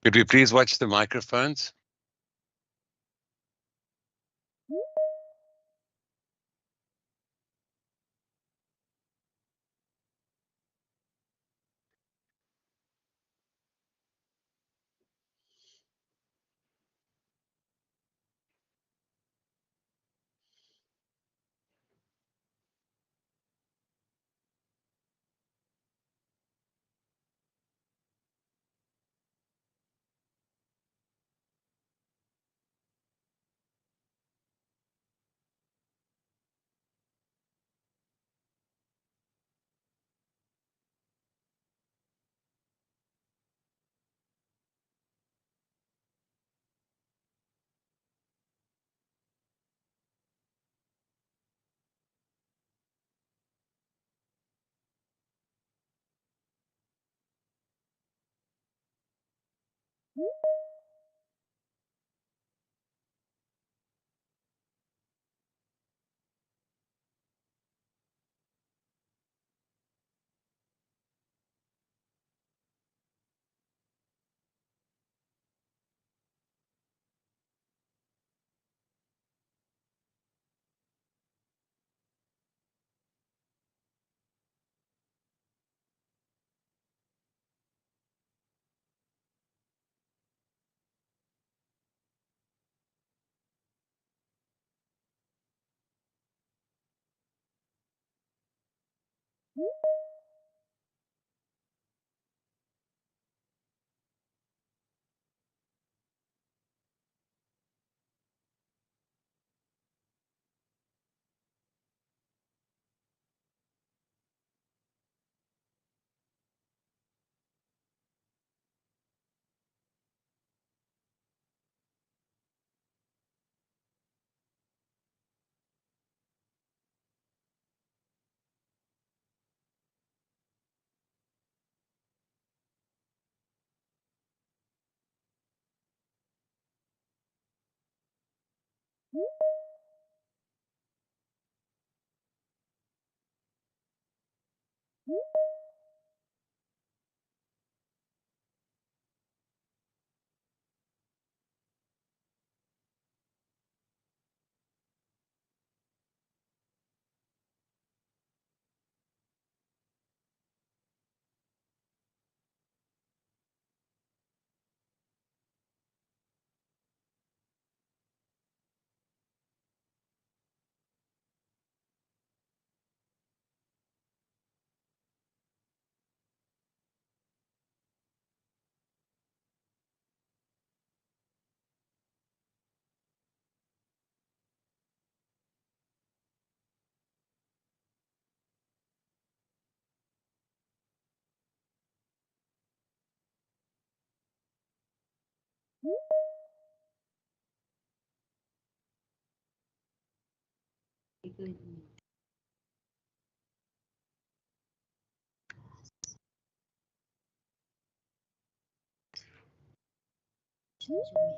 Could we please watch the microphones?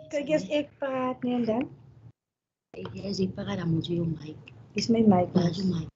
Kijk eens, ik praat nu dan. Is ik para dan moet je mic. Is mijn mic Ja, on? je mic.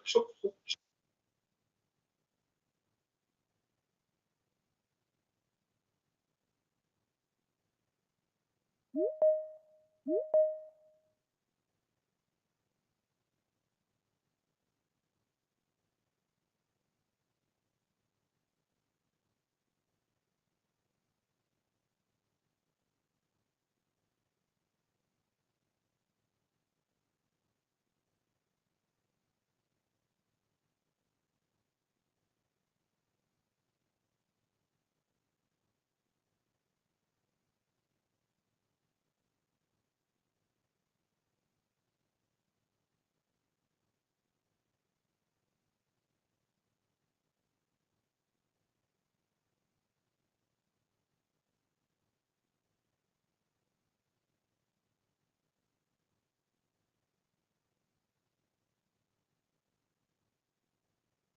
Stop.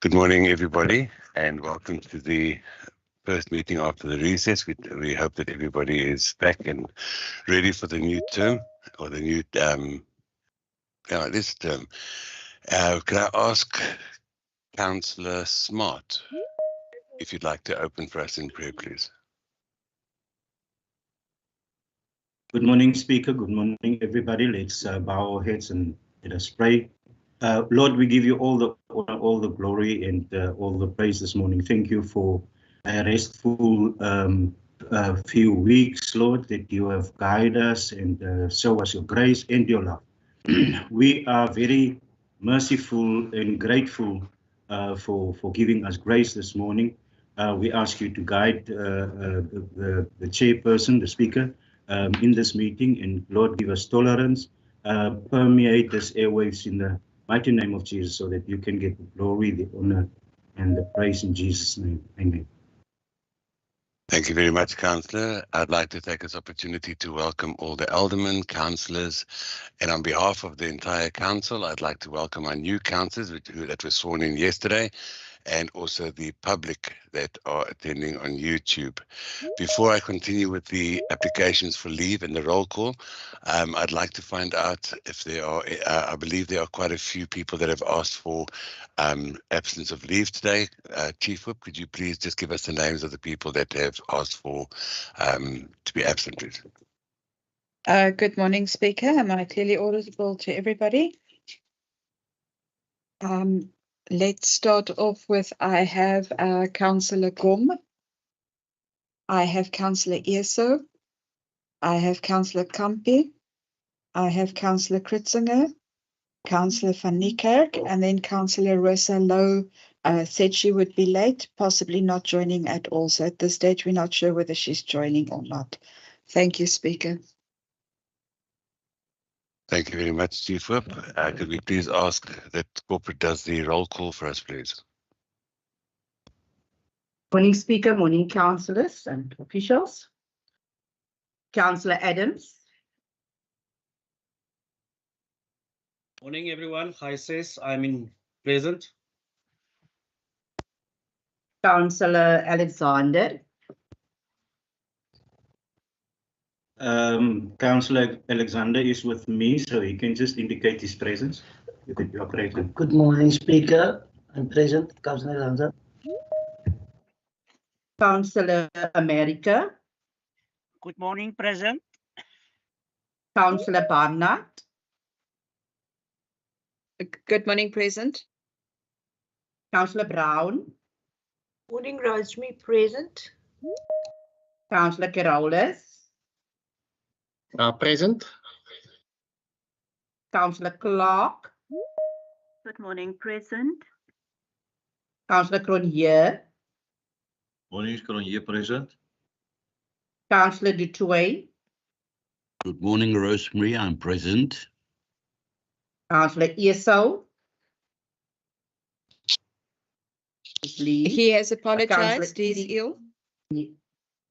Good morning, everybody, and welcome to the first meeting after the recess. We hope that everybody is back and ready for the new term or the new this term. Can I ask Councillor Smart if you'd like to open for us in prayer, please? Good morning, Speaker. Good morning, everybody. Let's bow our heads and let us pray. Lord, we give you all the honor, all the glory, and all the praise this morning. Thank you for a restful few weeks, Lord, that you have guided us and show us your grace and your love. We are very merciful and grateful for giving us grace this morning. We ask you to guide the chairperson, the speaker, in this meeting, and Lord, give us tolerance, permeate this airwaves in the mighty name of Jesus, so that you can get the glory, the honor, and the praise in Jesus' name. Amen. Thank you very much, Councillor. I'd like to take this opportunity to welcome all the aldermen, councillors, and on behalf of the entire council, I'd like to welcome our new councillors that were sworn in yesterday, and also the public that are attending on YouTube. Before I continue with the applications for leave and the roll call, I'd like to find out if there are, I believe there are quite a few people that have asked for absence of leave today. Chief Whip, could you please just give us the names of the people that have asked for to be absent, please? Good morning, Speaker. Am I clearly audible to everybody? Let's start off with, I have Councillor Gom. I have Councillor Eso. I have Councillor Kampi. I have Councillor Kritzinger, Councillor van Niekerk, and then Councillor Rosa Lowe said she would be late, possibly not joining at all. So at this stage, we're not sure whether she's joining or not. Thank you, Speaker. Thank you very much, Chief Whip. Could we please ask that corporate does the roll call for us, please? Morning, Speaker. Morning, councillors and officials. Councillor Adams. Morning, everyone. Hi, sis. I'm present. Councillor Alexander. Councillor Alexander is with me, so he can just indicate his presence. You could be operating. Good morning, Speaker. I'm present, Councillor Alexander. Councillor America. Good morning, present. Councillor Barnard. Good morning, present. Councillor Brown. Morning, Rosemary, present. Councillor Carolus. Present. Councillor Clark. Good morning, present. Councillor Cronje. Morning, Cronje, present. Councillor Dutoy. Good morning, Rosemary, I'm present. Councillor Eso. He has apologized. He's ill.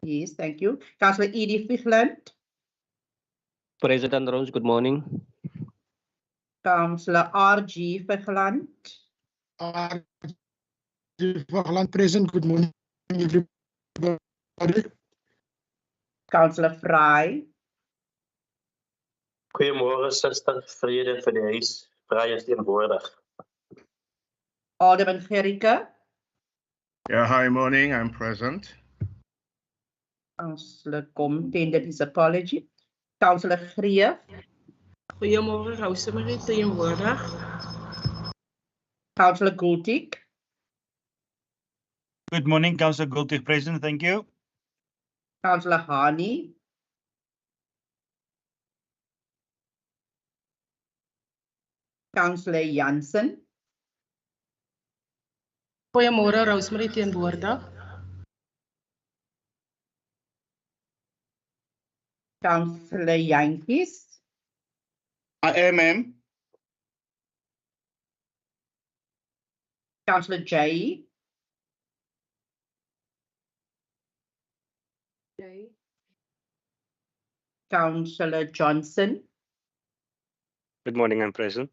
Yes, thank you. Councillor Edie Fichland. President Rose, good morning. Councillor R.G. Fichland. Present. Good morning, everybody. Councillor Fry. Goedemorgen, Suster. Vrede vir die huis. Vry is teenwoordig. Alderman Gericke. Yeah, hi, morning. I'm present. Councillor Kom tendered his apology. Councillor Greef. Goedemorgen, Rosemary, teenwoordig. Councillor Gultik. Good morning, Councillor Gultik, present. Thank you. Councillor Hani. Councillor Jansen. Goedemorgen, Rosemary, teenwoordig. Councillor Jantjies. I am, ma'am. Councillor Jay. Councillor Johnson. Good morning, I'm present.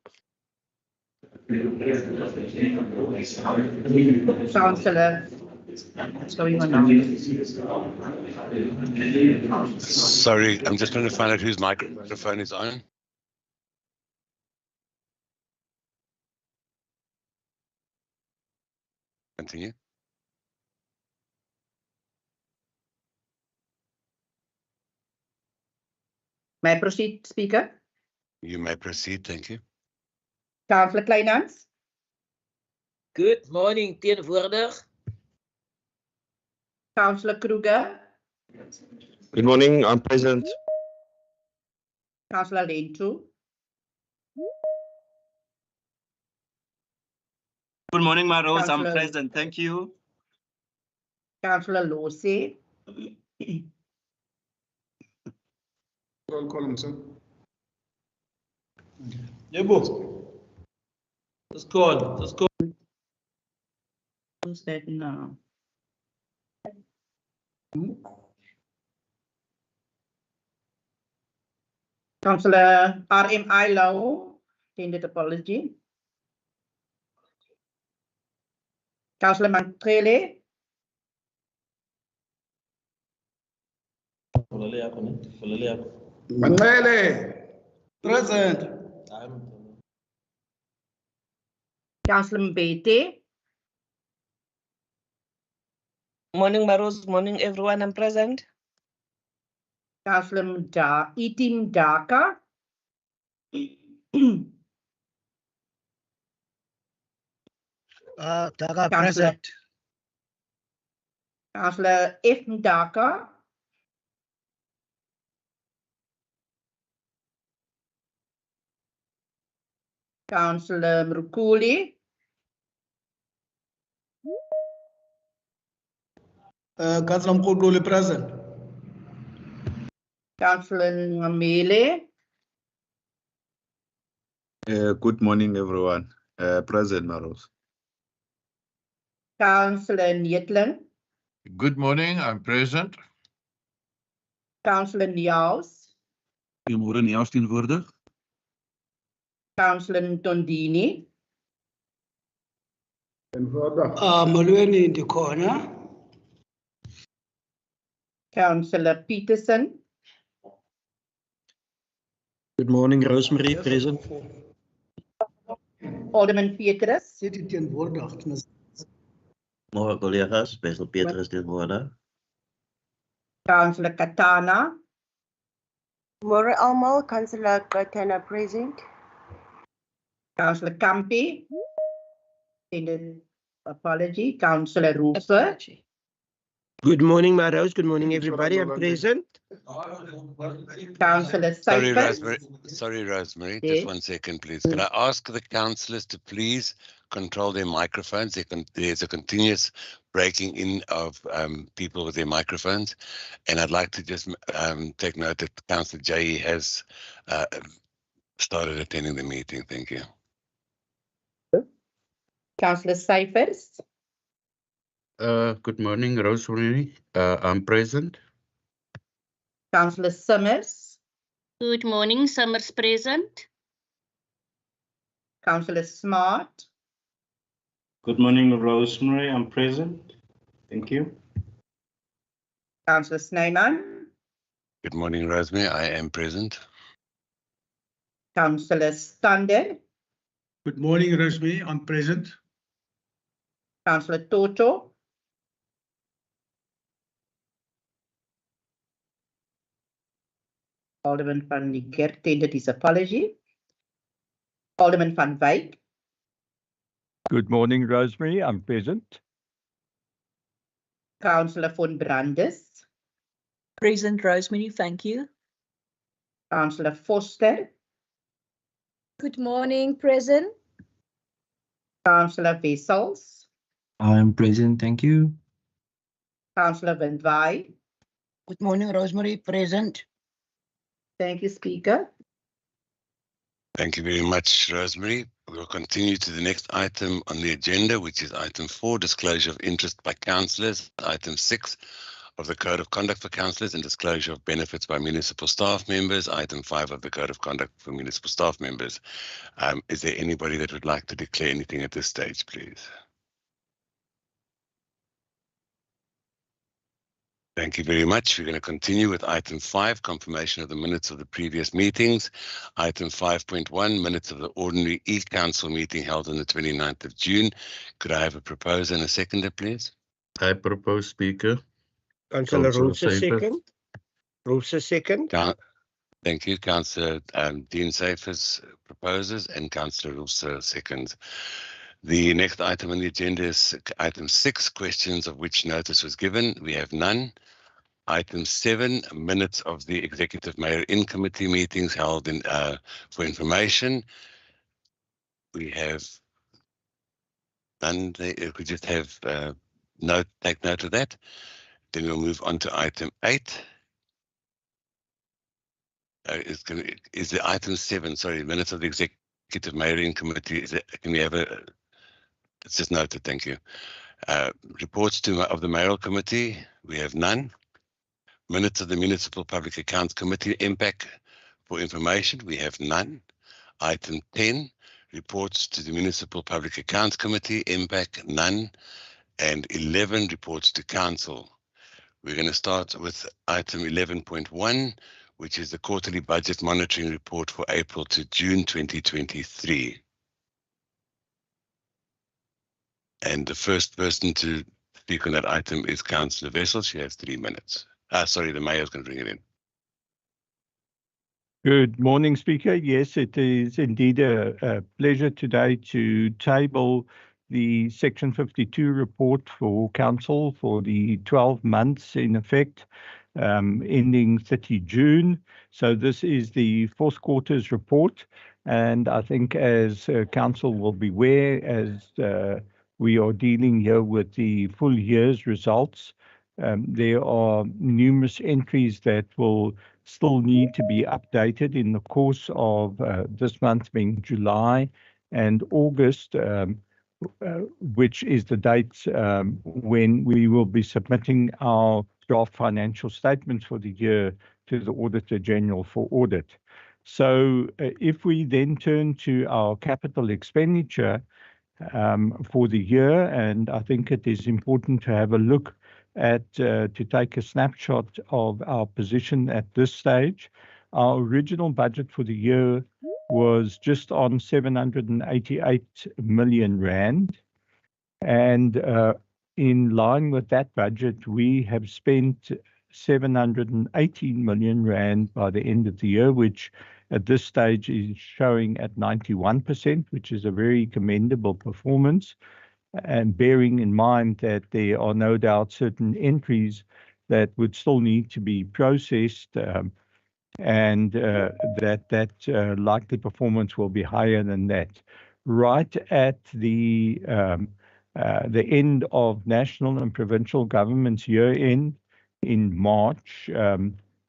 Councillor. What's going on now? Sorry, I'm just trying to find out whose microphone is on. Continue. May I proceed, Speaker? You may proceed, thank you. Councillor Kleinhans. Good morning, teenwoordig. Councillor Kruger. Good morning, I'm present. Councillor Lentu. Good morning, my Rose. I'm Councillor- present. Thank you. Councillor Losi. Roll call, sir. Let's go. Let's go. Who's that now? Councillor RMI Low, tendered apology. Councillor Mantrele, Manele, present. Councillor Mbete, Morning, Maros. Morning, everyone. I'm present. Councillor Itim Daka, Daka Councillor present. Councillor F. Daka, Councillor Mrukuli, Councillor Mkuduli, present. Councillor Ngamele, Good morning, everyone. Present, Maros. Councillor Nyetling, Good morning, I'm present. Councillor Niaus, Goeiemôre, Niels teenwoordig. Councillor Ntondini, Molweni ndikhona. Councillor Peterson, Good morning, Rosemary, present. Alderman Petrus, Môre collega's, Basil Petrus teenwoordig. Councillor Katana, Môre almal, Councillor Katana present. Councillor Kampi, apology, Councillor Roofer, Good morning, Maros. Good morning, everybody. I'm present. Councillor Sorry, Cyphers. Rosemary. Sorry, Rosemary. Yes. Just 1 second, please. Can I ask the councillors to please control their microphones? There's a continuous breaking in of people with their microphones. And I'd like to just take note that Councillor Jay has started attending the meeting. Thank you. Councillor Cyphers, Good morning, Rosemary. I'm present. Councillor Summers, Good morning, Summers present. Councillor Smart, Good morning, Rosemary. I'm present. Thank you. Councillor Snyman, Good morning, Rosemary. I am present. Councillor Stander, Good morning, Rosemary. I'm present. Councillor Toto, Alderman van Niekerk tendered his apology. Alderman van Wyk, Good morning, Rosemary. I'm present. Councillor von Brandes, Present, Rosemary. Thank you. Councillor Foster, Good morning, present. Councillor Wessels, I am present, thank you. Councillor Van Wyk. Good morning, Rosemary, present. Thank you, Speaker. Thank you very much, Rosemary. We'll continue to the next item on the agenda, which is item 4, disclosure of interest by councillors. Item 6 of the Code of Conduct for Councillors and disclosure of benefits by municipal staff members. Item 5 of the Code of Conduct for municipal staff members. Is there anybody that would like to declare anything at this stage, please? Thank you very much. We're going to continue with item 5, confirmation of the minutes of the previous meetings. Item 5.1, minutes of the ordinary e-council meeting held on the 29th of June. Could I have a proposer and a seconder, please? I propose, Speaker. Councillor Councillor Roos is Cyphers. second. Roos is second. Thank you. Councillor Dean Cyphers proposes and Councillor Roos seconds. The next item on the agenda is item 6, questions of which notice was given. We have none. Item 7, minutes of the Executive Mayor in committee meetings held in for information. We have none. We just have take note of that. Then we'll move on to item 8. Is the item 7, sorry, minutes of the Executive Mayor in committee, can we have a, it's just noted, thank you. Reports of the Mayoral Committee, we have none. Minutes of the Municipal Public Accounts Committee, impact for information, we have none. Item 10, reports to the Municipal Public Accounts Committee, impact, none. and 11 reports to council. We're going to start with item 11.1, which is the quarterly budget monitoring report for April to June 2023. And the first person to speak on that item is Councillor Wessels. She has 3 minutes. Sorry, the mayor's going to bring it in. Good morning, Speaker. Yes, it is indeed a pleasure today to table the Section 52 report for Council for the 12 months in effect, ending 30 June. So this is the fourth quarter's report. And I think as Council will be aware, as we are dealing here with the full year's results, there are numerous entries that will still need to be updated in the course of this month being July and August, which is the dates when we will be submitting our draft financial statements for the year to the Auditor General for audit. So if we then turn to our capital expenditure for the year, and I think it is important to have a look at to take a snapshot of our position at this stage. Our original budget for the year was just on 788 million rand, and in line with that budget, we have spent 718 million rand by the end of the year, which at this stage is showing at 91%, which is a very commendable performance. And bearing in mind that there are no doubt certain entries that would still need to be processed, and that likely performance will be higher than that. Right at the end of national and provincial government's year end in March,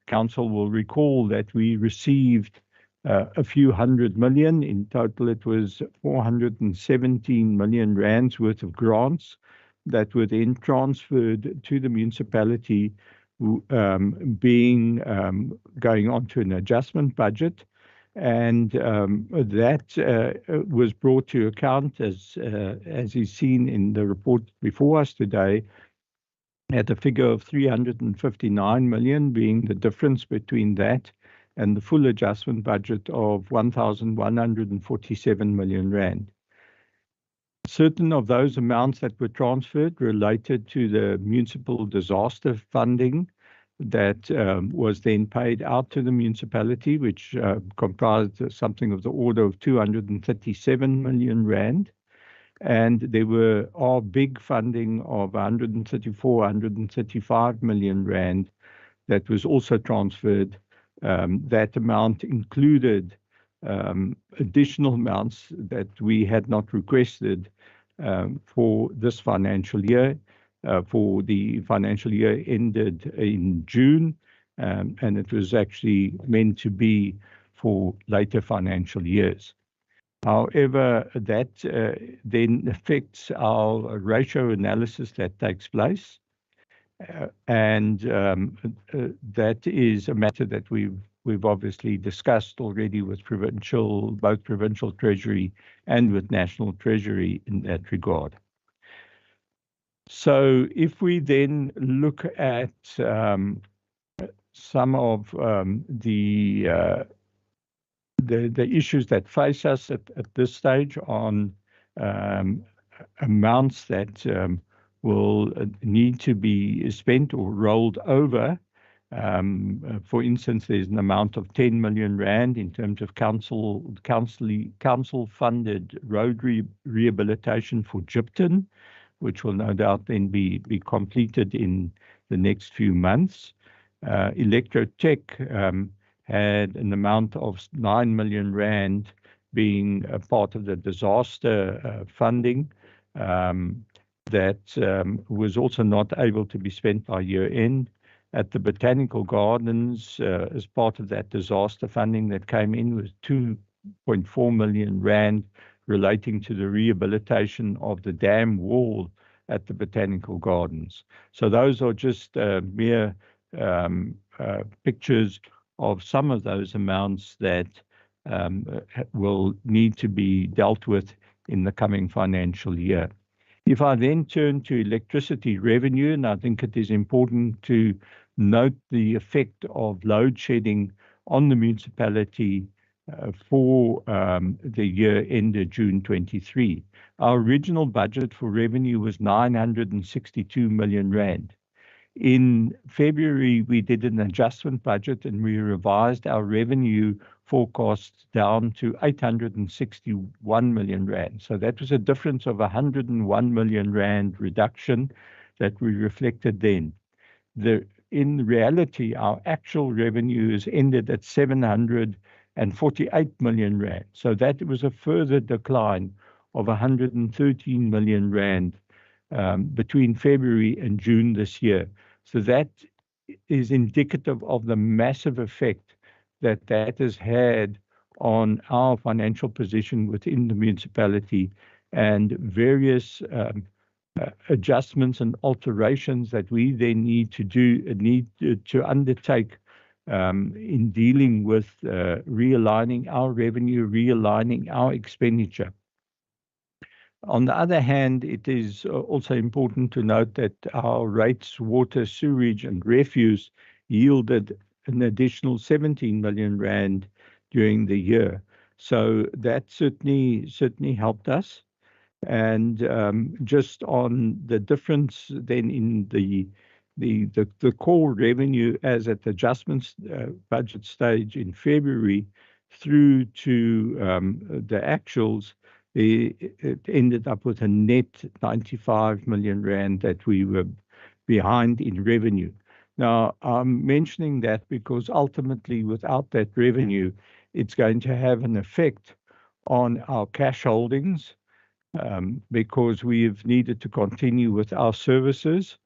Council will recall that we received a few hundred million. In total, it was 417 million rands worth of grants that were then transferred to the municipality, going on to an adjustment budget. And that was brought to account, as is seen in the report before us today, at a figure of 359 million, being the difference between that and the full adjustment budget of 1,147 million rand. Certain of those amounts that were transferred related to the municipal disaster funding that was then paid out to the municipality, which comprised something of the order of 237 million rand. And there were our big funding of 135 million rand that was also transferred. That amount included additional amounts that we had not requested for this financial year, for the financial year ended in June, and it was actually meant to be for later financial years. However, that then affects our ratio analysis that takes place. And that is a matter that we've obviously discussed already with both provincial treasury and with national treasury in that regard. So if we then look at some of the issues that face us at this stage on amounts that will need to be spent or rolled over. For instance, there's an amount of 10 million rand in terms of council-funded road rehabilitation for Jipton, which will no doubt then be completed in the next few months. Electrotech had an amount of 9 million rand being a part of the disaster funding that was also not able to be spent by year end. At the Botanical Gardens, as part of that disaster funding that came in, was 2.4 million rand relating to the rehabilitation of the dam wall at the Botanical Gardens. So those are just mere pictures of some of those amounts that will need to be dealt with in the coming financial year. If I then turn to electricity revenue, and I think it is important to note the effect of load shedding on the municipality for the year ended June 23. Our original budget for revenue was 962 million rand. In February, we did an adjustment budget and we revised our revenue forecasts down to 861 million rand. So that was a difference of 101 million rand reduction that we reflected then. In reality, our actual revenues ended at 748 million rand. So that was a further decline of 113 million rand between February and June this year. So that is indicative of the massive effect that has had on our financial position within the municipality, and various adjustments and alterations that we then need to undertake in dealing with realigning our revenue, realigning our expenditure. On the other hand, it is also important to note that our rates, water, sewage, and refuse yielded an additional 17 million rand during the year. So that certainly helped us. And just on the difference then in the core revenue as at the adjustments budget stage in February through to the actuals, it ended up with a net 95 million rand that we were behind in revenue. Now, I'm mentioning that because ultimately without that revenue, it's going to have an effect on our cash holdings because we've needed to continue with our services.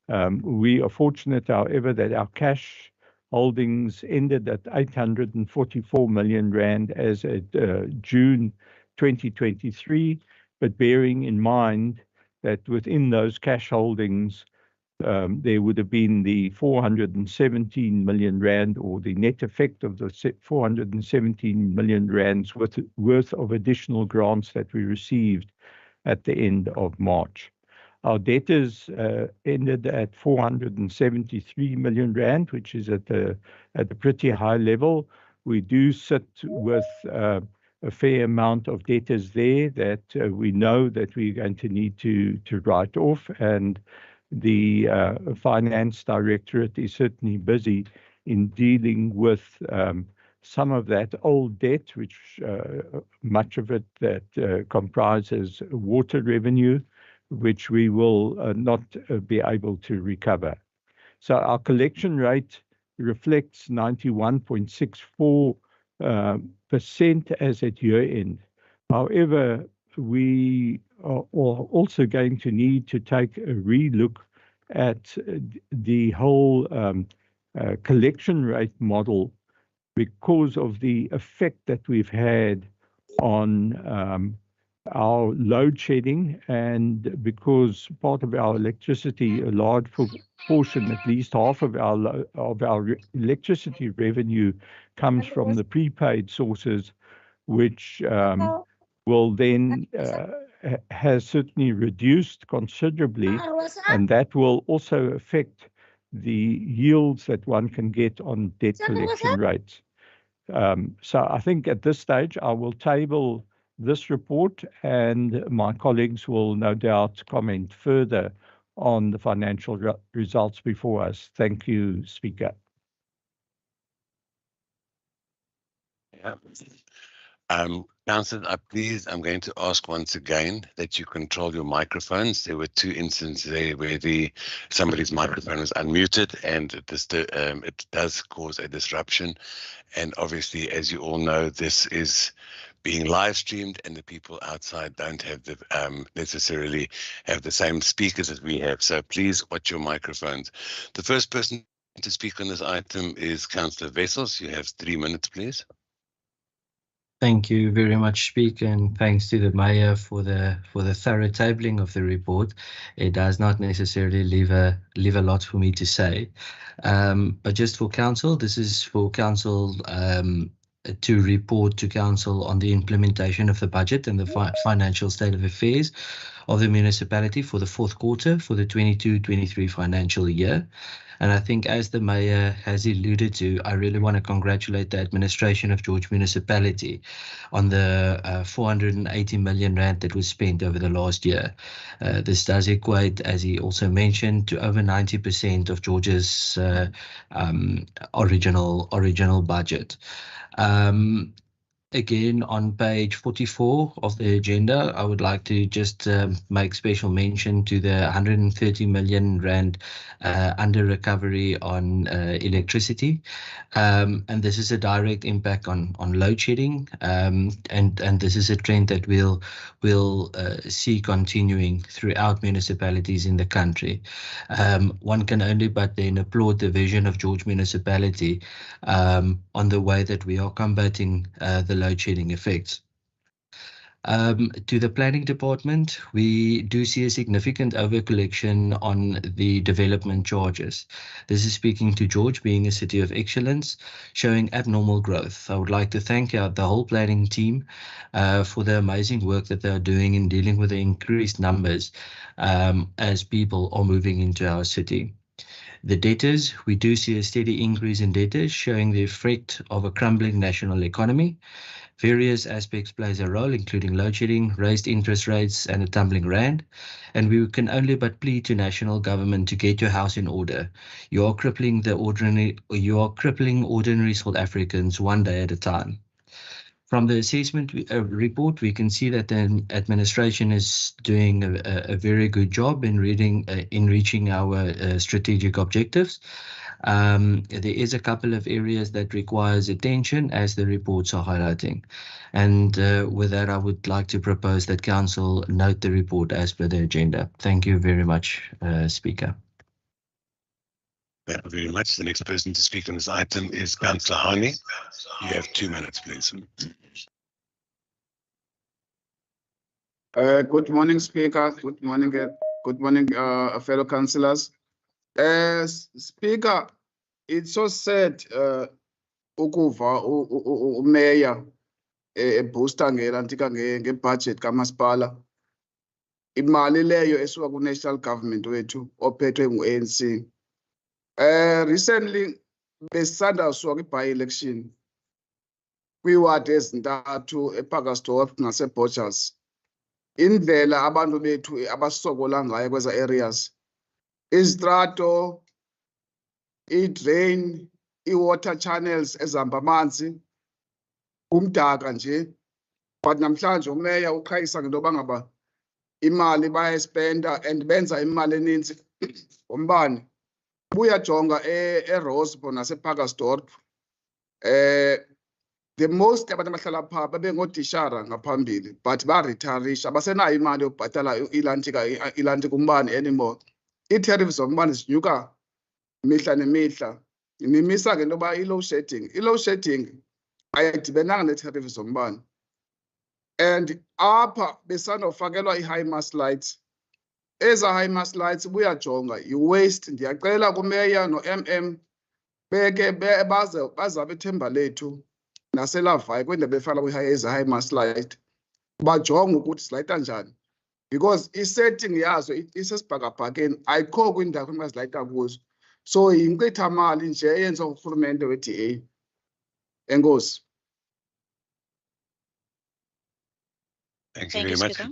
We are fortunate, however, that our cash holdings ended at 844 million rand as at June 2023, but bearing in mind that within those cash holdings, there would have been the 417 million rand, or the net effect of the 417 million rands worth of additional grants that we received at the end of March. Our debtors ended at 473 million rand, which is at a pretty high level. We do sit with a fair amount of debtors there that we know that we're going to need to write off, and the finance directorate is certainly busy in dealing with some of that old debt, which much of it that comprises water revenue, which we will not be able to recover. So our collection rate reflects 91.64% as at year end. However, we are also going to need to take a relook at the whole collection rate model because of the effect that we've had on our load shedding, and because part of our electricity, a large portion, at least half of our electricity revenue comes from the prepaid sources, which will then has certainly reduced considerably, and that will also affect the yields that one can get on debt collection rates. So I think at this stage I will table this report, and my colleagues will no doubt comment further on the financial results before us. Thank you, Speaker. Yeah. Councillor, I'm going to ask once again that you control your microphones. There were two instances there where somebody's microphone was unmuted, and it does cause a disruption. And obviously, as you all know, this is being live streamed, and the people outside don't have necessarily have the same speakers as we have. So please watch your microphones. The first person to speak on this item is Councillor Wessels. You have 3 minutes, please. Thank you very much, Speaker, and thanks to the Mayor for the thorough tabling of the report. It does not necessarily leave a lot for me to say, but just for Council, this is for Council to report to Council on the implementation of the budget and the financial state of affairs of the municipality for the fourth quarter for the 22-23 financial year. And I think, as the Mayor has alluded to, I really want to congratulate the administration of George Municipality on the 480 million rand that was spent over the last year. This does equate, as he also mentioned, to over 90% of George's original budget. Again, on page 44 of the agenda, I would like to just make special mention to the 130 million rand under recovery on electricity. And this is a direct impact on load shedding. And this is a trend that we'll see continuing throughout municipalities in the country. One can only but then applaud the vision of George Municipality on the way that we are combating the load shedding effects. To the planning department, we do see a significant overcollection on the development charges. This is speaking to George being a city of excellence, showing abnormal growth. I would like to thank the whole planning team for the amazing work that they are doing in dealing with the increased numbers as people are moving into our city. The debtors, we do see a steady increase in debtors, showing the effect of a crumbling national economy. Various aspects plays a role, including load shedding, raised interest rates, and a tumbling rand. And we can only but plead to national government to get your house in order. You are crippling ordinary South Africans one day at a time. From the assessment report, we can see that the administration is doing a very good job in reaching our strategic objectives. There is a couple of areas that requires attention, as the reports are highlighting. And with that, I would like to propose that Council note the report as per the agenda. Thank you very much, Speaker. Thank you very much. The next person to speak on this item is Councillor Hani. You have 2 minutes, please. Good morning, Speaker. Good morning, fellow councillors. Speaker, it's so sad ukuva uMayor ebooster ngebudget kamasipala. Imali leyo esuka ku-national government wethu ophethwe ngu-ANC. Recently, besisanda kusuka kwi-by-election kwiiwadi ezintathu ePakasdorp naseBotchers. Indlela abantu bethu abasokola ngayo kweza areas, izitrato, i-drain, i-water channels ezihamba amanzi, umdaka nje. But namhlanje uMayor uqhayisa ngento yoba ngaba imali bayayispenda and benza imali eninzi ngombane. Buyajonga eRospo nasePakasdorp, the most abantu abahlala phaa babengootishara ngaphambili, but baritarisha, abasenayo imali yokubhatala ilanti kumbane anymore. Ii-tariffs zombane zinyuka mihla nemihla. Nimisa ke into yoba i-load shedding. I-load shedding ayidibenanga nee-tariffs zombane. And apha besanofakelwa i-high mass lights. Eza high mass lights buyajonga i-waste. Ndiyacela kuMayor no-MM beke bazabe ithemba lethu naseLavayi kwindawo befana kwi-high mass light, bajonge ukuthi zilayita njani, because i-setting yazo isesibhakabhakeni, ayikho kwindawo emazilayita kuzo. So yinkcitha mali nje eyenziwa ngurhulumente we-DA. Enkosi. Thank you very much. Speaker.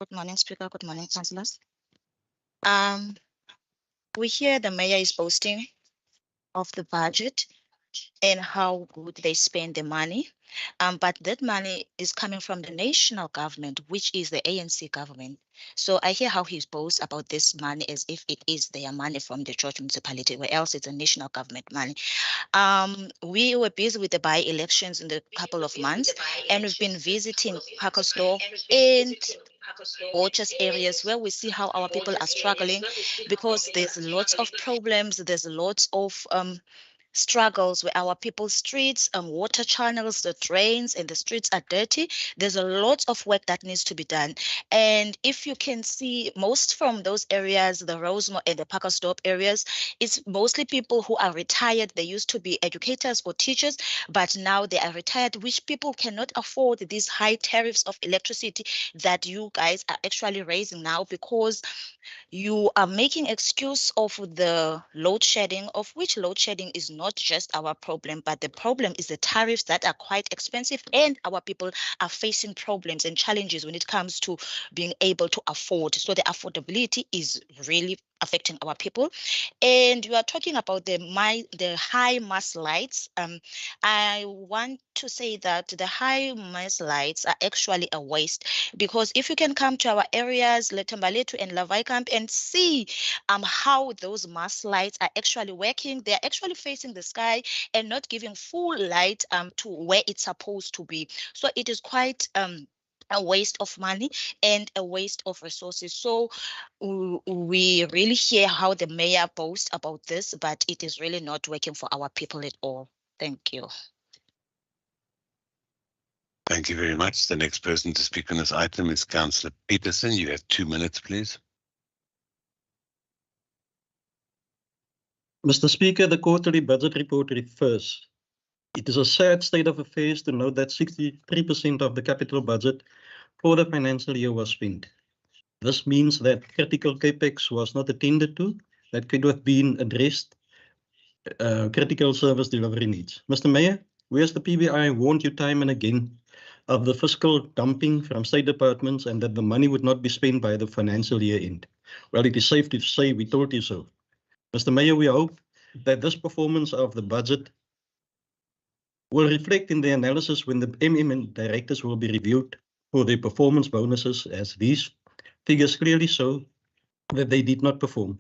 Good morning, Speaker. Good morning, councillors. We hear the Mayor is boasting of the budget and how good they spend the money. But that money is coming from the national government, which is the ANC government. So I hear how he boasts about this money as if it is their money from the George municipality, where else it's a national government money. We were busy with the by-elections in the couple of months, and we've been visiting Pakasdorp and Botchers areas where we see how our people are struggling because there's lots of problems, there's lots of struggles where our people's streets, water channels, the drains and the streets are dirty. There's a lot of work that needs to be done. And if you can see, most from those areas, the Rosemore and the Parkersdorp areas, it's mostly people who are retired. They used to be educators or teachers, but now they are retired, which people cannot afford these high tariffs of electricity that you guys are actually raising now, because you are making excuse of the load shedding, of which load shedding is not just our problem, but the problem is the tariffs that are quite expensive, and our people are facing problems and challenges when it comes to being able to afford. So the affordability is really affecting our people. And you are talking about the high mass lights. I want to say that the high mass lights are actually a waste, because if you can come to our areas, Letambaletu and Lavaikamp, and see how those mass lights are actually working, they're actually facing the sky and not giving full light to where it's supposed to be. So it is quite a waste of money and a waste of resources. So we really hear how the mayor boasts about this, but it is really not working for our people at all. Thank you. Thank you very much. The next person to speak on this item is Councillor Peterson. You have 2 minutes, please. Mr. Speaker, the quarterly budget report refers. It is a sad state of affairs to note that 63% of the capital budget for the financial year was spent. This means that critical capex was not attended to, that could have been addressed, critical service delivery needs. Mr. Mayor, we as the PBI warned you time and again of the fiscal dumping from state departments and that the money would not be spent by the financial year end. Well, it is safe to say we told you so. Mr. Mayor, we hope that this performance of the budget will reflect in the analysis when the MM and directors will be reviewed for their performance bonuses, as these figures clearly show that they did not perform.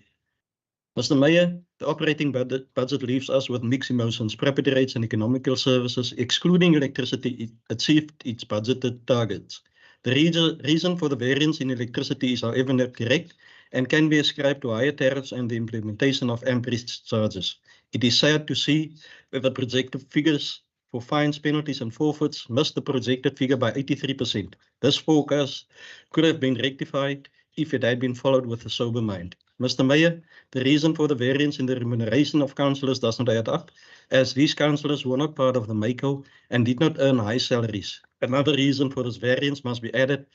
Mr. Mayor, the operating budget leaves us with mixed emotions. Property rates and economical services, excluding electricity, achieved its budgeted targets. The reason for the variance in electricity is, however, not correct and can be ascribed to higher tariffs and the implementation of amperage charges. It is sad to see that the projected figures for fines, penalties and forfeits missed the projected figure by 83%. This forecast could have been rectified if it had been followed with a sober mind. Mr. Mayor, the reason for the variance in the remuneration of councillors does not add up, as these councillors were not part of the MACO and did not earn high salaries. Another reason for this variance must be added,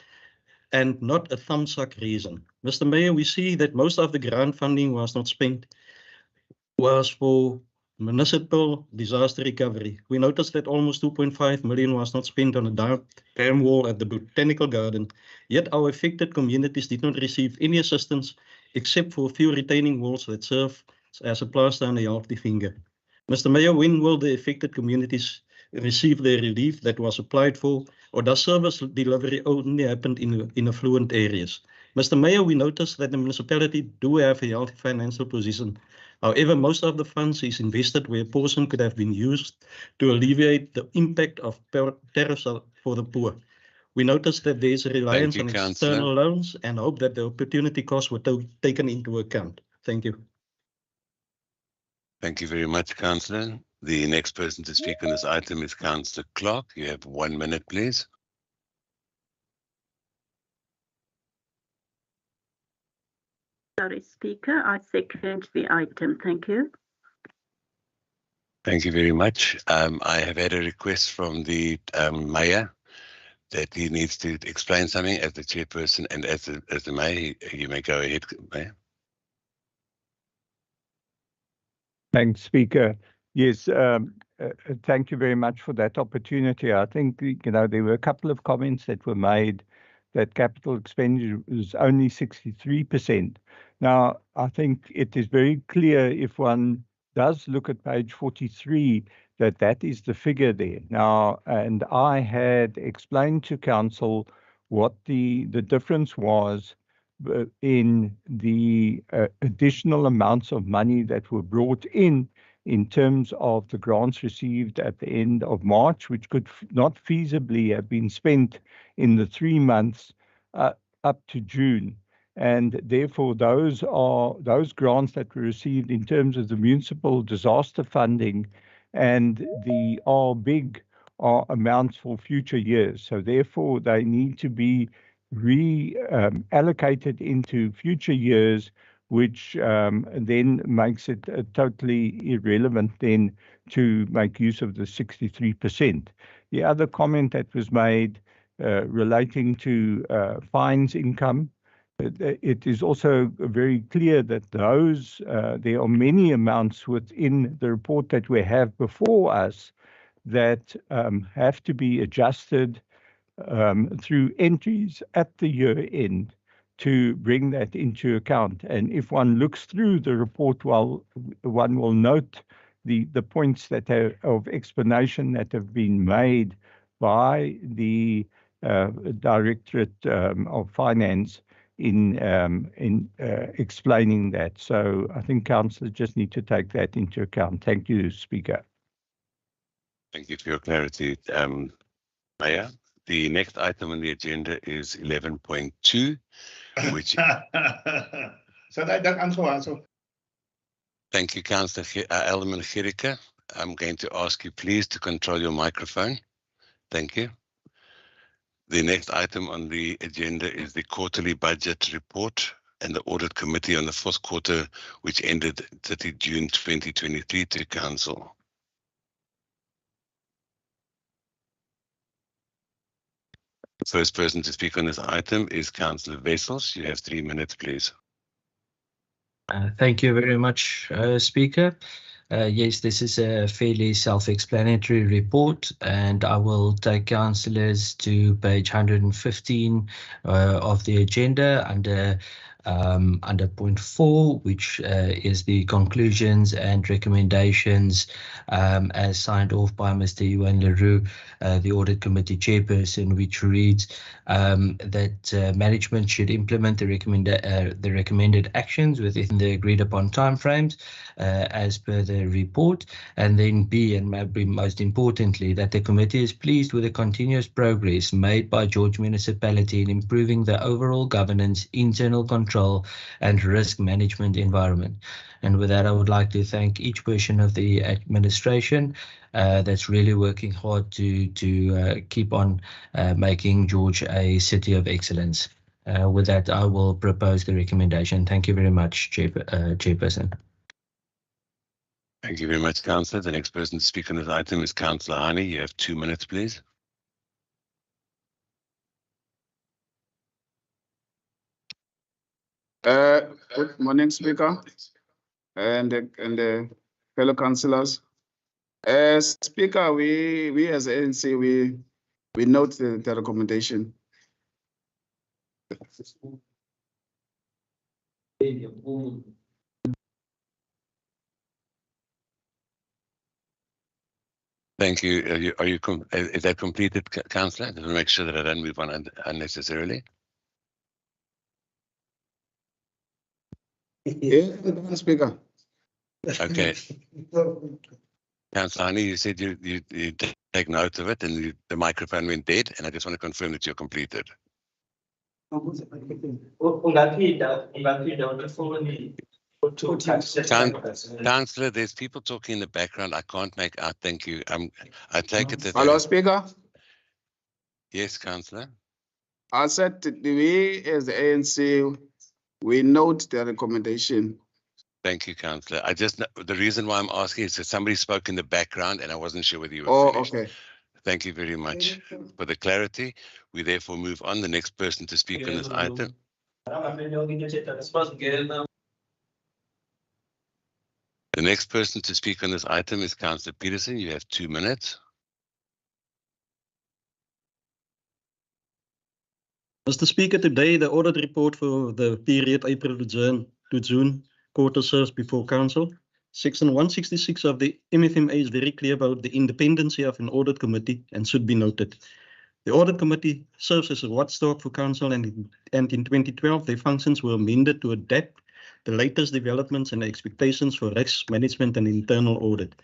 and not a thumbsuck reason. Mr. Mayor, we see that most of the grant funding was not spent, was for municipal disaster recovery. We noticed that almost 2.5 million was not spent on a dam wall at the Botanical Garden, yet our affected communities did not receive any assistance except for a few retaining walls that serve as a plaster on a healthy finger. Mr. Mayor, when will the affected communities receive the relief that was applied for, or does service delivery only happen in affluent areas? Mr. Mayor, we noticed that the municipality do have a healthy financial position. However, most of the funds is invested where a portion could have been used to alleviate the impact of tariffs for the poor. We noticed that there is a reliance on external loans and hope that the opportunity costs were taken into account. Thank you. Thank you very much, Councillor. The next person to speak on this item is Councillor Clark. You have 1 minute, please. Sorry, Speaker, I second the item. Thank you. Thank you very much. I have had a request from the Mayor that he needs to explain something as the chairperson, and as the Mayor, you may go ahead, Mayor. Thanks, Speaker. Yes, thank you very much for that opportunity. I think, there were a couple of comments that were made that capital expenditure is only 63%. Now, I think it is very clear if one does look at page 43 that that is the figure there. Now, and I had explained to Council what the difference was in the additional amounts of money that were brought in terms of the grants received at the end of March, which could not feasibly have been spent in the 3 months up to June. And therefore, those grants that were received in terms of the municipal disaster funding and the big are amounts for future years. So therefore, they need to be reallocated into future years, which then makes it totally irrelevant then to make use of the 63%. The other comment that was made relating to fines income, it is also very clear that there are many amounts within the report that we have before us that have to be adjusted through entries at the year end to bring that into account. And if one looks through the report, one will note the points that of explanation that have been made by the Directorate of Finance in explaining that. So I think councillors just need to take that into account. Thank you, Speaker. Thank you for your clarity, Mayor. The next item on the agenda is 11.2, which... Thank you, Councillor Alderman Gericke. I'm going to ask you please to control your microphone. Thank you. The next item on the agenda is the quarterly budget report and the audit committee on the fourth quarter, which ended 30 June 2023 to Council. The first person to speak on this item is Councillor Wessels. You have 3 minutes, please. Thank you very much, Speaker. Yes, this is a fairly self-explanatory report, and I will take councillors to page 115 of the agenda under point 4, which is the conclusions and recommendations as signed off by Mr. Ewan Leroux, the Audit Committee Chairperson, which reads that management should implement the recommended actions within the agreed upon timeframes as per the report. And then B, and maybe most importantly, that the committee is pleased with the continuous progress made by George Municipality in improving the overall governance, internal control and risk management environment. And with that, I would like to thank each person of the administration that's really working hard to keep on making George a city of excellence. With that, I will propose the recommendation. Thank you very much, Chairperson. Thank you very much, Councillor. The next person to speak on this item is Councillor Hani. You have 2 minutes, please. Good morning, Speaker, and fellow councillors. Speaker, we as ANC, we note the recommendation. Thank you. Is that completed, Councillor? To make sure that I don't move on unnecessarily. Yeah, Speaker. Okay. Councillor Hani, you said you take note of it and the microphone went dead, and I just want to confirm that you're completed. Councillor, there's people talking in the background. I can't make out. Thank you. I take it that... Hello, Speaker. Yes, Councillor. I said we as the ANC, we note the recommendation. Thank you, Councillor. The reason why I'm asking is that somebody spoke in the background and I wasn't sure whether you were finished. Okay. Thank you very much for the clarity. We therefore move on. The next person to speak on this item. The next person to speak on this item is Councillor Peterson. You have 2 minutes. Mr. Speaker, today the audit report for the period April to June quarter serves before Council. Section 166 of the MFMA is very clear about the independency of an audit committee and should be noted. The audit committee serves as a watchdog for Council, and in 2012 their functions were amended to adapt the latest developments and expectations for risk management and internal audit.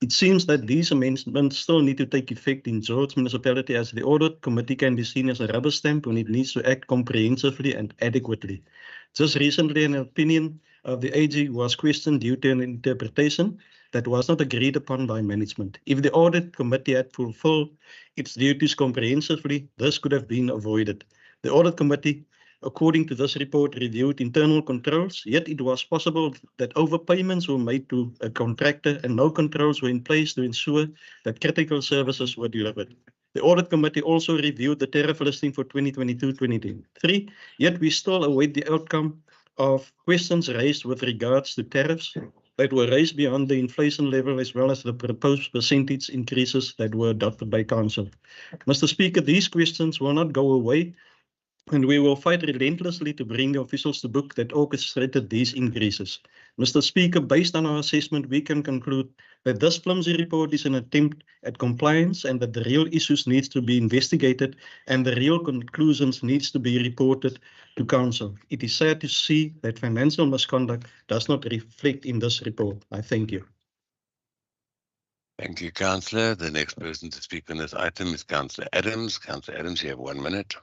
It seems that these amendments still need to take effect in George Municipality, as the audit committee can be seen as a rubber stamp when it needs to act comprehensively and adequately. Just recently, an opinion of the AG was questioned due to an interpretation that was not agreed upon by management. If the audit committee had fulfilled its duties comprehensively, this could have been avoided. The audit committee, according to this report, reviewed internal controls, yet it was possible that overpayments were made to a contractor and no controls were in place to ensure that critical services were delivered. The audit committee also reviewed the tariff listing for 2022-2023, yet we still await the outcome of questions raised with regards to tariffs that were raised beyond the inflation level, as well as the proposed percentage increases that were adopted by Council. Mr. Speaker, these questions will not go away, and we will fight relentlessly to bring the officials to book that orchestrated these increases. Mr. Speaker, based on our assessment, we can conclude that this flimsy report is an attempt at compliance and that the real issues needs to be investigated and the real conclusions needs to be reported to Council. It is sad to see that financial misconduct does not reflect in this report. I thank you. Thank you, Councillor. The next person to speak on this item is Councillor Adams. Councillor Adams, you have 1 minute.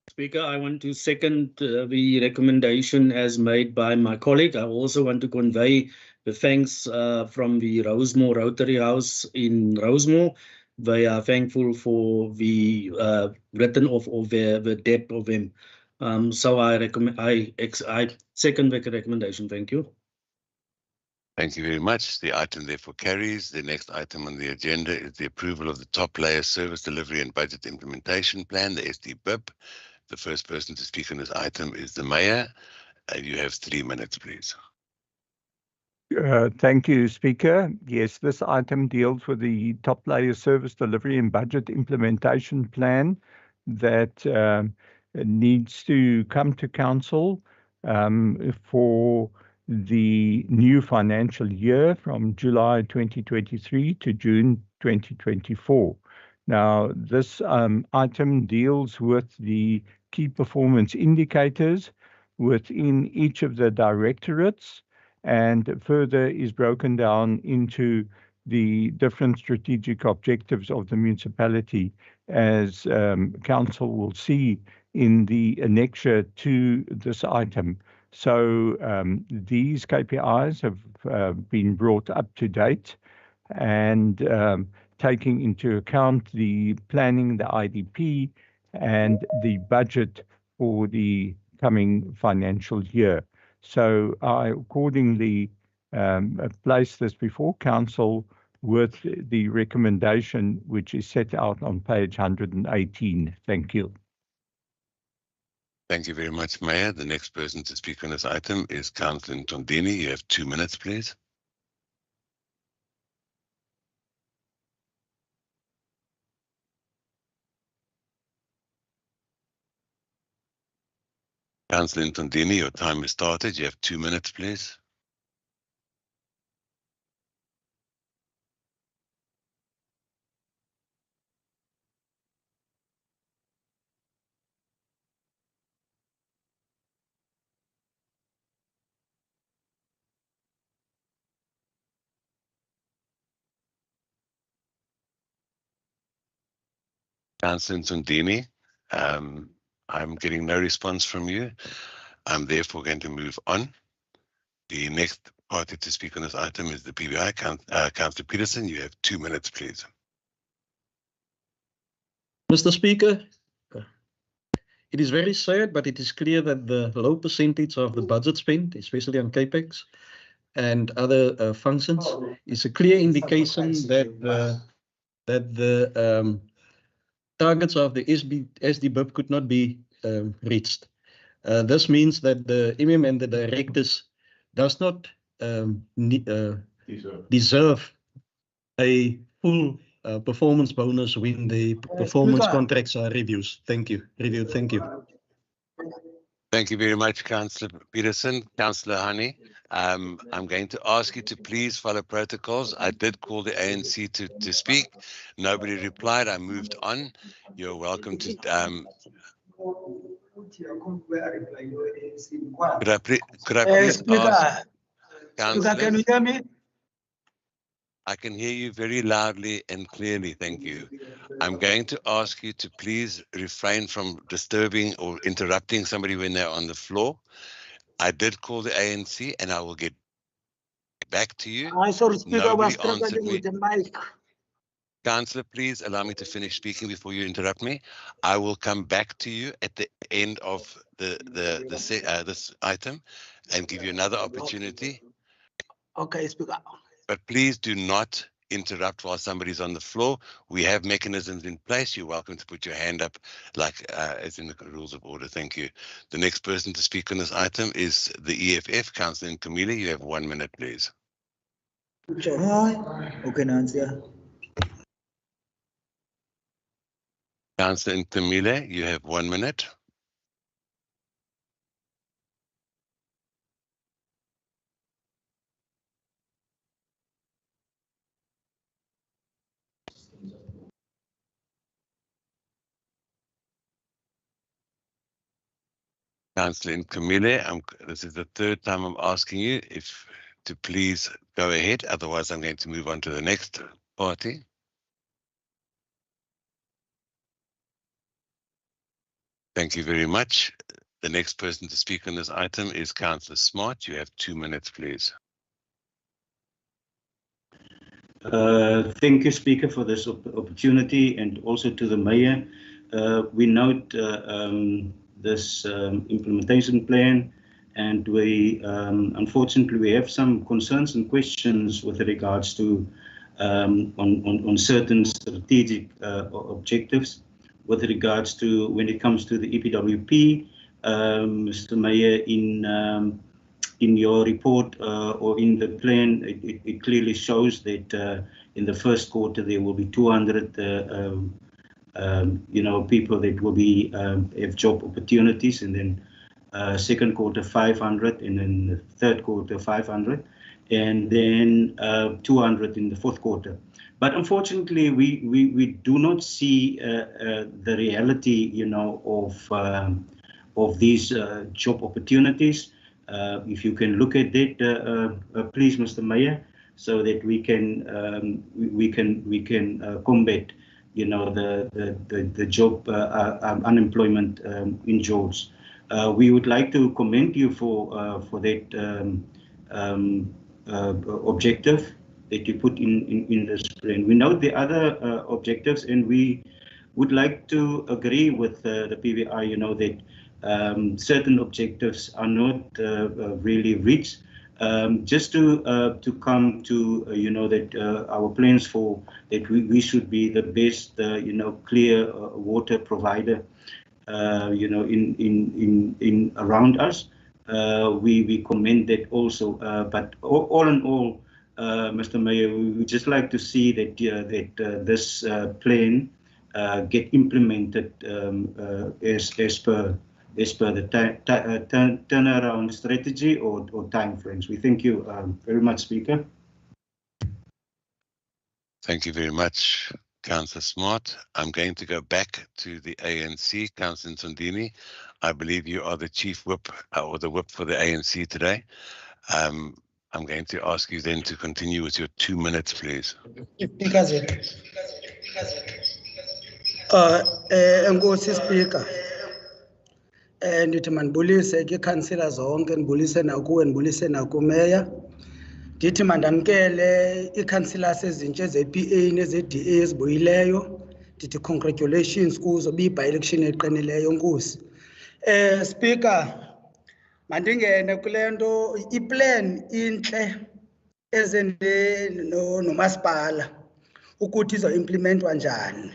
Speaker, I want to second the recommendation as made by my colleague. I also want to convey the thanks from the Rosemore Rotary House in Rosemore. They are thankful for the written off of the depth of them. So I second the recommendation. Thank you. Thank you very much. The item therefore carries. The next item on the agenda is the approval of the top layer service delivery and budget implementation plan, the SDBIP. The first person to speak on this item is the Mayor. You have 3 minutes, please. Thank you, Speaker. Yes, this item deals with the top layer service delivery and budget implementation plan that needs to come to Council for the new financial year from July 2023 to June 2024. Now, this item deals with the key performance indicators within each of the directorates and further is broken down into the different strategic objectives of the municipality, as Council will see in the annexure to this item. So these KPIs have been brought up to date and taking into account the planning, the IDP, and the budget for the coming financial year. So I accordingly place this before Council with the recommendation which is set out on page 118. Thank you. Thank you very much, Mayor. The next person to speak on this item is Councillor Ntondini. You have 2 minutes, please. Councillor Ntondini, your time has started. You have 2 minutes, please. Councillor Ntondini, I'm getting no response from you. I'm therefore going to move on. The next party to speak on this item is the PBI. Councillor Peterson, you have 2 minutes, please. Mr. Speaker, it is very sad, but it is clear that the low percentage of the budget spent, especially on CAPEX and other functions, is a clear indication that the targets of the SDBIP could not be reached. This means that the MM and the directors does not deserve a full performance bonus when the performance contracts are reviewed. Thank you. Thank you. Thank you very much, Councillor Peterson. Councillor Hani, I'm going to ask you to please follow protocols. I did call the ANC to speak. Nobody replied. I moved on. You're welcome to Could I please Speaker, ask, Speaker, can you councillors? hear me? I can hear you very loudly and clearly, thank you. I'm going to ask you to please refrain from disturbing or interrupting somebody when they're on the floor. I did call the ANC and I will get back to you. I saw Speaker Nobody was answered struggling me. with the mic. Councillor, please allow me to finish speaking before you interrupt me. I will come back to you at the end of this item and give you another opportunity. Okay, Speaker. But please do not interrupt while somebody's on the floor. We have mechanisms in place. You're welcome to put your hand up like as in the rules of order. Thank you. The next person to speak on this item is the EFF, Councillor Nkumile. You have 1 minute, please. Okay, Nancy. Councillor Nkumile, you have 1 minute. Councillor Nkumile, this is the third time I'm asking you to please go ahead. Otherwise, I'm going to move on to the next party. Thank you very much. The next person to speak on this item is Councillor Smart. You have 2 minutes, please. Thank you, Speaker, for this opportunity, and also to the Mayor. We note this implementation plan, and we unfortunately we have some concerns and questions with regards to on certain strategic objectives. With regards to when it comes to the EPWP, Mr. Mayor, in your report or in the plan, it clearly shows that in the first quarter there will be 200 people that will be have job opportunities, and then second quarter 500, and then the third quarter 500, and then 200 in the fourth quarter. But unfortunately, we do not see the reality, of these job opportunities. If you can look at that, please, Mr. Mayor, so that we can combat, the job unemployment in George. We would like to commend you for that objective that you put in this plan. We know the other objectives, and we would like to agree with the PVI, that certain objectives are not really reached. Just to come to, that our plans for that we should be the best, clear water provider, in around us. We commend that also. But all in all, Mr. Mayor, we would just like to see that this plan get implemented as per the turnaround strategy or time frames. We thank you very much, Speaker. Thank you very much, Councillor Smart. I'm going to go back to the ANC, Councillor Nsondini. I believe you are the Chief Whip or the Whip for the ANC today. I'm going to ask you then to continue with your 2 minutes, please. Enkosi Speaker. Ndithi mandibulise ke councillor zonke, ndibulise nakuwe, ndibulise nakumeya. Ndithi mandamkele ii-councillors ezintsha ze-PA neze-DA ezibuyileyo. Ndithi congratulations kuzo bi-by-election eqinileyo, Nkosi. Speaker, mandingene kule nto iplan intle ezende nomasipala ukuthi izo-implementwa njani.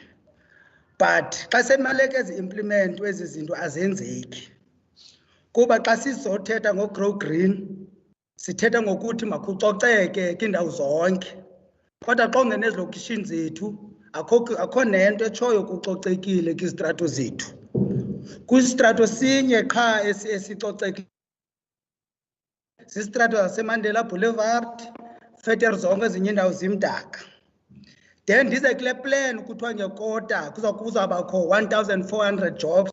But xa semaleke ezi-implementwe ezi zinto azenzeki. Kuba xa sizothetha ngo-Grow Green, sithetha ngokuthi makucoceke kwiindawo zonke. Kodwa xa ungena ezilokishini zethu, akho nento etshoyo kucocekile kwizitrato zethu. Kwisitrato sinye qha esicocekile sistrato zaseMandela Boulevard, Veterzonke ezinye iindawo zimdaka. Then ndize kule plan kuthiwa ngekota kuzawubakho 1,400 jobs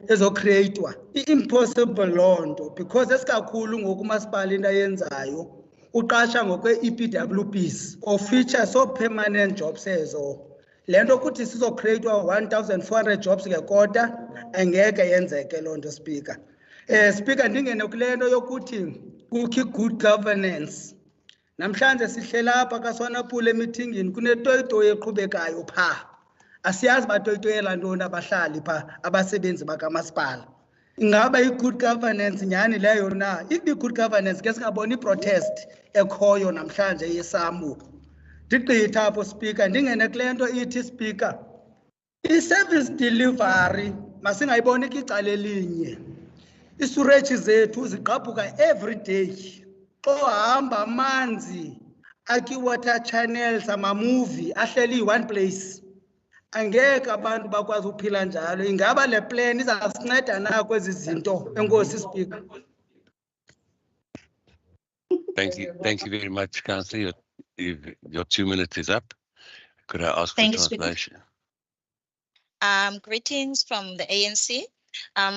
ezocreatwa. I-impossible loo nto because esikakhulu ngoku umasipala into ayenzayo uqasha ngokwe-EPWPs of which are so permanent jobs ezo. Le nto kuthi sizocreatwa 1,400 jobs ngekota angeke yenzeke loo nto Speaker. Speaker, ndingene kule nto yokuthi kukho good governance. Namhlanje sihlela apha kaSwanepoel emithingini kunetoyitoyi eqhubekayo pha. Asiyazi batoyitoyela ntoni abahlali pha abasebenzi bakamasipala. Ingaba i-good governance nyhani leyo na? If i-good governance ke singaboni i-protest ekhoyo namhlanje yeSAMU. Ndigqitha apho Speaker, ndingene kule nto ithi Speaker. I-service delivery masingayiboni kwicala elinye. Isurage zethu zigqabhuka every day. Hamba amanzi aki-water channels ama-movie ahleli one place. Angeke abantu bakwazi ukuphila njalo. Ingaba le plan izasinceda na kwezi zinto? Enkosi Speaker. Thank you very much, Councillor. Your 2 minutes is up. Could I ask for Thank you, Speaker. translation? Greetings from the ANC.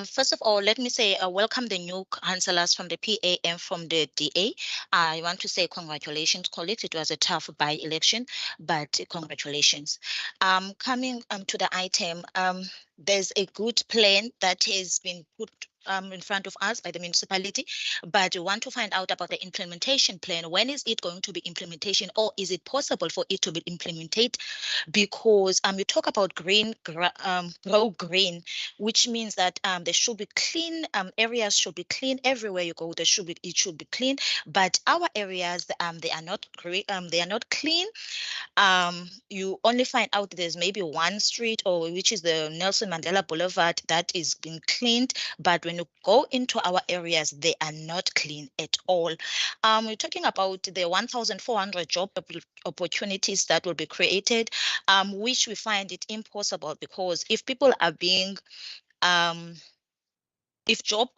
First of all, let me say welcome the new councillors from the PA and from the DA. I want to say congratulations, colleagues. It was a tough by-election, but congratulations. Coming to the item, there's a good plan that has been put in front of us by the municipality, but we want to find out about the implementation plan. When is it going to be implementation, or is it possible for it to be implemented? Because you talk about green, grow green, which means that there should be clean areas, should be clean everywhere you go. It should be clean. But our areas, they are not great. They are not clean. You only find out there's maybe one street, or which is the Nelson Mandela Boulevard, that is being cleaned. But when you go into our areas, they are not clean at all. We're talking about the 1,400 job opportunities that will be created, which we find it impossible, because if people are being if job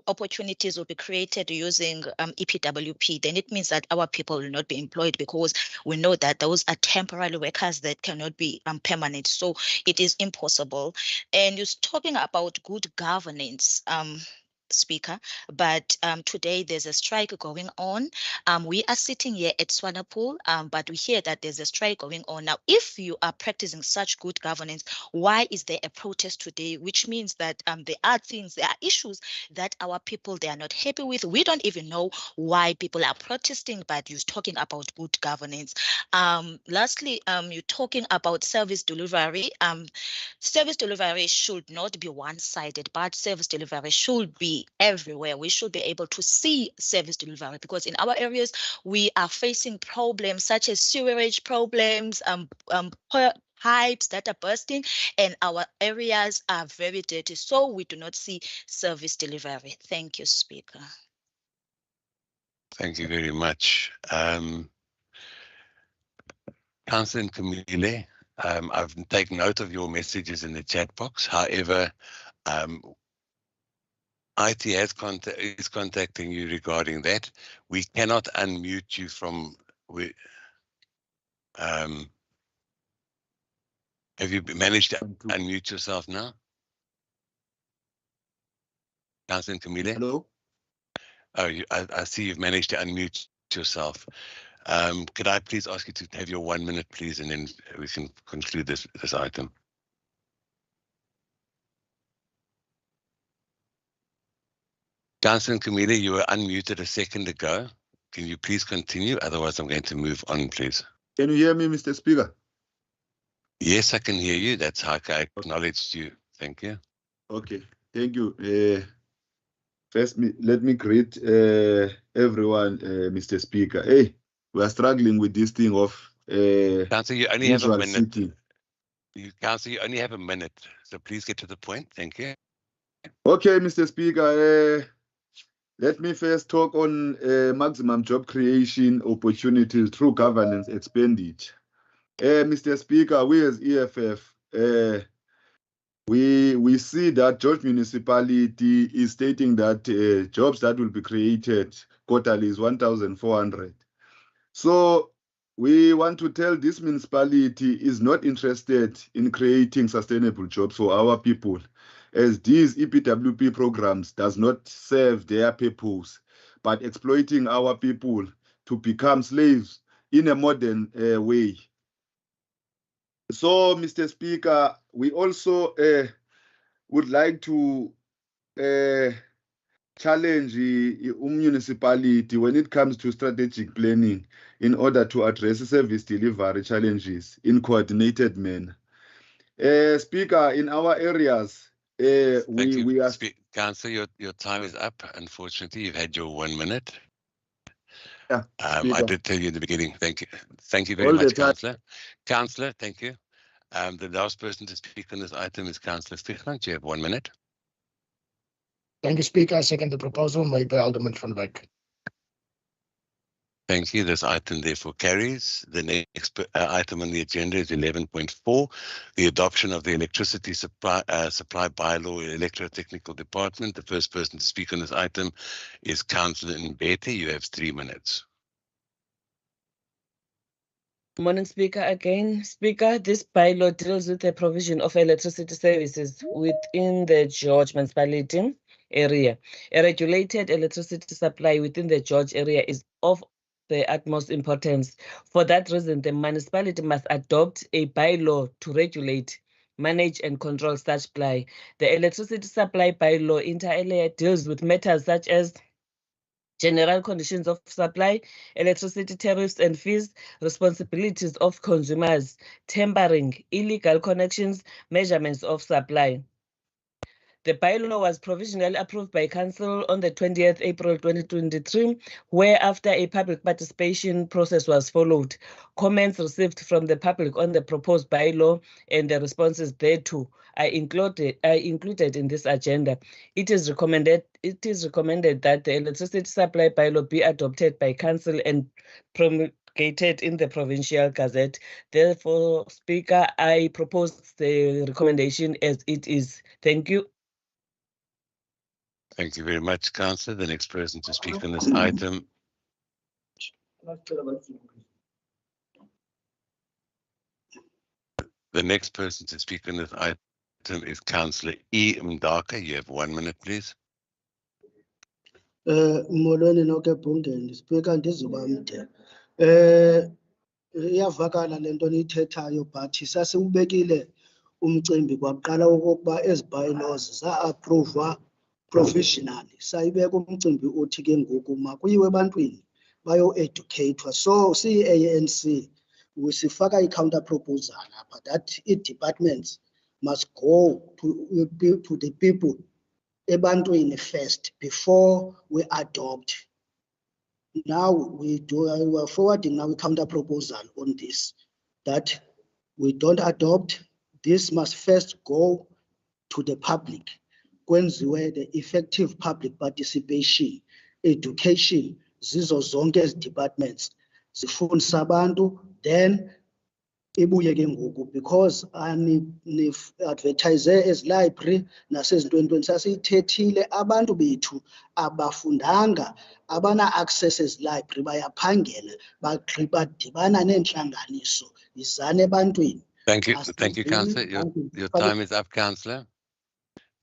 opportunities will be created using EPWP, then it means that our people will not be employed, because we know that those are temporary workers that cannot be permanent. So it is impossible. And you're talking about good governance, Speaker, but today there's a strike going on. We are sitting here at Swanepoel, but we hear that there's a strike going on. Now, if you are practicing such good governance, why is there a protest today? Which means that there are issues that our people, they are not happy with. We don't even know why people are protesting, but you're talking about good governance. Lastly, you're talking about service delivery. Service delivery should not be one-sided, but service delivery should be everywhere. We should be able to see service delivery, because in our areas we are facing problems such as sewerage problems, pipes that are bursting, and our areas are very dirty, so we do not see service delivery. Thank you, Speaker. Thank you very much. Councillor Nkumile, I've taken note of your messages in the chat box. However, IT is contacting you regarding that. We cannot unmute you from. Have you managed to unmute yourself now? Councillor Nkumile? Hello? Oh, I see you've managed to unmute yourself. Could I please ask you to have your 1 minute, please, and then we can conclude this item. Councillor Nkumile, you were unmuted a second ago. Can you please continue? Otherwise, I'm going to move on, please. Can you hear me, Mr. Speaker? Yes, I can hear you. That's how I acknowledged you. Thank you. Okay, thank you. First, let me greet everyone, Mr. Speaker. Hey, we are struggling with this thing of Councillor, you only have a visual minute. sitting. Councillor, you only have a minute, so please get to the point. Thank you. Okay, Mr. Speaker, let me first talk on maximum job creation opportunities through governance expenditure. Mr. Speaker, we as EFF, we see that George Municipality is stating that jobs that will be created quarterly is 1,400. So we want to tell this municipality is not interested in creating sustainable jobs for our people, as these EPWP programs does not serve their purpose, but exploiting our people to become slaves in a modern way. So, Mr. Speaker, we also would like to challenge the municipality when it comes to strategic planning in order to address service delivery challenges in coordinated manner. Speaker, in our areas, we are... Councillor, your time is up. Unfortunately, you've had your 1 minute. Yeah, I did tell you in the beginning. Thank you. Thank you very much, Councillor. Councillor, thank you. The last person to speak on this item is Councillor Fichland. You have 1 minute. Thank you, Speaker. I second the proposal made by Alderman van Wyk. Thank you. This item therefore carries. The next item on the agenda is 11.4, the adoption of the electricity supply bylaw, electrotechnical department. The first person to speak on this item is Councillor Mbete. You have 3 minutes. Good morning, Speaker. Again, Speaker, this bylaw deals with the provision of electricity services within the George municipality area. A regulated electricity supply within the George area is of the utmost importance. For that reason, the municipality must adopt a bylaw to regulate, manage and control such supply. The electricity supply bylaw inter alia deals with matters such as general conditions of supply, electricity tariffs and fees, responsibilities of consumers, tempering, illegal connections, measurements of supply. The bylaw was provisionally approved by Council on the 20th April 2023, where after a public participation process was followed, comments received from the public on the proposed bylaw and the responses thereto are included in this agenda. It is recommended that the electricity supply bylaw be adopted by Council and promulgated in the Provincial Gazette. Therefore, Speaker, I propose the recommendation as it is. Thank you. Thank you very much, Councillor. The next person to speak on this item. The next person to speak on this item is Councillor E. Mdaka. You have 1 minute, please. Molweni nonke ebhungeni, Speaker, ndizoba mde. Iyavakala le nto niyithethayo, but sasiwubekile umcimbi kwaqala okokuba ezi bylaws za-appruvwa professionally. Sayibeka umcimbi othi ke ngoku makuyiwe ebantwini bayo-educathwa. So siyi-ANC sifaka i-counter proposal apha that i-departments must go to the people ebantwini first before we adopt. Now we are forwarding now a counter proposal on this, that we don't adopt. This must first go to the public. Kwenziwe the effective public participation, education, zizo zonke ezi departments zifundisa abantu, then ibuye ke ngoku because ni advertise as library nasezintweni sasiyithethile abantu bethu abafundanga abana access as library bayaphangela badibana neentlanganiso izane ebantwini. Thank you, Councillor. Your time is up, Councillor.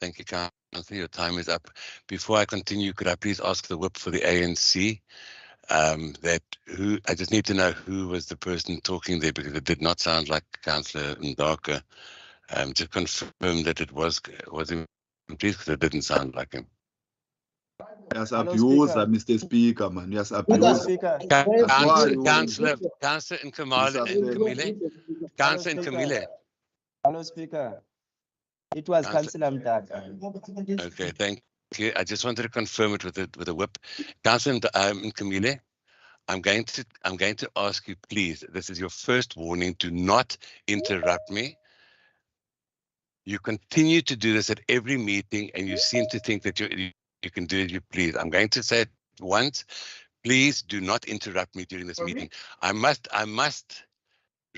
Thank you, Councillor. Your time is up. Before I continue, could I please ask the whip for the ANC? I just need to know who was the person talking there, because it did not sound like Councillor Ndaka. To confirm that it was him, please, because it didn't sound like him. Yes, abuser, Mr. Speaker, man. Yes, abuser. Councillor Nkamile. Councillor Nkamile. Hello, Speaker. It was Councillor Mdaka. Okay, thank you. I just wanted to confirm it with a whip. Councillor Nkamile, I'm going to ask you, please. This is your first warning. Do not interrupt me. You continue to do this at every meeting, and you seem to think that you can do it. Please, I'm going to say it once. Please do not interrupt me during this meeting. I must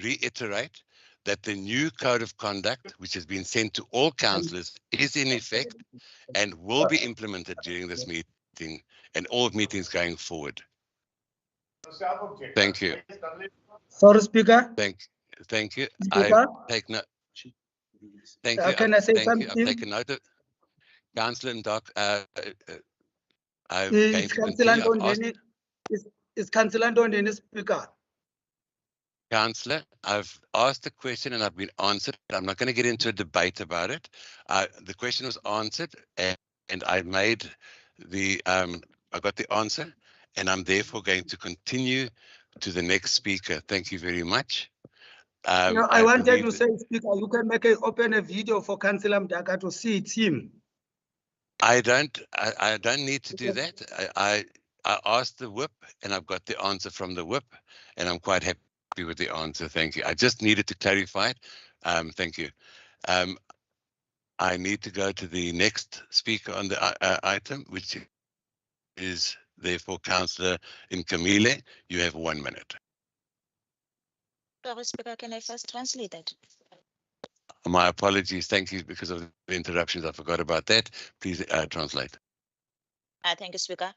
reiterate that the new code of conduct, which has been sent to all councillors, is in effect and will be implemented during this meeting and all meetings going forward. Thank you. Sorry, Speaker. Thank you. Speaker? I take note. Thank you. Can I say Thank you. something? I've taken note of Councillor Ndoc. I'm Is going to Councillor continue. I've asked Ndondeni, is Councillor Ndondeni Speaker? Councillor, I've asked the question and I've been answered. I'm not going to get into a debate about it. The question was answered, and I made the I got the answer, and I'm therefore going to continue to the next speaker. Thank you very much. I wanted to say, Speaker, you can open a video for Councillor Mdaka to see it's him. I don't need to do that. I asked the whip and I've got the answer from the whip, and I'm quite happy with the answer. Thank you. I just needed to clarify it. Thank you. I need to go to the next speaker on the item, which is therefore Councillor Nkamile. You have 1 minute. Sorry, Speaker, can I first translate that? My apologies. Thank you because of the interruptions. I forgot about that. Please translate. Thank you, Speaker.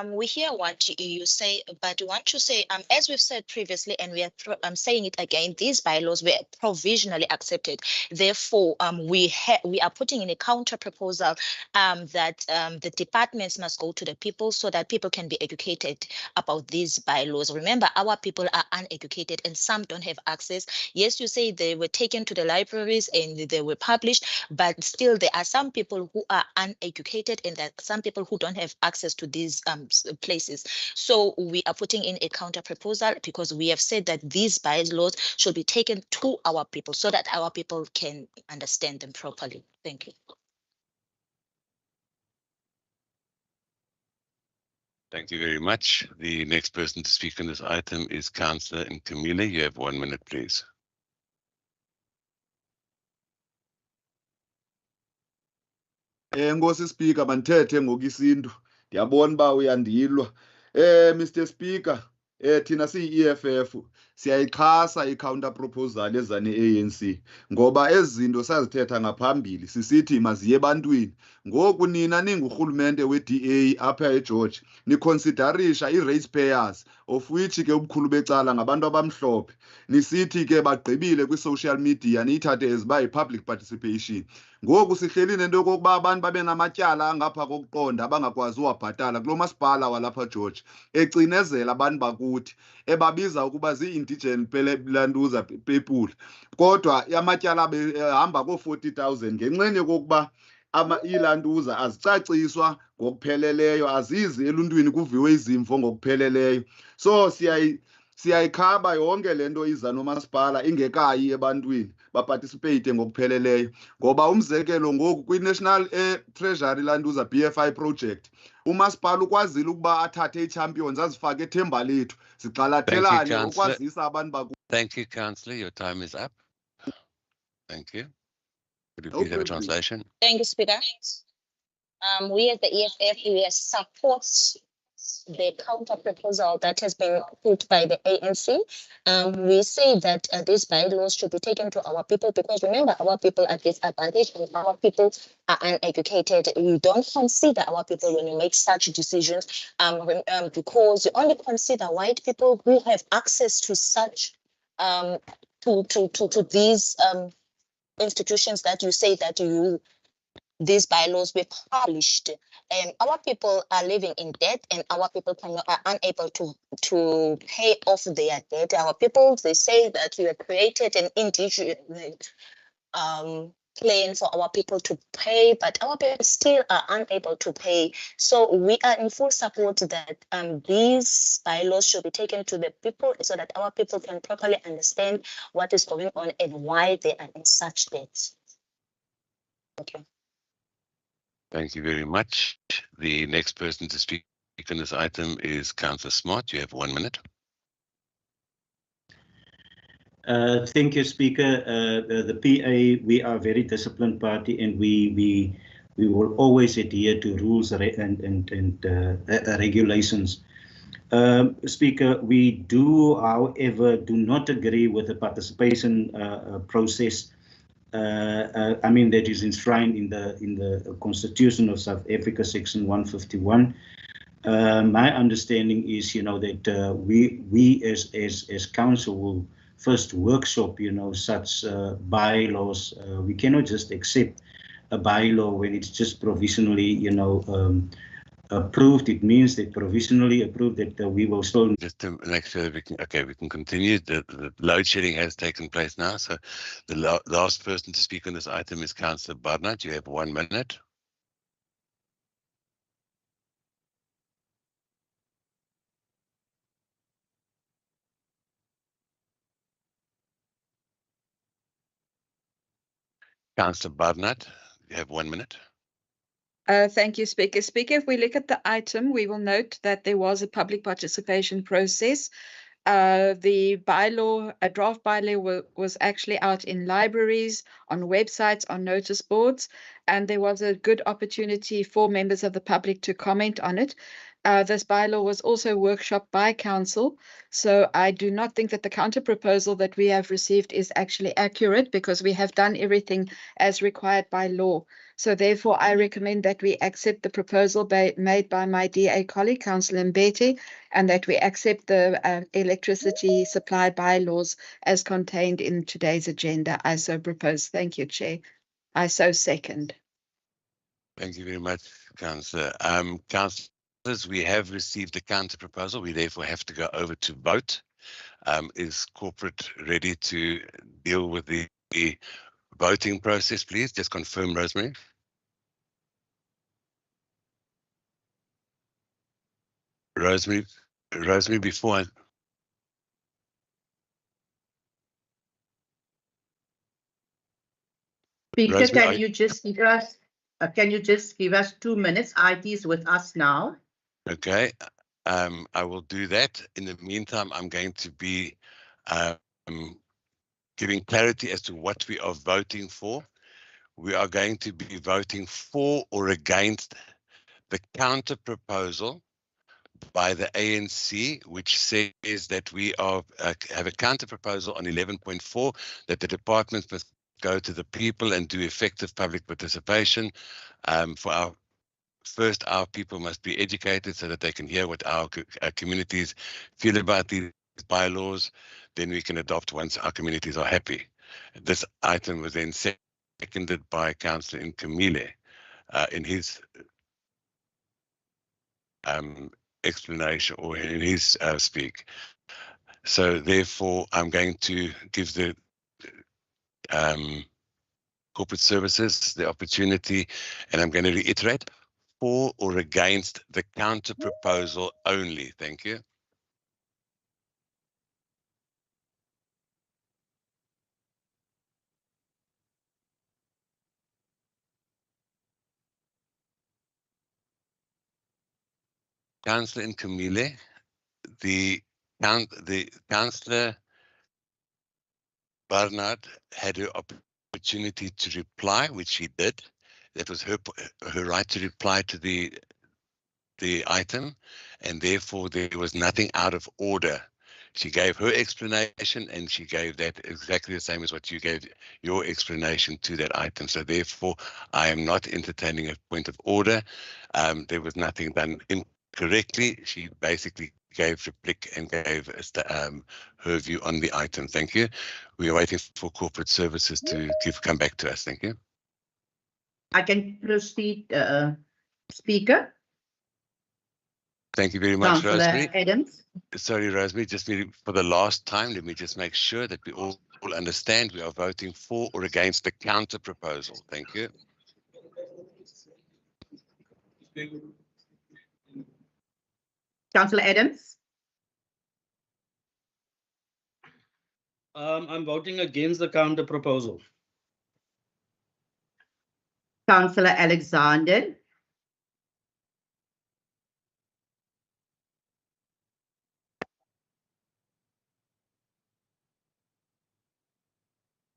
We hear what you say, but we want to say, as we've said previously, and we are saying it again, these bylaws were provisionally accepted. Therefore, we are putting in a counter proposal that the departments must go to the people so that people can be educated about these bylaws. Remember, our people are uneducated and some don't have access. Yes, you say they were taken to the libraries and they were published, but still there are some people who are uneducated and there are some people who don't have access to these places. So we are putting in a counter proposal because we have said that these bylaws should be taken to our people so that our people can understand them properly. Thank you. Thank you very much. The next person to speak on this item is Councillor Nkamile. You have 1 minute, please. Nkosi Speaker, mandithethe ngokusintu. Ndiyabona uba uyandilwa. Mr Speaker, thina siyi-EFF siyayixhasa i-counter proposal eza ne-ANC ngoba ezi zinto sazithetha ngaphambili sisithi maziye ebantwini. Ngoku nina ningurhulumente we-DA apha eGeorge niconsiderisha i-ratepayers of which ke ubukhulu becala ngabantu abamhlophe. Nisithi ke bagqibile kwi-social media niyithathe as uba yi-public participation. Ngoku sihleli nento yokokuba abantu babe namatyala angapha kokuqonda abangakwazi uwabhatala kulo masipala walapha George, ecinezela abantu bakuthi, ebabiza ukuba zii-indigent lantuza people. Kodwa amatyala behamba koo-40,000 ngenxeni yokokuba ilantuza azicaciswa ngokupheleleyo, azizi eluntwini kuviwe izimvo ngokupheleleyo. So siyayikhaba yonke le nto iza nomasipala ingekayi ebantwini baparticipate ngokupheleleyo, ngoba umzekelo ngoku kwi-National Treasury lantuza BFI project umasipala ukwazile ukuba athathe ii-champions azifake ethemba lethu sigxalathelane ukwazisa abantu baku. Thank you, Councillor. Your time is up. Thank you. Could you please have a translation? Thank you, Speaker. We as the EFF, we support the counter proposal that has been put by the ANC. We say that these bylaws should be taken to our people because remember, our people are disadvantaged and our people are uneducated. You don't consider our people when you make such decisions because you only consider white people who have access to such to these institutions that you say that these bylaws were published, and our people are living in debt, and our people are unable to pay off their debt. Our people, they say that we have created an indigenous plan for our people to pay, but our people still are unable to pay. So we are in full support that these bylaws should be taken to the people so that our people can properly understand what is going on and why they are in such debt. Thank you. Thank you very much. The next person to speak on this item is Councillor Smart. You have 1 minute. Thank you, Speaker. The PA, we are a very disciplined party, and we will always adhere to rules and regulations. Speaker, we do, however, do not agree with the participation process. I mean, that is enshrined in the Constitution of South Africa, Section 151. My understanding is, that we as council will first workshop, such bylaws. We cannot just accept a bylaw when it's just provisionally, approved. It means that provisionally approved that we will still. Just to make sure that we can continue. The load shedding has taken place now. So the last person to speak on this item is Councillor Barnard. You have 1 minute. Councillor Barnard, you have 1 minute. Thank you, Speaker. Speaker, if we look at the item, we will note that there was a public participation process. The bylaw, a draft bylaw was actually out in libraries, on websites, on notice boards, and there was a good opportunity for members of the public to comment on it. This bylaw was also workshopped by council, so I do not think that the counter proposal that we have received is actually accurate, because we have done everything as required by law. So therefore, I recommend that we accept the proposal made by my DA colleague, Councillor Mbete, and that we accept the electricity supply bylaws as contained in today's agenda. I so propose. Thank you, Chair. I so second. Thank you very much, Councillor. Councillors, we have received the counter proposal. We therefore have to go over to vote. Is corporate ready to deal with the voting process, please? Just confirm, Rosemary. Rosemary, before I... Speaker, Rosemary, can you just give us 2 minutes? IT is with us now. Okay, I will do that. In the meantime, I'm going to be giving clarity as to what we are voting for. We are going to be voting for or against the counter proposal by the ANC, which says that we are have a counter proposal on 11.4, that the departments must go to the people and do effective public participation. For our people must be educated so that they can hear what our communities feel about these bylaws. Then we can adopt once our communities are happy. This item was then seconded by Councillor Nkamile in his explanation, or in his speak. So therefore, I'm going to give the corporate services the opportunity, and I'm going to reiterate, for or against the counter proposal only. Thank you. Councillor Nkamile, the Councillor Barnard had her opportunity to reply, which she did. That was her right to reply to the item, and therefore there was nothing out of order. She gave her explanation, and she gave that exactly the same as what you gave your explanation to that item. So therefore, I am not entertaining a point of order. There was nothing done incorrectly. She basically gave replic and gave her view on the item. Thank you. We are waiting for corporate services to come back to us. Thank you. I can proceed, Speaker. Thank you very much, Councillor Rosemary. Adams. Sorry, Rosemary, just for the last time, let me just make sure that we all understand we are voting for or against the counter proposal. Thank you. Councillor Adams. I'm voting against the counter proposal. Councillor Alexander.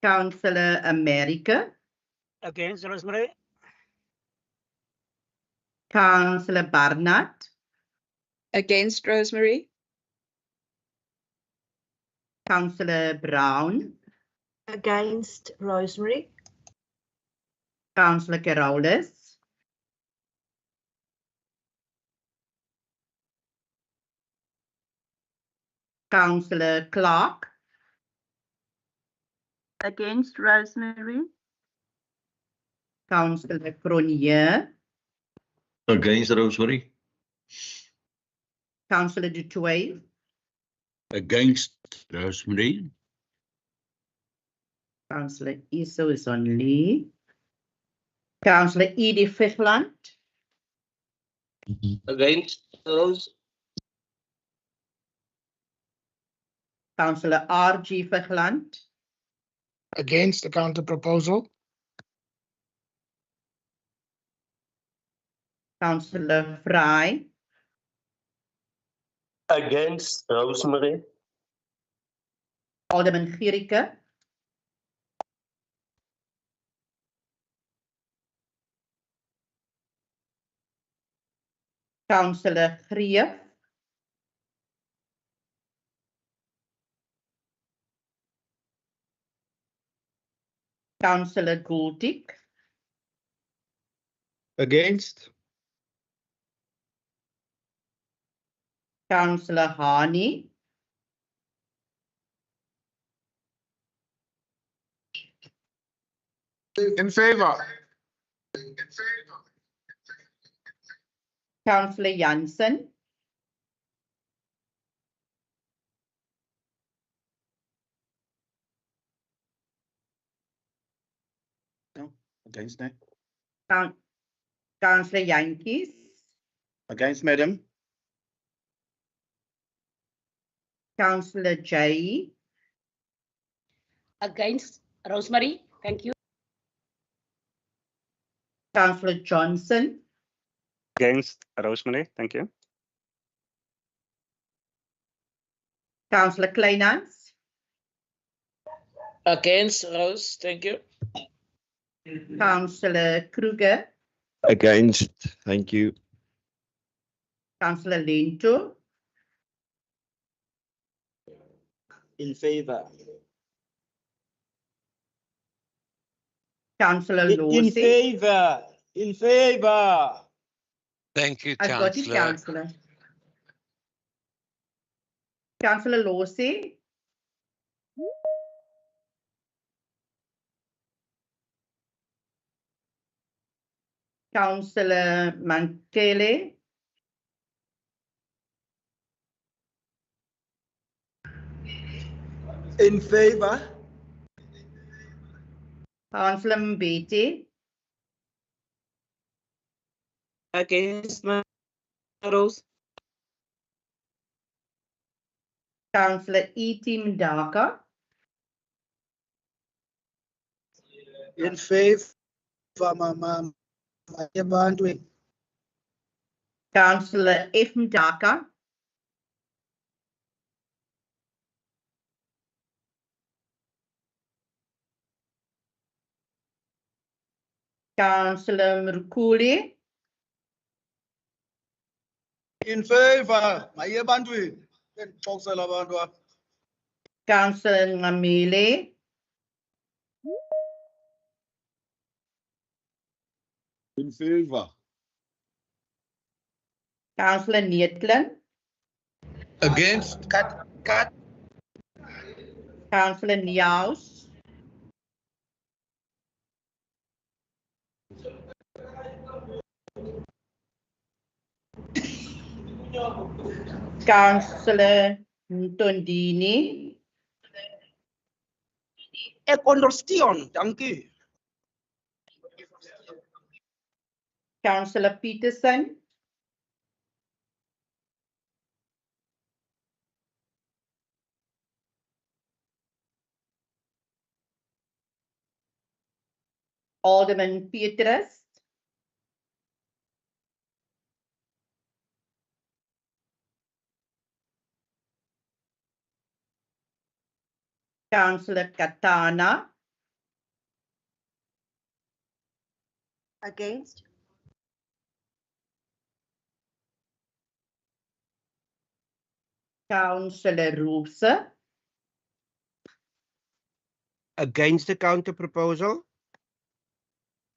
Councillor America. Against, Rosemary. Councillor Barnard. Against, Rosemary. Councillor Brown. Against, Rosemary. Councillor Carolus. Councillor Clark. Against Rosemary. Councillor Cronje. Against Rosemary. Councillor Du Toit. Against Rosemary. Councillor Iso is on leave. Councillor Edie Fichland. Against Rose. Councillor R.G. Fichland. Against the counter proposal. Councillor Fry. Against Rosemary. Alderman Gierike. Councillor Greef. Councillor Goldtick. Against. Councillor Hani. In favor. Councillor Jansen. Against, no. Councillor Jantjies. Against, madam. Councillor Jay. Against Rosemary. Thank you. Councillor Johnson. Against Rosemary. Thank you. Councillor Kleinhans. Against Rose. Thank you. Councillor Kruger. Against. Thank you. Councillor Lento. In favor. Councillor In Lawsey. favor. In favor. Thank you, I've got it, Councillor. Councillor. Councillor Lawsey. Councillor Mantele. In favor. Councillor Mbete. Against Rose. Councillor E.T. Mdaka. In favor, Mama. Ebantwini. Councillor F. Mdaka. Councillor Mrukuli. In favor, Mayebantwini. Ndixoxela abantu apha. Councillor Ngamile. In favor. Councillor Neetlen. Against. Cut. Councillor Niaus. Councillor Ntondini. Ekondorstion, dankie. Councillor Peterson. Alderman Petrus. Councillor Katana. Against. Councillor Roose. Against the counter proposal.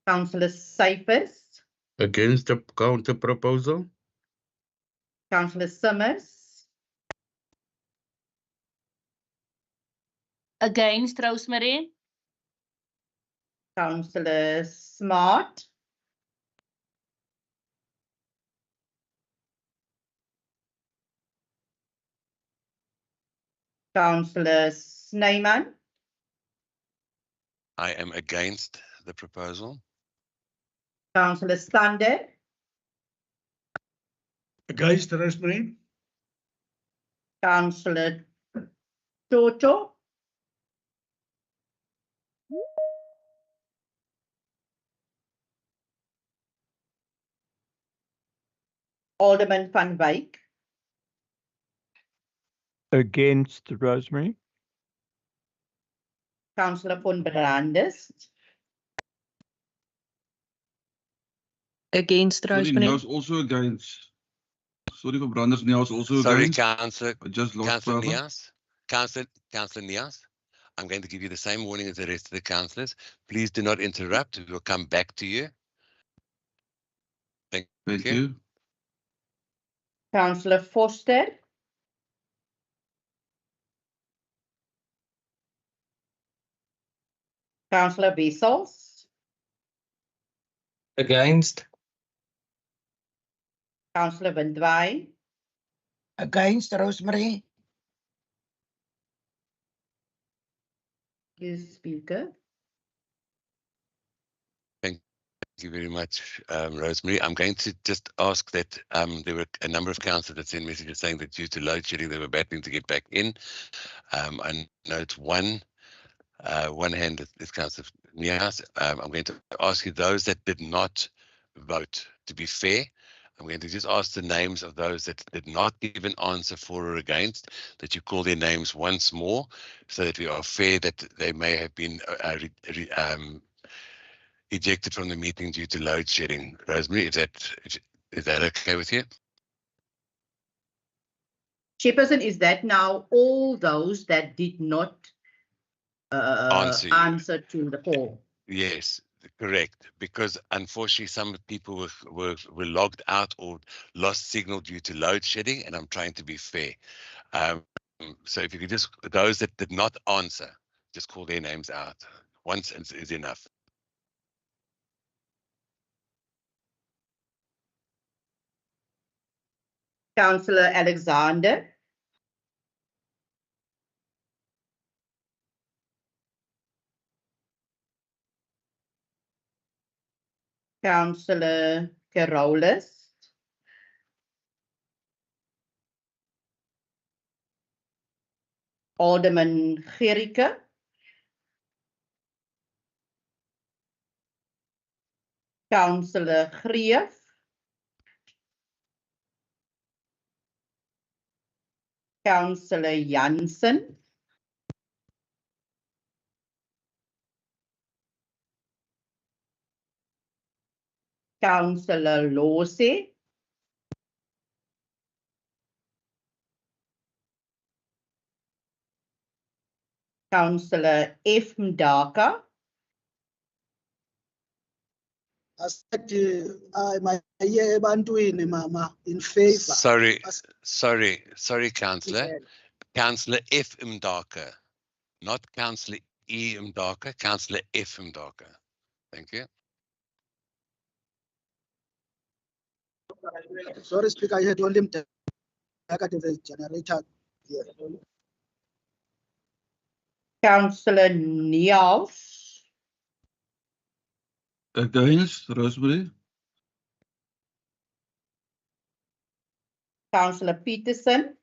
Councillor Cyphers. Against the counter proposal. Councillor Summers. Against Rosemary. Councillor Smart. Councillor Snyman. I am against the proposal. Councillor Stander. Against Rosemary. Councillor Toto. Alderman Van Wyk. Against Rosemary. Councillor von Brandes. Against Sorry, Rosemary. Niels also against. Sorry for Branders, Niels also Sorry, against. Councillor. I just lost Councillor brother. Nias. Councillor Nias. I'm going to give you the same warning as the rest of the councillors. Please do not interrupt. We will come back to you. Thank you. Councillor Foster. Councillor Wessels. Against. Councillor Windwey. Against Rosemary. Speaker. Thank you very much, Rosemary. I'm going to just ask that there were a number of councillors that sent messages saying that due to load shedding, they were battling to get back in. I note one hand is Councillor Nias. I'm going to ask you those that did not vote, to be fair. I'm going to just ask the names of those that did not give an answer for or against, that you call their names once more, so that we are fair that they may have been ejected from the meeting due to load shedding. Rosemary, is that okay with you? Chairperson, is that now all those that did not answer to the call? Yes, correct. Because unfortunately, some people were logged out or lost signal due to load shedding, and I'm trying to be fair. So if you could just, those that did not answer, just call their names out. Once is enough. Councillor Alexander. Councillor Carolus. Alderman Gericke. Councillor Greef. Councillor Jansen. Councillor Losi. Councillor F. Mdaka. Mama, in favor. Sorry, Councillor. Councillor F. Mdaka, not Councillor E. Mdaka, Councillor F. Mdaka. Thank you. Sorry, Speaker, I had only Mdaka the generator here. Councillor Niels. Against Rosemary. Councillor Peterson.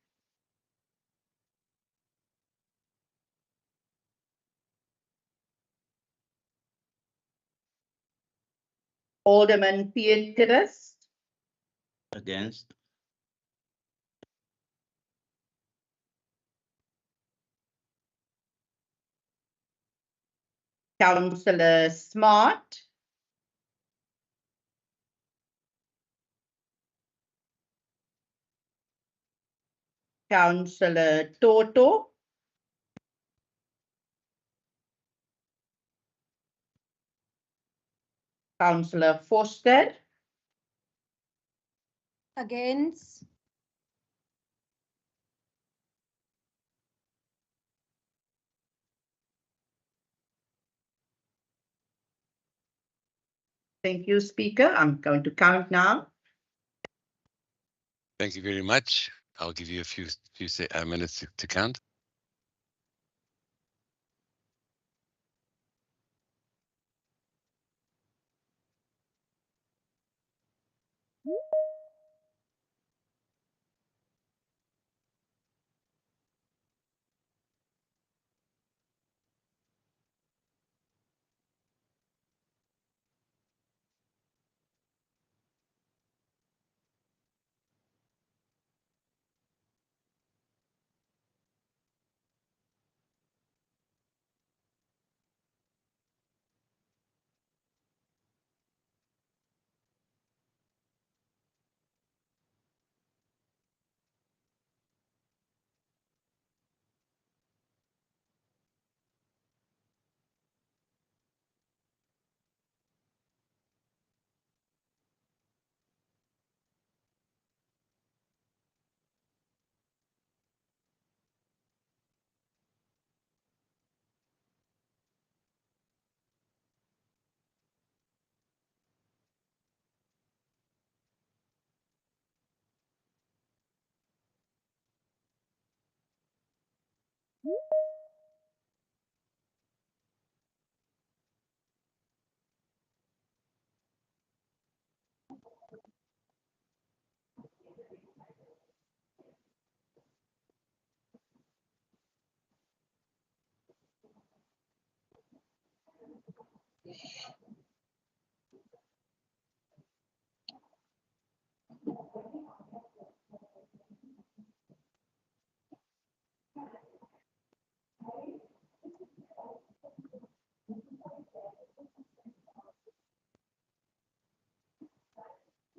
Alderman Pieterse. Against. Councillor Smart. Councillor Toto. Councillor Foster. Against. Thank you, Speaker. I'm going to count now. Thank you very much. I'll give you a few minutes to count.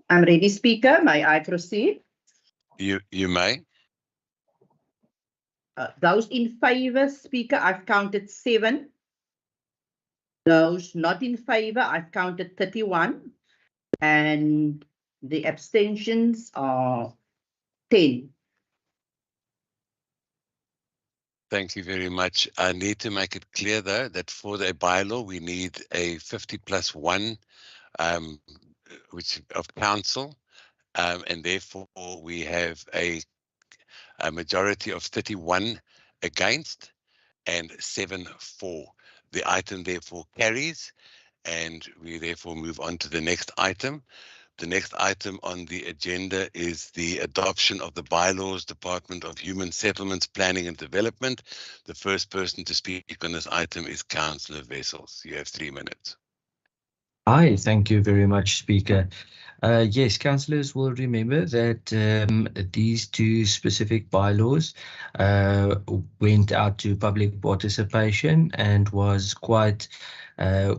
I'm ready, Speaker. May I proceed? You may. Those in favour, Speaker, I've counted 7. Those not in favour, I've counted 31. And the abstentions are 10. Thank you very much. I need to make it clear, though, that for the bylaw, we need a 50+1 which of council, and therefore we have a majority of 31 against and 7 for. The item therefore carries, and we therefore move on to the next item. The next item on the agenda is the adoption of the bylaws, Department of Human Settlements, Planning and Development. The first person to speak on this item is Councillor Wessels. You have 3 minutes. Hi, thank you very much, Speaker. Yes, councillors will remember that these 2 specific bylaws went out to public participation and was quite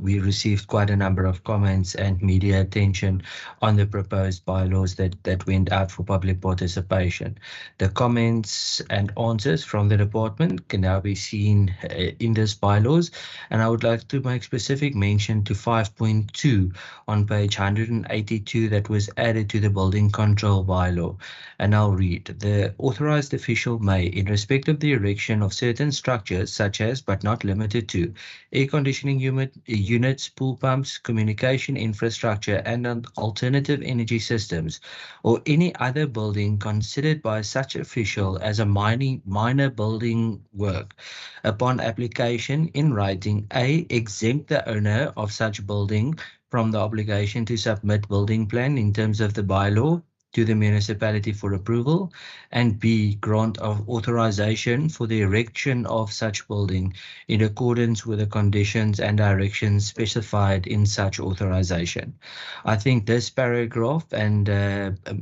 we received quite a number of comments and media attention on the proposed bylaws that went out for public participation. The comments and answers from the department can now be seen in this bylaws, and I would like to make specific mention to 5.2 on page 182 that was added to the building control bylaw. And I'll read: the authorized official may, in respect of the erection of certain structures such as, but not limited to, air conditioning units, pool pumps, communication infrastructure, and alternative energy systems, or any other building considered by such official as a minor building work, upon application in writing, A, exempt the owner of such building from the obligation to submit building plan in terms of the bylaw to the municipality for approval, and B, grant of authorization for the erection of such building in accordance with the conditions and directions specified in such authorization. I think this paragraph and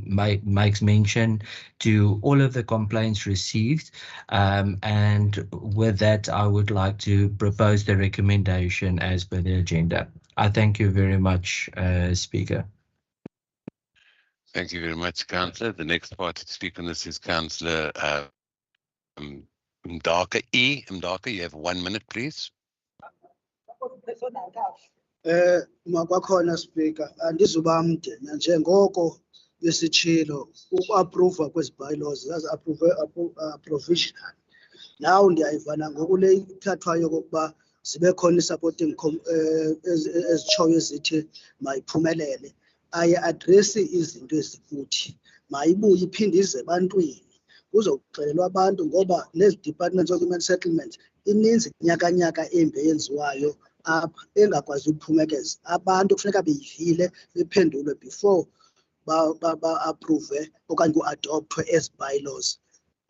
makes mention to all of the complaints received, and with that I would like to propose the recommendation as per the agenda. I thank you very much, Speaker. Thank you very much, Councillor. The next party to speak on this is Councillor Mdaka E. Mdaka, you have 1 minute, please. Makwakhona Speaker, andizuba mde njengoko besitshilo uku-approva kwezi bylaws zazi-approve provisional. Now ndiyayivana ngoku le ithathwayo kokuba zibe khona i-supporting ezitshoyo ezithi mayiphumelele, ayi-adresi izinto ezikuthi, mayibuye iphinde ize ebantwini kuzoxelelwa abantu, ngoba nezi departments of human settlement ininzi nyakanyaka embi eyenziwayo apha engakwazi ukuphumekeza. Abantu kufuneka beyivile bephendulwe before ba-approve okanye ku-adoptwe ezi bylaws.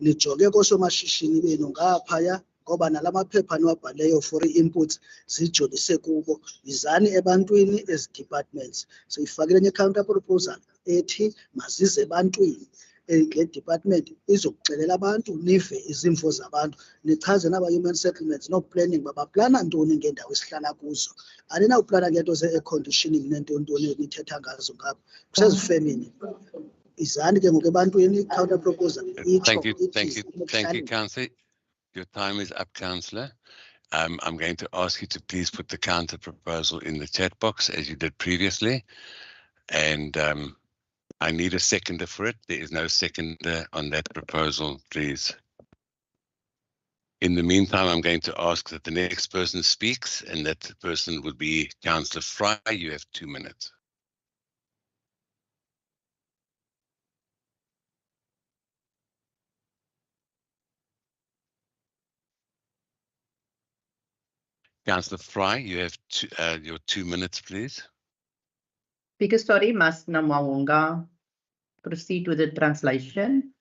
Nijonge koosomashishini benu ngaphaya, ngoba nala maphepha niwabhaleyo for i-inputs zijolise kubo. Yizani ebantwini ezi departments. So ifakile enye i-counter proposal ethi mazize ebantwini. Le department izokuxelela abantu, nive izimvo zabantu, nichaze naba-human settlements no-planning baplana ntoni ngeendawo esihlala kuzo. Aninawuplana ngento ze-air conditioning nentontoni nithetha ngazo ngapha kusezifemini. Izani ke ngoku ebantwini counter proposal. Thank you, Councillor. Your time is up, Councillor. I'm going to ask you to please put the counter proposal in the chat box as you did previously. And I need a seconder for it. There is no seconder on that proposal, please. In the meantime, I'm going to ask that the next person speaks, and that person would be Councillor Fry. You have 2 minutes. Councillor Fry, you have your 2 minutes, please. Speaker, sorry, Mas Namawonga. Proceed with the translation.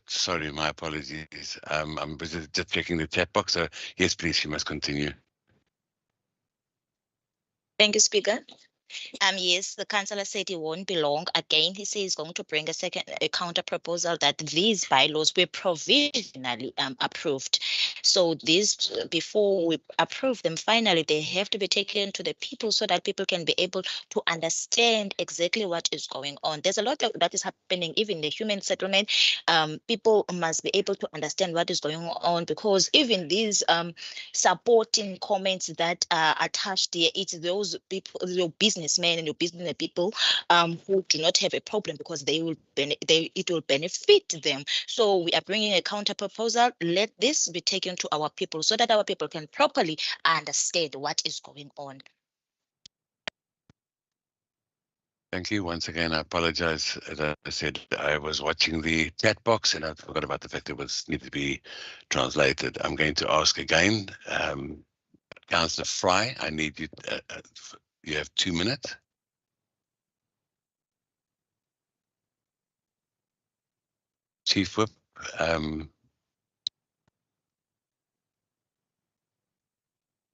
Sorry, my apologies. I'm busy just checking the chat box. So yes, please, you must continue. Thank you, Speaker. Yes, the councillor said he won't be long. Again, he says he's going to bring a counter proposal that these bylaws were provisionally approved. So these, before we approve them, finally, they have to be taken to the people so that people can be able to understand exactly what is going on. There's a lot that is happening, even in the human settlement. People must be able to understand what is going on, because even these supporting comments that are attached here, it's those people, your businessmen and your business people who do not have a problem, because it will benefit them. So we are bringing a counter proposal. Let this be taken to our people so that our people can properly understand what is going on. Thank you. Once again, I apologize. As I said, I was watching the chat box and I forgot about the fact it needed to be translated. I'm going to ask again, Councillor Fry, I need you, you have 2 minutes. Chief Whip,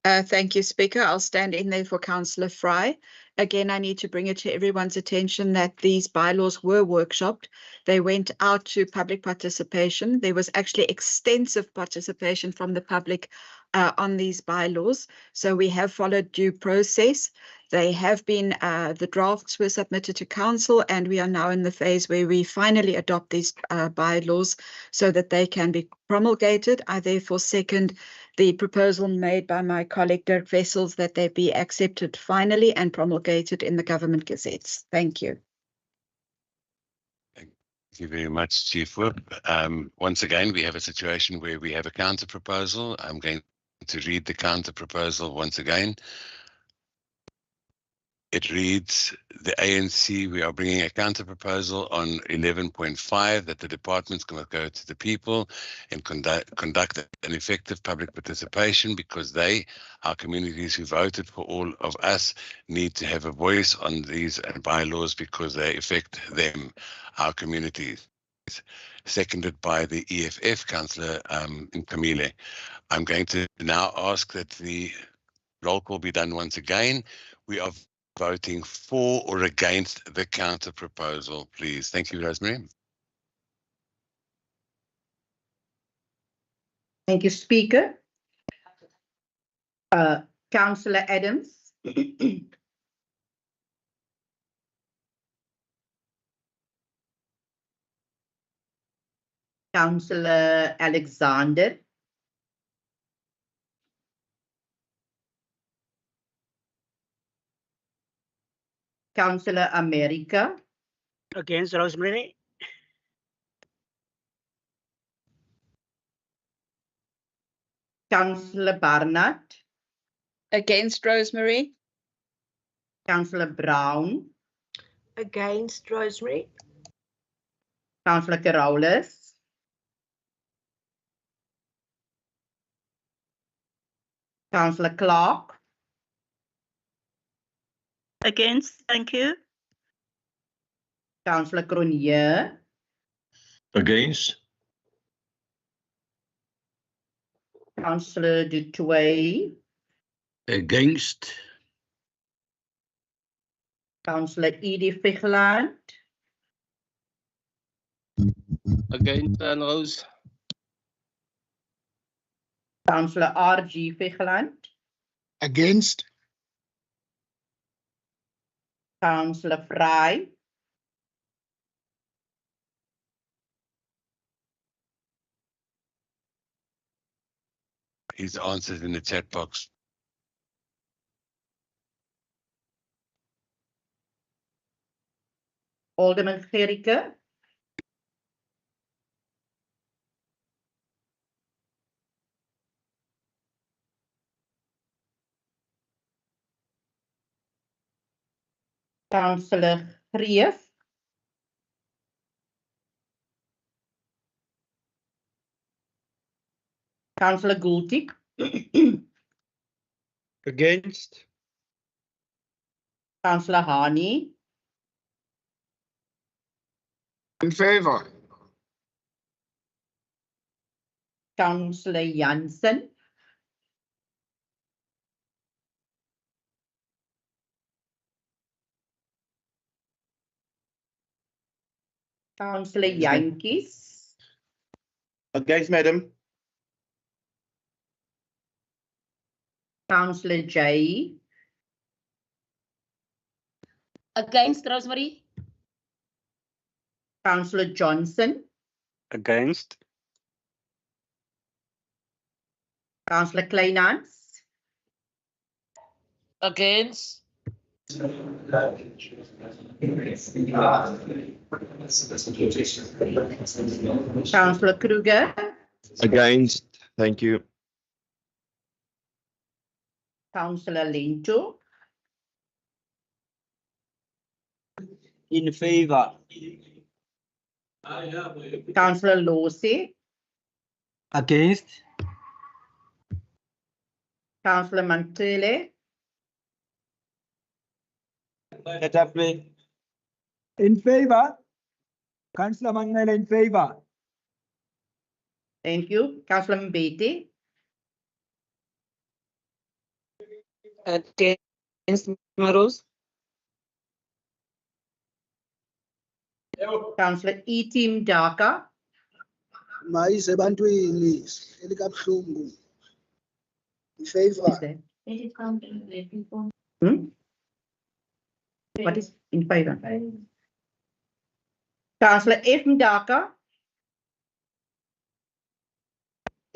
Thank you, Speaker. I'll stand in there for Councillor Fry. Again, I need to bring it to everyone's attention that these bylaws were workshopped. They went out to public participation. There was actually extensive participation from the public on these bylaws. So we have followed due process. They have been, the drafts were submitted to council, and we are now in the phase where we finally adopt these bylaws so that they can be promulgated. I therefore second the proposal made by my colleague Dirk Wessels that they be accepted finally and promulgated in the government gazettes. Thank you. Thank you very much, Chief Whip. Once again, we have a situation where we have a counter proposal. I'm going to read the counter proposal once again. It reads, the ANC, we are bringing a counter proposal on 11.5 that the departments can go to the people and conduct an effective public participation, because they, our communities who voted for all of us, need to have a voice on these bylaws because they affect them, our communities. Seconded by the EFF, Councillor Camille. I'm going to now ask that the roll call be done once again. We are voting for or against the counter proposal, please. Thank you, Rosemary. Thank you, Speaker. Councillor Adams. Councillor Alexander. Councillor America. Against Rosemary. Councillor Barnard. Against Rosemary. Councillor Brown. Against Rosemary. Councillor Carolus. Councillor Clark. Against, thank you. Councillor Cronje. Against. Councillor Du Toit. Against. Councillor Edie Vigeland. Against, Rose. Councillor R.G. Vigeland. Against. Councillor Fry. His answers in the chat box. Alderman Gericke. Councillor Greef. Councillor Gultik. Against. Councillor Hani. In favor. Councillor Jansen. Councillor Jantjies. Against, madam. Councillor Jay. Against Rosemary. Councillor Johnson. Against. Councillor Kleinans. Against. Councillor Kruger. Against, thank you. Councillor Lento. In favor. Councillor Losi. Against. Councillor Mantele. Let us play. In favor. Councillor Mangnele in favor. Thank you. Councillor Mbete. Against, Rose. Councillor Etim Daka. Mayise bantwini elikabuhlungu. In favor. What is in favor? Councillor F. Mdaka.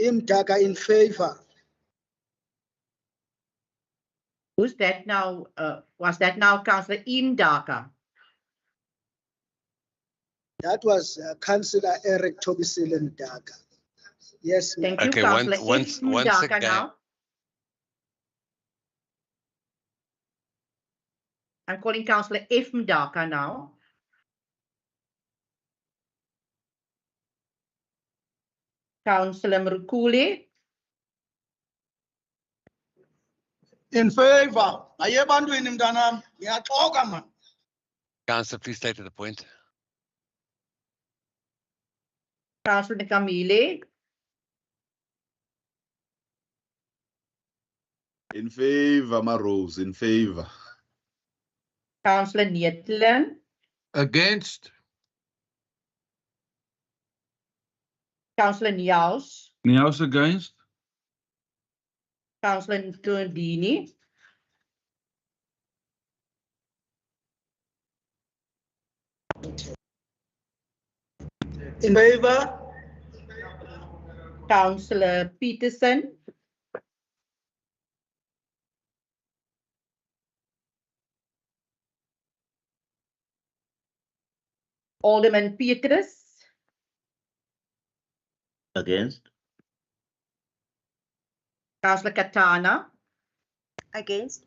Imdaka in favor. Who's that now? Was that now Councillor Imdaka? That was Councillor Eric Tobisile Mdaka. Yes. Thank you, Okay, Councillor once F. Mdaka again, now. I'm calling Councillor F. Mdaka now. Councillor Mrukuli. In favor. Aye bantwini mntanami. Ngiyaxoka man. Councillor, please stay to the point. Councillor Kamile. In favor, Marose, in favor. Councillor Nietlen. Against. Councillor Niels. Niels against. Councillor Ntondini. In favor. Councillor Peterson. Alderman Petrus. Against. Councillor Katana. Against.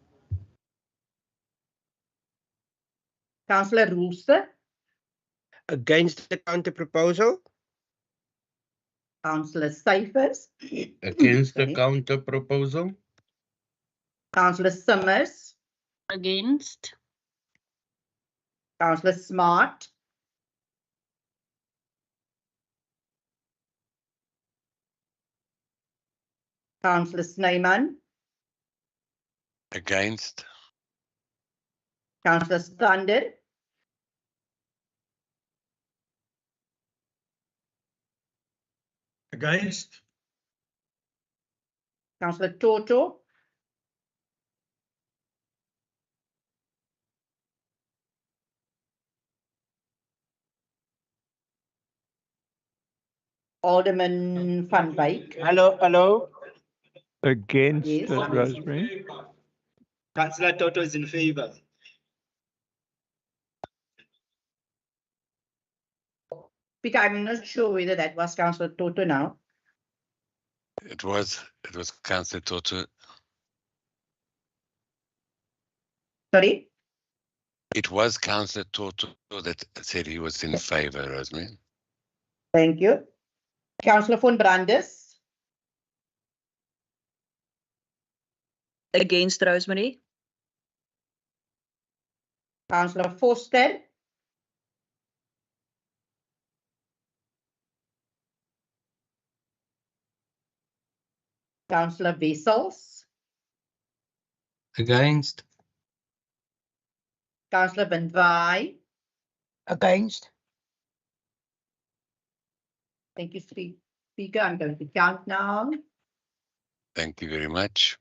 Councillor Rooster, Against the counter proposal. Councillor Cyphers, Against the Sorry. counter proposal. Councillor Summers, Against. Councillor Smart, Councillor Snyman, Against. Councillor Stander, Against. Councillor Toto, Alderman Van Wyk. Hello. Against, Yes. Rosemary. Councillor Toto is in favour. Speaker, I'm not sure whether that was Councillor Toto now. It was Councillor Toto. Sorry? It was Councillor Toto that said he was in favour, Rosemary. Thank you. Councillor von Brandes, Against, Rosemary. Councillor Foster, Councillor Wessels, Against. Councillor Van Wyk. Against. Thank you, Speaker. I'm going to count now. Thank you very much.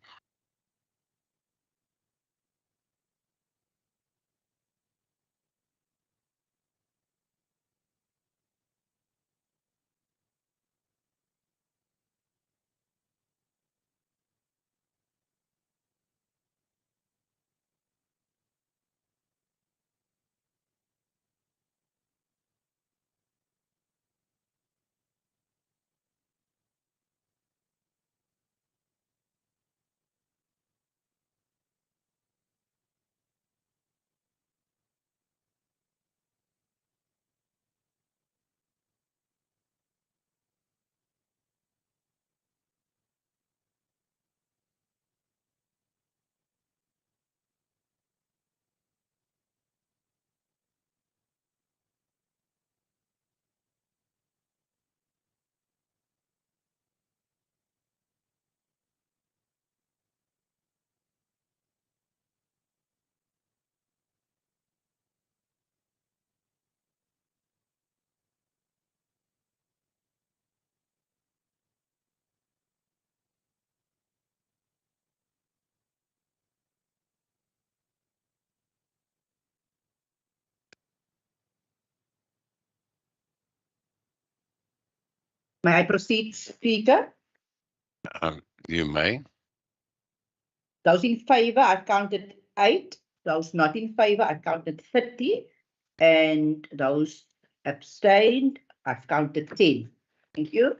May I proceed, Speaker? You may. Those in favour, I've counted 8. Those not in favour, I've counted 30. And those abstained, I've counted 10. Thank you.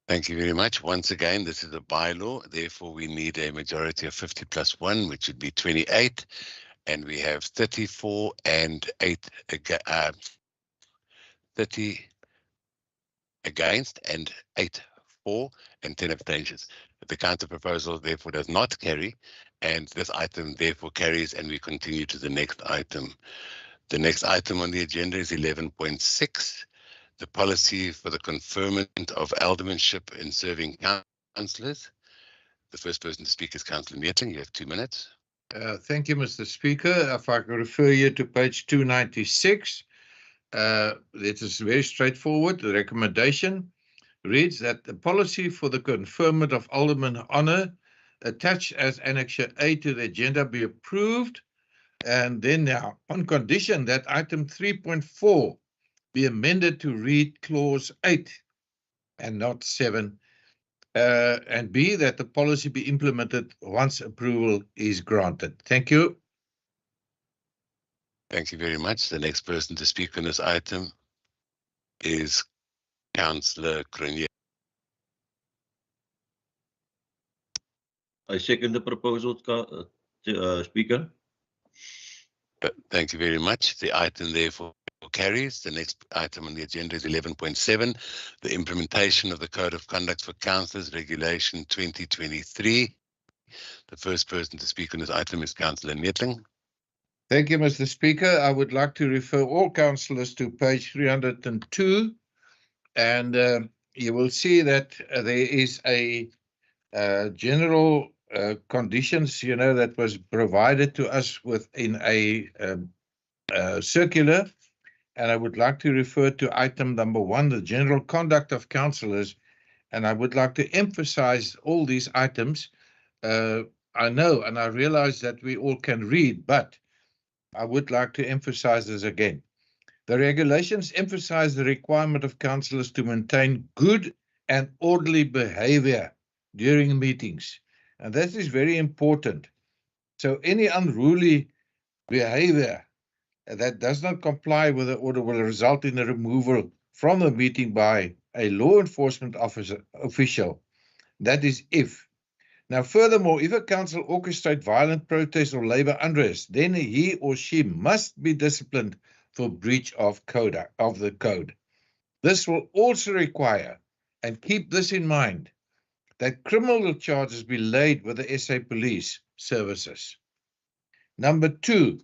Thank you very much. Once again, this is a bylaw. Therefore, we need a majority of 50 plus 1, which would be 28. And we have 34 and 8 30 against and 8 for and 10 abstentions. The counter proposal therefore does not carry, and this item therefore carries, and we continue to the next item. The next item on the agenda is 11.6, the policy for the conferment of aldermanship in serving councillors. The first person to speak is Councillor Meertling. You have 2 minutes. Thank you, Mr. Speaker. If I could refer you to page 296, it is very straightforward. The recommendation reads that the policy for the conferment of alderman honour attached as Annexure A to the agenda be approved, and then now on condition that item 3.4 be amended to read clause 8 and not 7, and B, that the policy be implemented once approval is granted. Thank you. Thank you very much. The next person to speak on this item is Councillor Cronje. I second the proposal, Speaker. Thank you very much. The item therefore carries. The next item on the agenda is 11.7, the implementation of the Code of Conduct for Councillors, Regulation 2023. The first person to speak on this item is Councillor Neethling. Thank you, Mr. Speaker. I would like to refer all councillors to page 302, and you will see that there is a general conditions, that was provided to us within a circular, and I would like to refer to item number 1, the general conduct of councillors, and I would like to emphasize all these items. I know and I realize that we all can read, but I would like to emphasize this again. The regulations emphasize the requirement of councillors to maintain good and orderly behavior during meetings. And that is very important. So any unruly behavior that does not comply with the order will result in a removal from the meeting by a law enforcement official. That is if. Now, furthermore, if a council orchestrates violent protest or labor unrest, then he or she must be disciplined for breach of the code. This will also require, and keep this in mind, that criminal charges be laid with the SA Police Services. Number 2,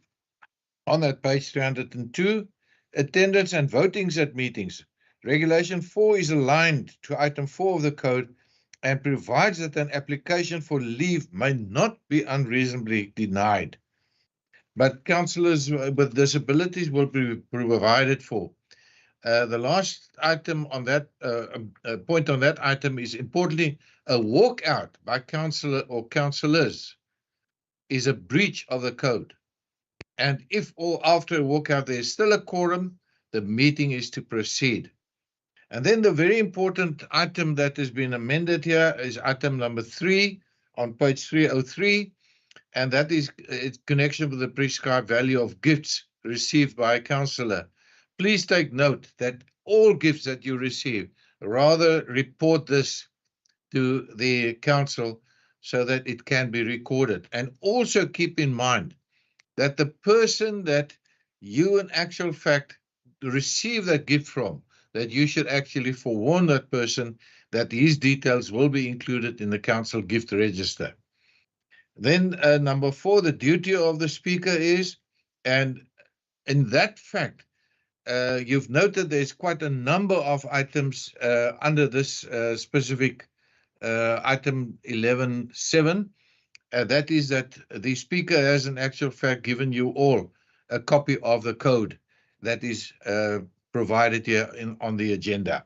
on that page 302, attendance and votings at meetings. Regulation 4 is aligned to item 4 of the code and provides that an application for leave may not be unreasonably denied. But councillors with disabilities will be provided for. The last item on that point on that item is importantly, a walkout by councillor or councillors is a breach of the code. And if or after a walkout there is still a quorum, the meeting is to proceed. And then the very important item that has been amended here is item number 3 on page 303, and that is in connection with the prescribed value of gifts received by a councillor. Please take note that all gifts that you receive, rather report this to the council so that it can be recorded. And also keep in mind that the person that you in actual fact receive that gift from, that you should actually forewarn that person that his details will be included in the council gift register. Then number 4, the duty of the speaker is, and in that fact, you've noted there's quite a number of items under this specific item 11.7. That is that the speaker has in actual fact given you all a copy of the code that is provided here on the agenda.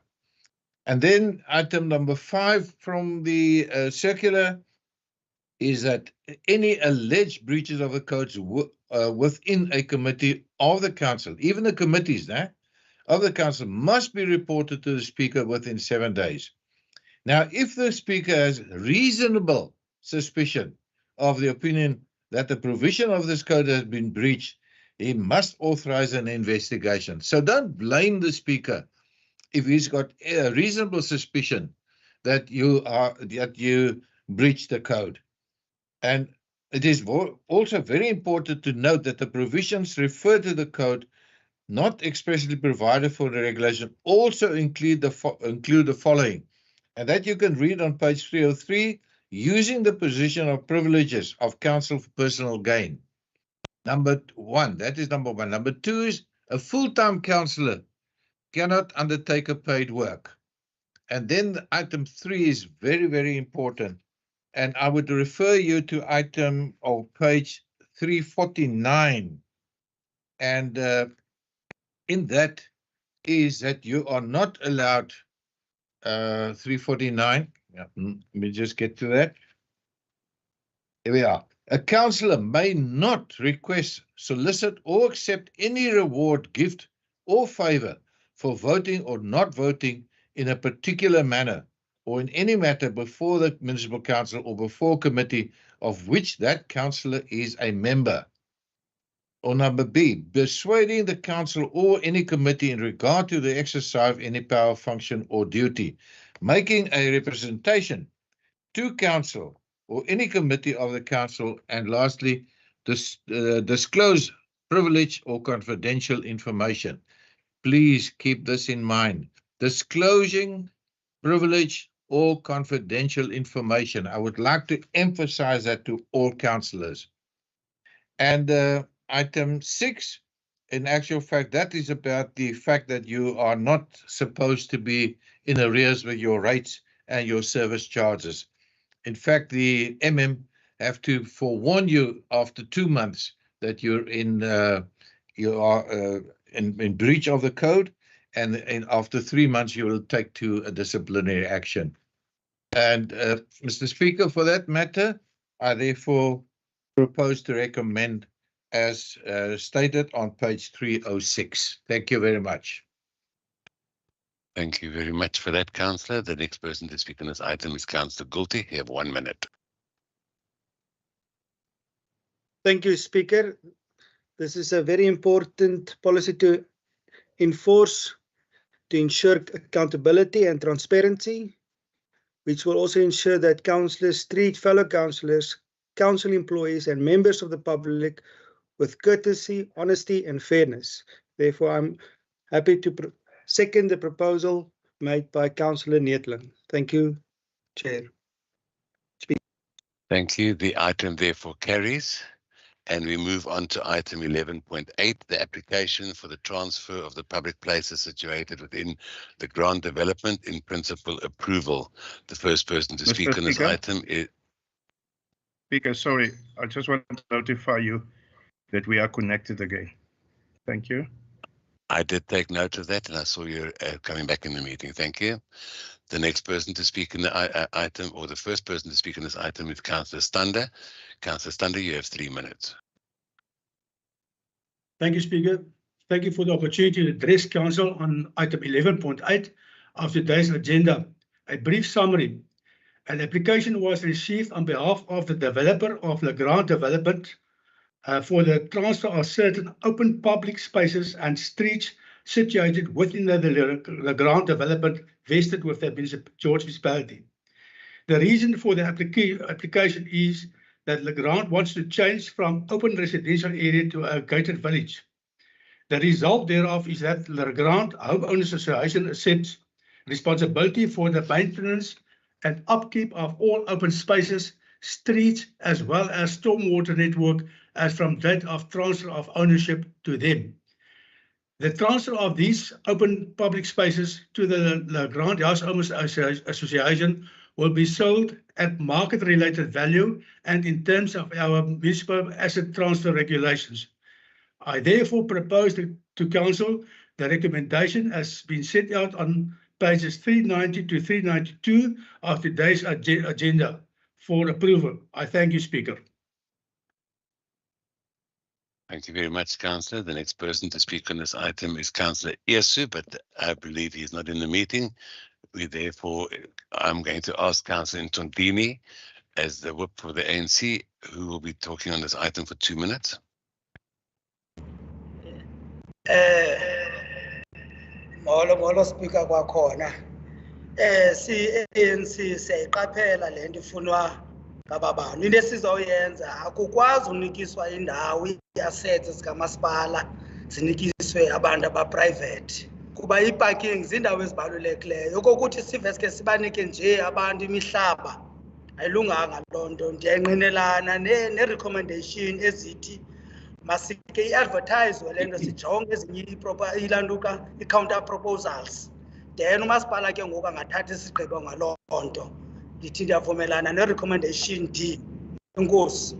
And then item number 5 from the circular is that any alleged breaches of the codes within a committee of the council, even the committees of the council, must be reported to the speaker within 7 days. Now, if the speaker has reasonable suspicion of the opinion that the provision of this code has been breached, he must authorize an investigation. So don't blame the speaker if he's got a reasonable suspicion that you breached the code. And it is also very important to note that the provisions referred to the code, not expressly provided for the regulation, also include the following, and that you can read on page 303, using the position of privileges of council for personal gain. Number 1, that is number 1. Number 2 is a full-time councillor cannot undertake a paid work. And then item 3 is very, very important. And I would refer you to item of page 349. And in that is that you are not allowed 349. Yeah, let me just get to that. Here we are. A councillor may not request, solicit, or accept any reward, gift, or favour for voting or not voting in a particular manner or in any matter before the municipal council or before committee of which that councillor is a member. Or number B, persuading the council or any committee in regard to the exercise of any power, function, or duty, making a representation to council or any committee of the council. And lastly, disclose privileged or confidential information. Please keep this in mind. Disclosing privileged or confidential information. I would like to emphasize that to all councillors. And item 6, in actual fact, that is about the fact that you are not supposed to be in arrears with your rates and your service charges. In fact, the have to forewarn you after 2 months that you're in breach of the code, and after 3 months you will take to a disciplinary action. And Mr. Speaker, for that matter, I therefore propose to recommend as stated on page 306. Thank you very much. Thank you very much for that, Councillor. The next person to speak on this item is Councillor Gulti. You have 1 minute. Thank you, Speaker. This is a very important policy to enforce to ensure accountability and transparency, which will also ensure that councillors treat fellow councillors, council employees and members of the public with courtesy, honesty and fairness. Therefore, I'm happy to second the proposal made by Councillor Neethling. Thank you, Chair. Thank you. The item therefore carries. And we move on to item 11.8, the application for the transfer of the public places situated within the grant development in principal approval. The first person to speak on this item is... Speaker, sorry, I just want to notify you that we are connected again. Thank you. I did take note of that, and I saw you coming back in the meeting. Thank you. The next person to speak in the item, or the first person to speak on this item, is Councillor Stander. Councillor Stander, you have 3 minutes. Thank you, Speaker. Thank you for the opportunity to address Council on item 11.8 of today's agenda. A brief summary. An application was received on behalf of the developer of the grant development for the transfer of certain open public spaces and streets situated within the grant development vested with the George municipality. The reason for the application is that the grant wants to change from open residential area to a gated village. The result thereof is that the grant homeowners association accepts responsibility for the maintenance and upkeep of all open spaces, streets, as well as stormwater network as from date of transfer of ownership to them. The transfer of these open public spaces to the Grant House Owners Association will be sold at market-related value and in terms of our municipal asset transfer regulations. I therefore propose to Council the recommendation has been set out on pages 390 to 392 of today's agenda for approval. I thank you, Speaker. Thank you very much, Councillor. The next person to speak on this item is Councillor Iesu, but I believe he is not in the meeting. I'm going to ask Councillor Ntondini as the whip for the ANC, who will be talking on this item for 2 minutes. Molo Speaker kwakhona. ANC siyayiqaphela le nto ifunwa ngababani. Into esizoyenza akukwazi unikiswa indawo i-assets zikamasipala zinikiswe abantu aba-private. Kuba i-parking zindawo ezibalulekileyo. Okokuthi siveske sibanike nje abantu imihlaba ayilunganga loo nto. Ndiyayingqinelana ne-recommendation ezithi masike i-advertise le nto sijonge ezinye ilantuka i-counter proposals. Then umasipala ke ngoku angathatha isigqibo ngaloo nto. Ndithi ndiyavumelana ne-recommendation D. Enkosi.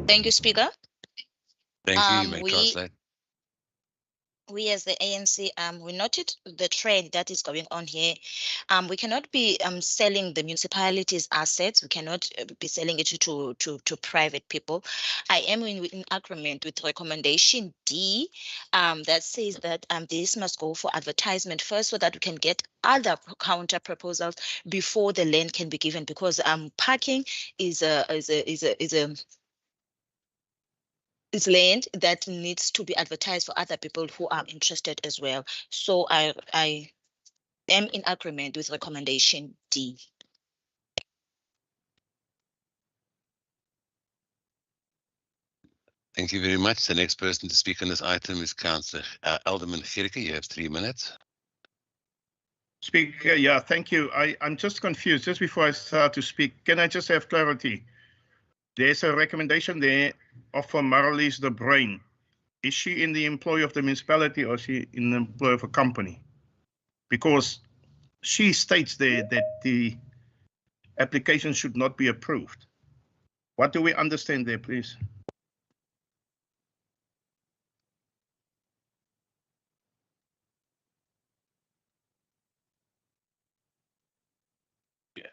Thank you, Speaker. Thank you. You may translate. We as the ANC, we noted the trend that is going on here. We cannot be selling the municipality's assets. We cannot be selling it to private people. I am in agreement with recommendation D that says that this must go for advertisement first so that we can get other counter proposals before the land can be given, because parking is land that needs to be advertised for other people who are interested as well. So I am in agreement with recommendation D. Thank you very much. The next person to speak on this item is Councillor Alderman Gericke. You have 3 minutes. Speaker, yeah, thank you. I'm just confused. Just before I start to speak, can I just have clarity? There's a recommendation there of Marlies de Bruin. Is she in the employ of the municipality or is she in the employ of a company? Because she states there that the application should not be approved. What do we understand there, please?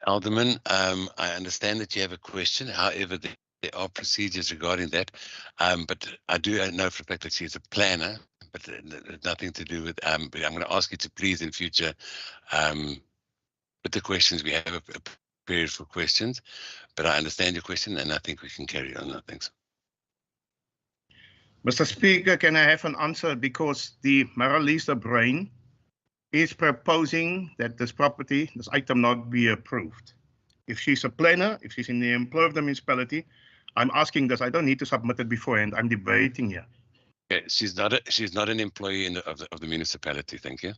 Alderman, I understand that you have a question. However, there are procedures regarding that. But I do know for a fact that she's a planner, but nothing to do with. But I'm going to ask you to please in future put the questions. We have a period for questions, but I understand your question and I think we can carry on. Thanks. Mr. Speaker, can I have an answer? Because the Marlies de Bruin is proposing that this item not be approved. If she's a planner, if she's in the employ of the municipality, I'm asking this. I don't need to submit it beforehand. I'm debating here. Okay, she's not an employee of the municipality. Thank you.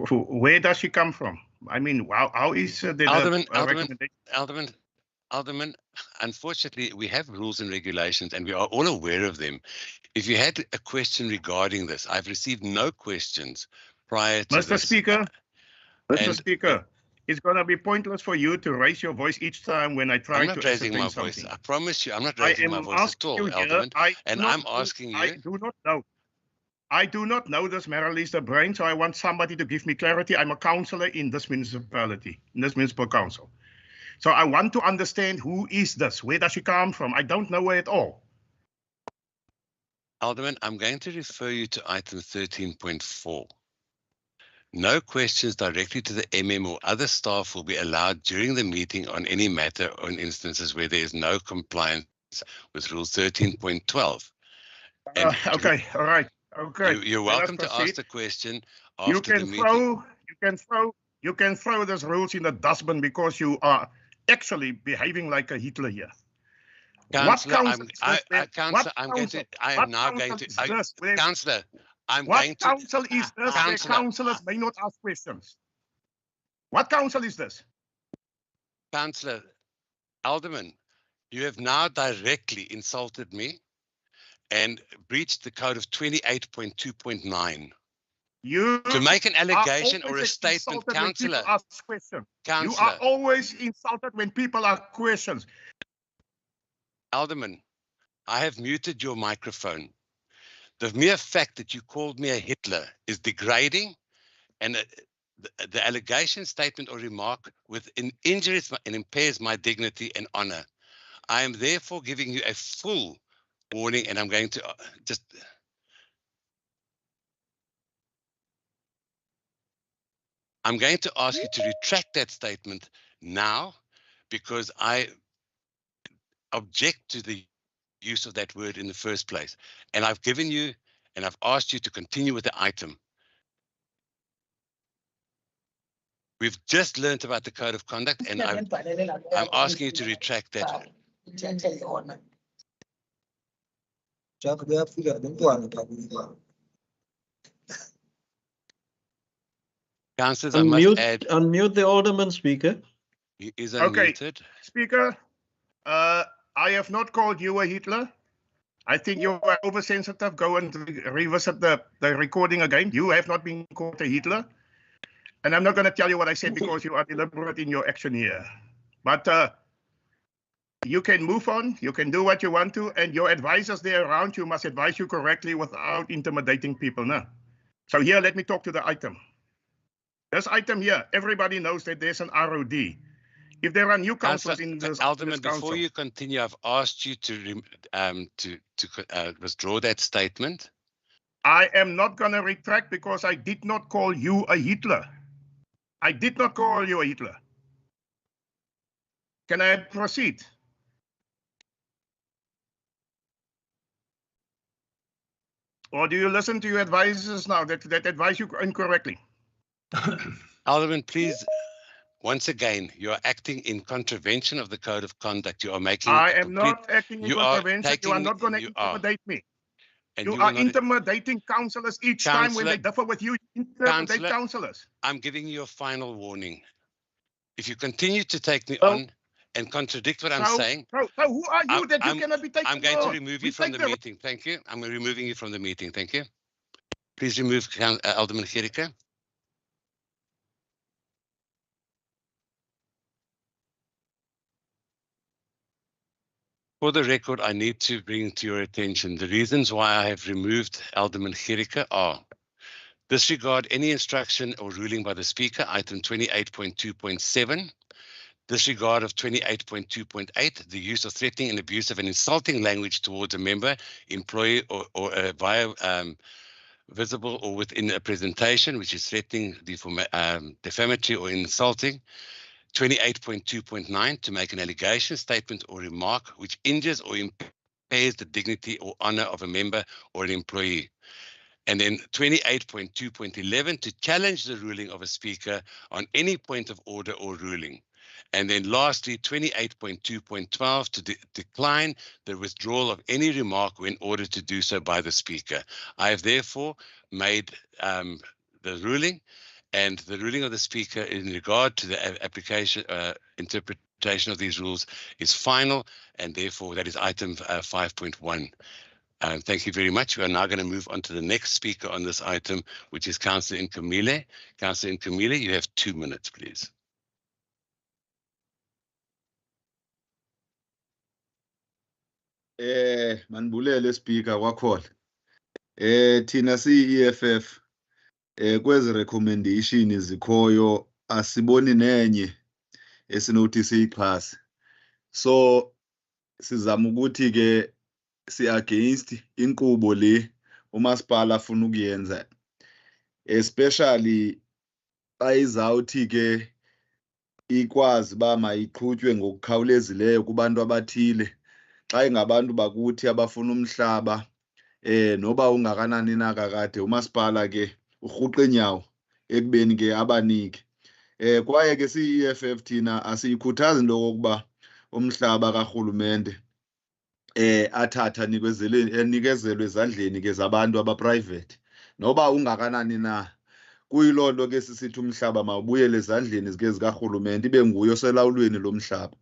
Where does she come from? I mean, how is the Alderman, unfortunately, we have rules and regulations and we are all aware of them. If you had a question regarding this, I've received no questions prior to Mr. Speaker, Mr. Speaker, it's going to be pointless for you to raise your voice each time when I try to raising my voice. I promise you, I'm not raising my voice at all, Alderman. I'm asking you. I do not know this Marlies de Bruin, so I want somebody to give me clarity. I'm a councillor in this municipality, in this municipal council. So I want to understand who is this? Where does she come from? I don't know her at all. Alderman, I'm going to refer you to item 13.4. No questions directly to the MM or other staff will be allowed during the meeting on any matter or in instances where there is no compliance with Rule 13.12. Okay, all right. Okay. You're welcome to ask the question after the meeting. You can throw those rules in the dustbin because you are actually behaving like a Hitler here. Councillor, I'm going to. What council is this? Where councillors may not ask questions. What council is this? Councillor Alderman, you have now directly insulted me and breached the code of 28.2.9. To make an allegation or a statement, Councillor. You are always insulted when people ask questions. Alderman, I have muted your microphone. The mere fact that you called me a Hitler is degrading, and the allegation, statement, or remark injures and impairs my dignity and honor. I am therefore giving you a full warning, and I'm going to just. I'm going to ask you to retract that statement now, because I object to the use of that word in the first place. And I've given you, and I've asked you to continue with the item. We've just learned about the code of conduct, and I'm asking you to retract that. Councillors, I must add. Unmute the Alderman, Speaker. He is unmuted. Okay, Speaker, I have not called you a Hitler. I think you are oversensitive. Go and revisit the recording again. You have not been called a Hitler. And I'm not going to tell you what I said because you are deliberate in your action here. But you can move on. You can do what you want to. And your advisors there around you must advise you correctly without intimidating people. No? So here, let me talk to the item. This item here, everybody knows that there's an ROD. If there are new councillors in this Alderman, council, before you continue, I've asked you to withdraw that statement. I am not going to retract because I did not call you a Hitler. I did not call you a Hitler. Can I proceed? Or do you listen to your advisors now that advise you incorrectly? Alderman, please, once again, you are acting in contravention of the code of conduct. You are making I a am complete, not acting in you are contravention. You are taking, not going to you are, intimidate me. and You you are will not, intimidating councillors each time when Councillor- they differ with you. You intimidate Councillor, councillors. I'm giving you a final warning. If you continue to take me So- on and contradict what I'm So, saying, so who are you that you cannot be taken I'm going to on? remove We you from take the meeting. Thank you. I'm removing you from the meeting. Thank you. Please remove Alderman Gericke. For the record, I need to bring to your attention the reasons why I have removed Alderman Gericke are: disregard any instruction or ruling by the Speaker, item 28.2.7. Disregard of 28.2.8, the use of threatening and abusive and insulting language towards a member, employee, or via visible or within a presentation, which is threatening, defamatory, or insulting. 28.2.9, to make an allegation, statement, or remark which injures or impairs the dignity or honor of a member or an employee. And then 28.2.11, to challenge the ruling of a speaker on any point of order or ruling. And then lastly, 28.2.12, to decline the withdrawal of any remark when ordered to do so by the speaker. I have therefore made the ruling, and the ruling of the speaker in regard to the application, interpretation of these rules is final, and therefore that is item 5.1. Thank you very much. We are now going to move on to the next speaker on this item, which is Councillor Nkumile. Councillor Nkumile, you have 2 minutes, please. Manibulele speaker kwakhona. Thina siyi-EFF kwezi recommendation zikhoyo asiboni nenye esinothi siyixhase. So sizama ukuthi ke si-against inkqubo le umasipala afuna ukuyenza, especially xa izawuthi ke ikwazi uba mayiqhutywe ngokukhawulezileyo kubantu abathile. Xa ingabantu bakuthi abafuna umhlaba, noba ungakanani na kakade, umasipala ke urhuqa inyawo ekubeni ke abanike. Kwaye ke siyi-EFF thina asiyikhuthazi into yokokuba umhlaba karhulumente athatha anikezelwe ezandleni ke zabantu abaprivate, noba ungakanani na. Kuyiloo nto ke sisithi umhlaba mawubuyele ezandleni zikarhulumente, ibe nguye oselawulweni lo mhlaba.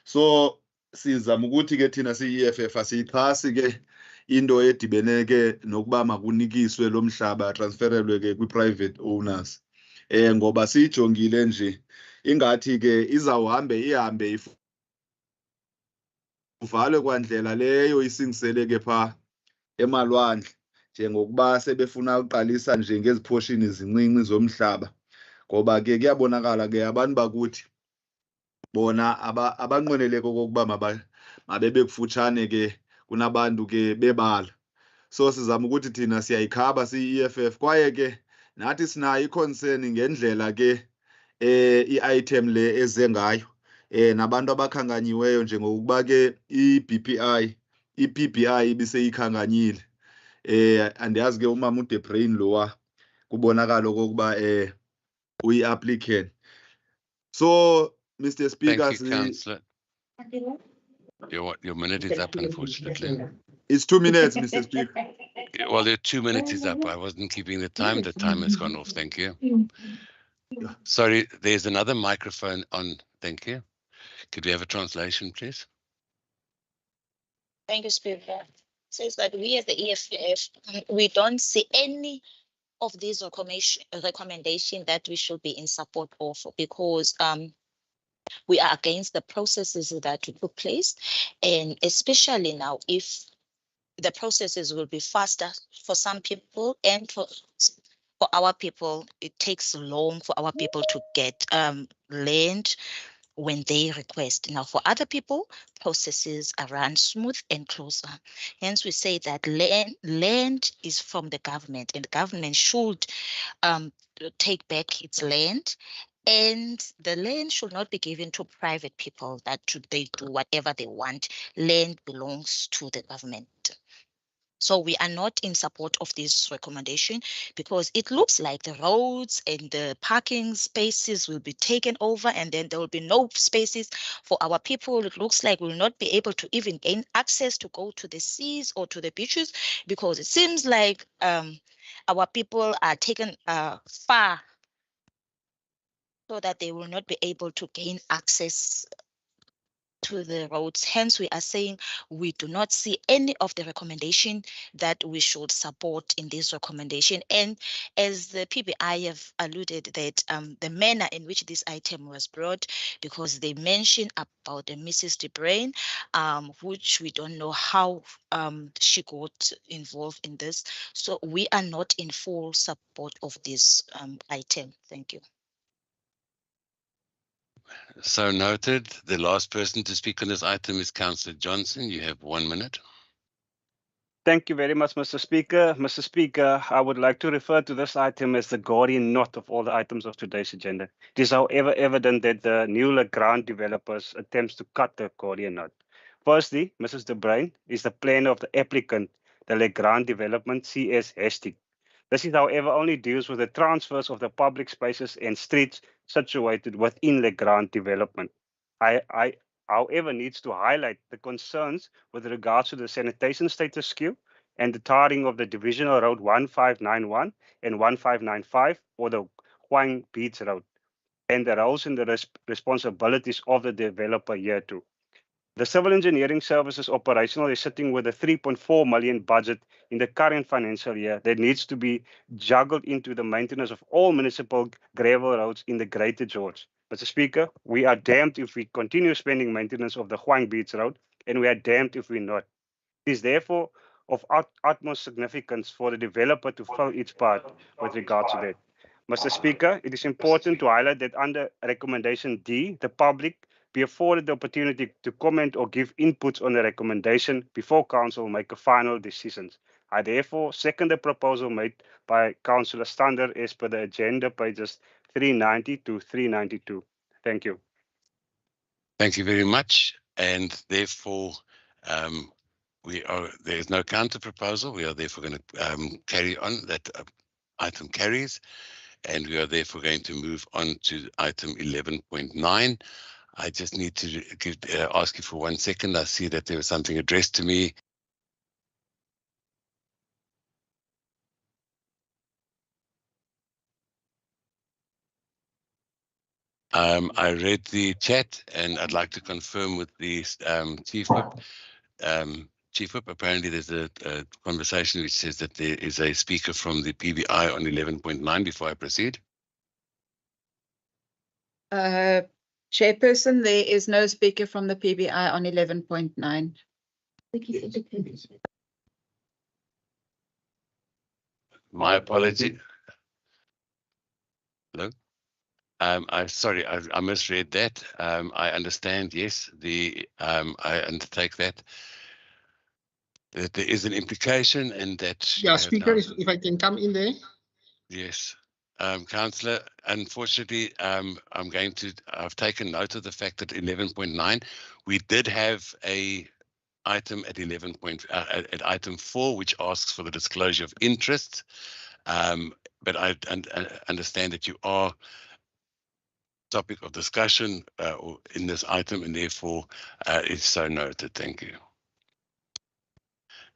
So sizama ukuthi ke thina siyi-EFF asiyixhasi ke into edibene ke nokuba makunikiswe lo mhlaba atransferelwe ke kwi-private owners. Ngoba siyijongile nje ingathi ke izawuhambe ihambe uvalwe kwandlela leyo isingisele ke phaa emalwandle, njengokuba sebefuna uqalisa nje ngezi portion zincinci zomhlaba. Ngoba ke kuyabonakala ke abantu bakuthi bona abanqweneleke okokuba mabebe kufutshane ke kunabantu ke bebala. So sizama ukuthi thina siyayikhaba siyi-EFF, kwaye ke nathi sinayo i-concern ngendlela ke i-item le eze ngayo, nabantu abakhankanyiweyo, njengokuba ke i-PBI ibiseyikhankanyile. Andiyazi ke umama uDebrain lowa kubonakala okokuba uyi-applicant. So Mr. Speaker, thank you, Councillor. Your minute is up, unfortunately. It's 2 minutes, Mr. Speaker. Well, the 2 minutes is up. I wasn't keeping the time. The time has gone off. Thank you. Sorry, there's another microphone on. Thank you. Could we have a translation, please? Thank you, Speaker. Says that we as the EFF, we don't see any of these recommendation that we should be in support of, because we are against the processes that took place, and especially now, if the processes will be faster for some people, and for our people, it takes long for our people to get land when they request. Now, for other people, processes are run smooth and closer. Hence, we say that land is from the government, and the government should take back its land, and the land should not be given to private people that they do whatever they want. Land belongs to the government. So we are not in support of this recommendation because it looks like the roads and the parking spaces will be taken over, and then there will be no spaces for our people. It looks like we will not be able to even gain access to go to the seas or to the beaches, because it seems like our people are taken far, so that they will not be able to gain access to the roads. Hence, we are saying we do not see any of the recommendation that we should support in this recommendation. And as the PBI have alluded that the manner in which this item was brought, because they mentioned about the Mrs. De Bruyn, which we don't know how she got involved in this. So we are not in full support of this item. Thank you. So noted. The last person to speak on this item is Councillor Johnson. You have 1 minute. Thank you very much, Mr. Speaker. Mr. Speaker, I would like to refer to this item as the Gordian knot of all the items of today's agenda. It is, however, evident that the new Legrand developers attempts to cut the Gordian knot. Firstly, Mrs. De Bruyn is the planner of the applicant, the Legrand Development CS Hastings. This is, however, only deals with the transfers of the public spaces and streets situated within Legrand Development. I however, needs to highlight the concerns with regards to the sanitation status quo and the tarring of the Divisional Road 1591 and 1595, or the Huang Beach Road, and the roles and the responsibilities of the developer here too. The Civil Engineering Services operational is sitting with a 3.4 million budget in the current financial year that needs to be juggled into the maintenance of all municipal gravel roads in the Greater George. Mr. Speaker, we are damned if we continue spending maintenance of the Huang Beach Road, and we are damned if we're not. It is therefore of utmost significance for the developer to fill its part with regard to that. Mr. Speaker, it is important to highlight that under recommendation D, the public be afforded the opportunity to comment or give inputs on the recommendation before council make a final decision. I therefore second the proposal made by Councillor Stander as per the agenda pages 390 to 392. Thank you. Thank you very much. And therefore, there is no counter proposal. We are therefore going to carry on. That item carries. And we are therefore going to move on to item 11.9. I just need to ask you for 1 second. I see that there was something addressed to me. I read the chat, and I'd like to confirm with the Chief Whip. Chief Whip, apparently there's a conversation which says that there is a speaker from the PBI on 11.9 before I proceed. Chairperson, there is no speaker from the PBI on 11.9. My apology. Hello? I'm sorry, I misread that. I understand, yes, I undertake that there is an implication, and that... Yeah, Speaker, if I can come in there. Yes. Councillor, unfortunately, I've taken note of the fact that 11.9, we did have a item at at item 4, which asks for the disclosure of interest. But I understand that you are topic of discussion in this item, and therefore it's so noted. Thank you.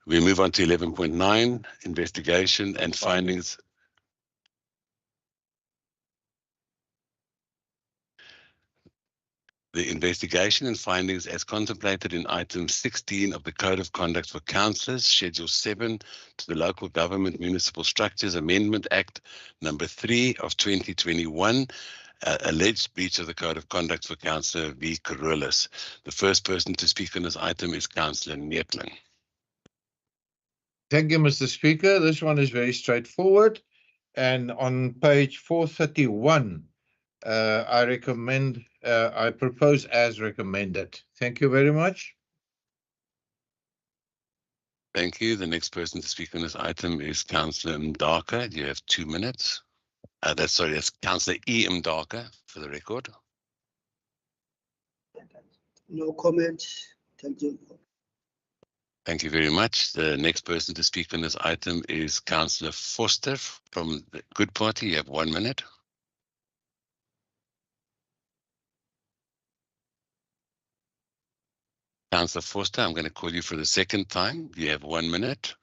We move on to 11.9, investigation and findings. The investigation and findings as contemplated in item 16 of the Code of Conduct for Councillors, Schedule 7 to the Local Government Municipal Structures Amendment Act number 3 of 2021, alleged breach of the Code of Conduct for Councillor V. Carolus. The first person to speak on this item is Councillor Neethling. Thank you, Mr. Speaker. This one is very straightforward. And on page 431, I propose as recommended. Thank you very much. Thank you. The next person to speak on this item is Councillor Mdaka. You have 2 minutes. That's Councillor E. Mdaka for the record. No comment. Thank you. Thank you very much. The next person to speak on this item is Councillor Foster from the Good Party. You have 1 minute. Councillor Foster, I'm going to call you for the second time. You have 1 minute.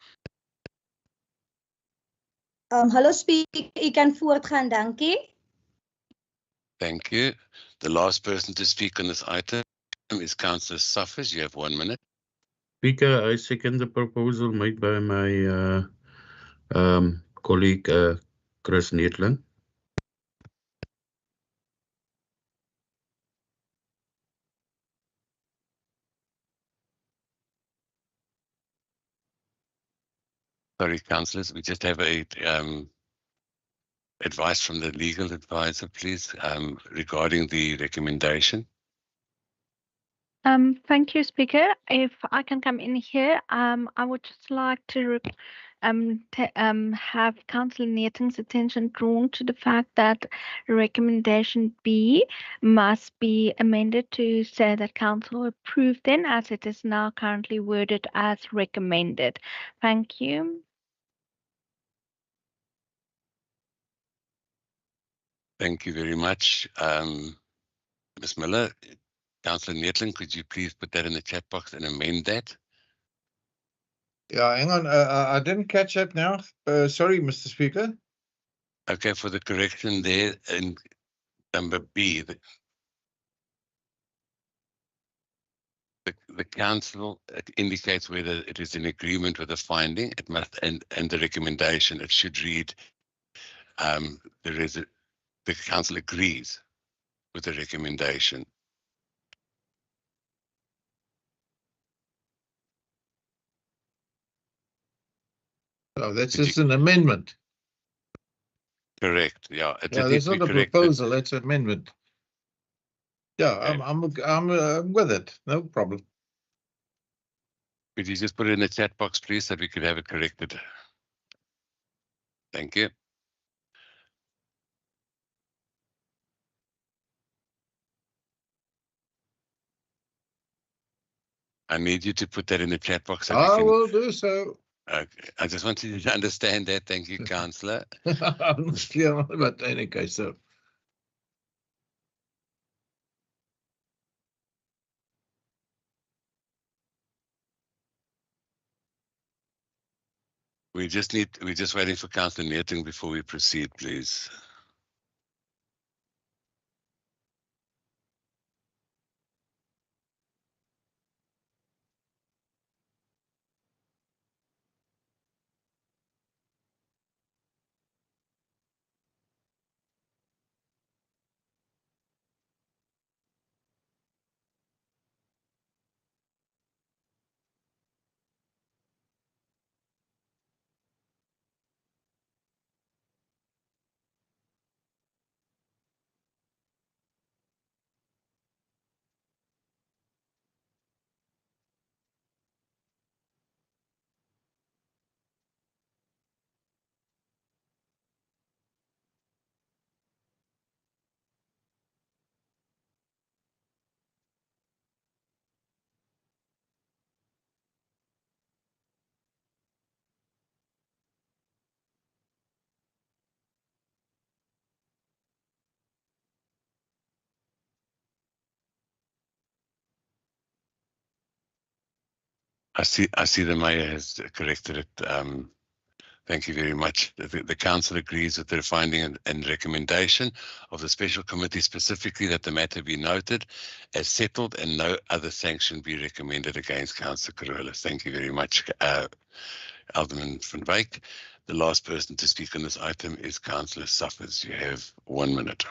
Hallo Speaker, u kan voortgaan, dankie. Thank you. The last person to speak on this item is Councillor Suffers. You have 1 minute. Speaker, I second the proposal made by my colleague Chris Neethling. Sorry, councillors, we just have a advice from the legal advisor, please, regarding the recommendation. Thank you, Speaker. If I can come in here, I would just like to have Councillor Neething's attention drawn to the fact that recommendation B must be amended to say that Council approved then, as it is now currently worded as recommended. Thank you. Thank you very much. Ms. Miller, Councillor Neethling, could you please put that in the chat box and amend that? Yeah, hang on. I didn't catch that now. Sorry, Mr. Speaker. Okay, for the correction there in number B, the council indicates whether it is in agreement with the finding. It must, and the recommendation. It should read, the council agrees with the recommendation. Oh, that's just an amendment. Correct. Yeah. Yeah, that's not a proposal. That's an amendment. Yeah, okay. I'm with it. No problem. Could you just put it in the chat box, please, so we could have it corrected? Thank you. I need you to put that in the chat box. So I will do so. Okay. I just want you to understand that. Thank you, Councillor. I'm not clear about that. Okay, so. We're just waiting for Councillor Neethling before we proceed, please. I see the mayor has corrected it. Thank you very much. The council agrees with the finding and recommendation of the special committee, specifically that the matter be noted as settled and no other sanction be recommended against Councillor Carolus. Thank you very much, Alderman van Wyk. The last person to speak on this item is Councillor Suffers. You have 1 minute.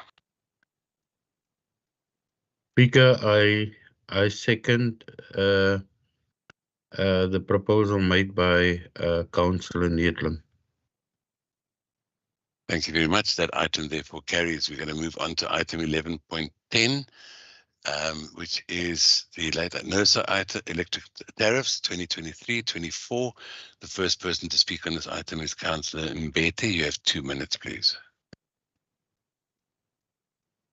Speaker, I second the proposal made by Councillor Neethling. Thank you very much. That item therefore carries. We're going to move on to item 11.10, which is the later NERSA item, electric tariffs 2023-24. The first person to speak on this item is Councillor Mbete. You have 2 minutes, please.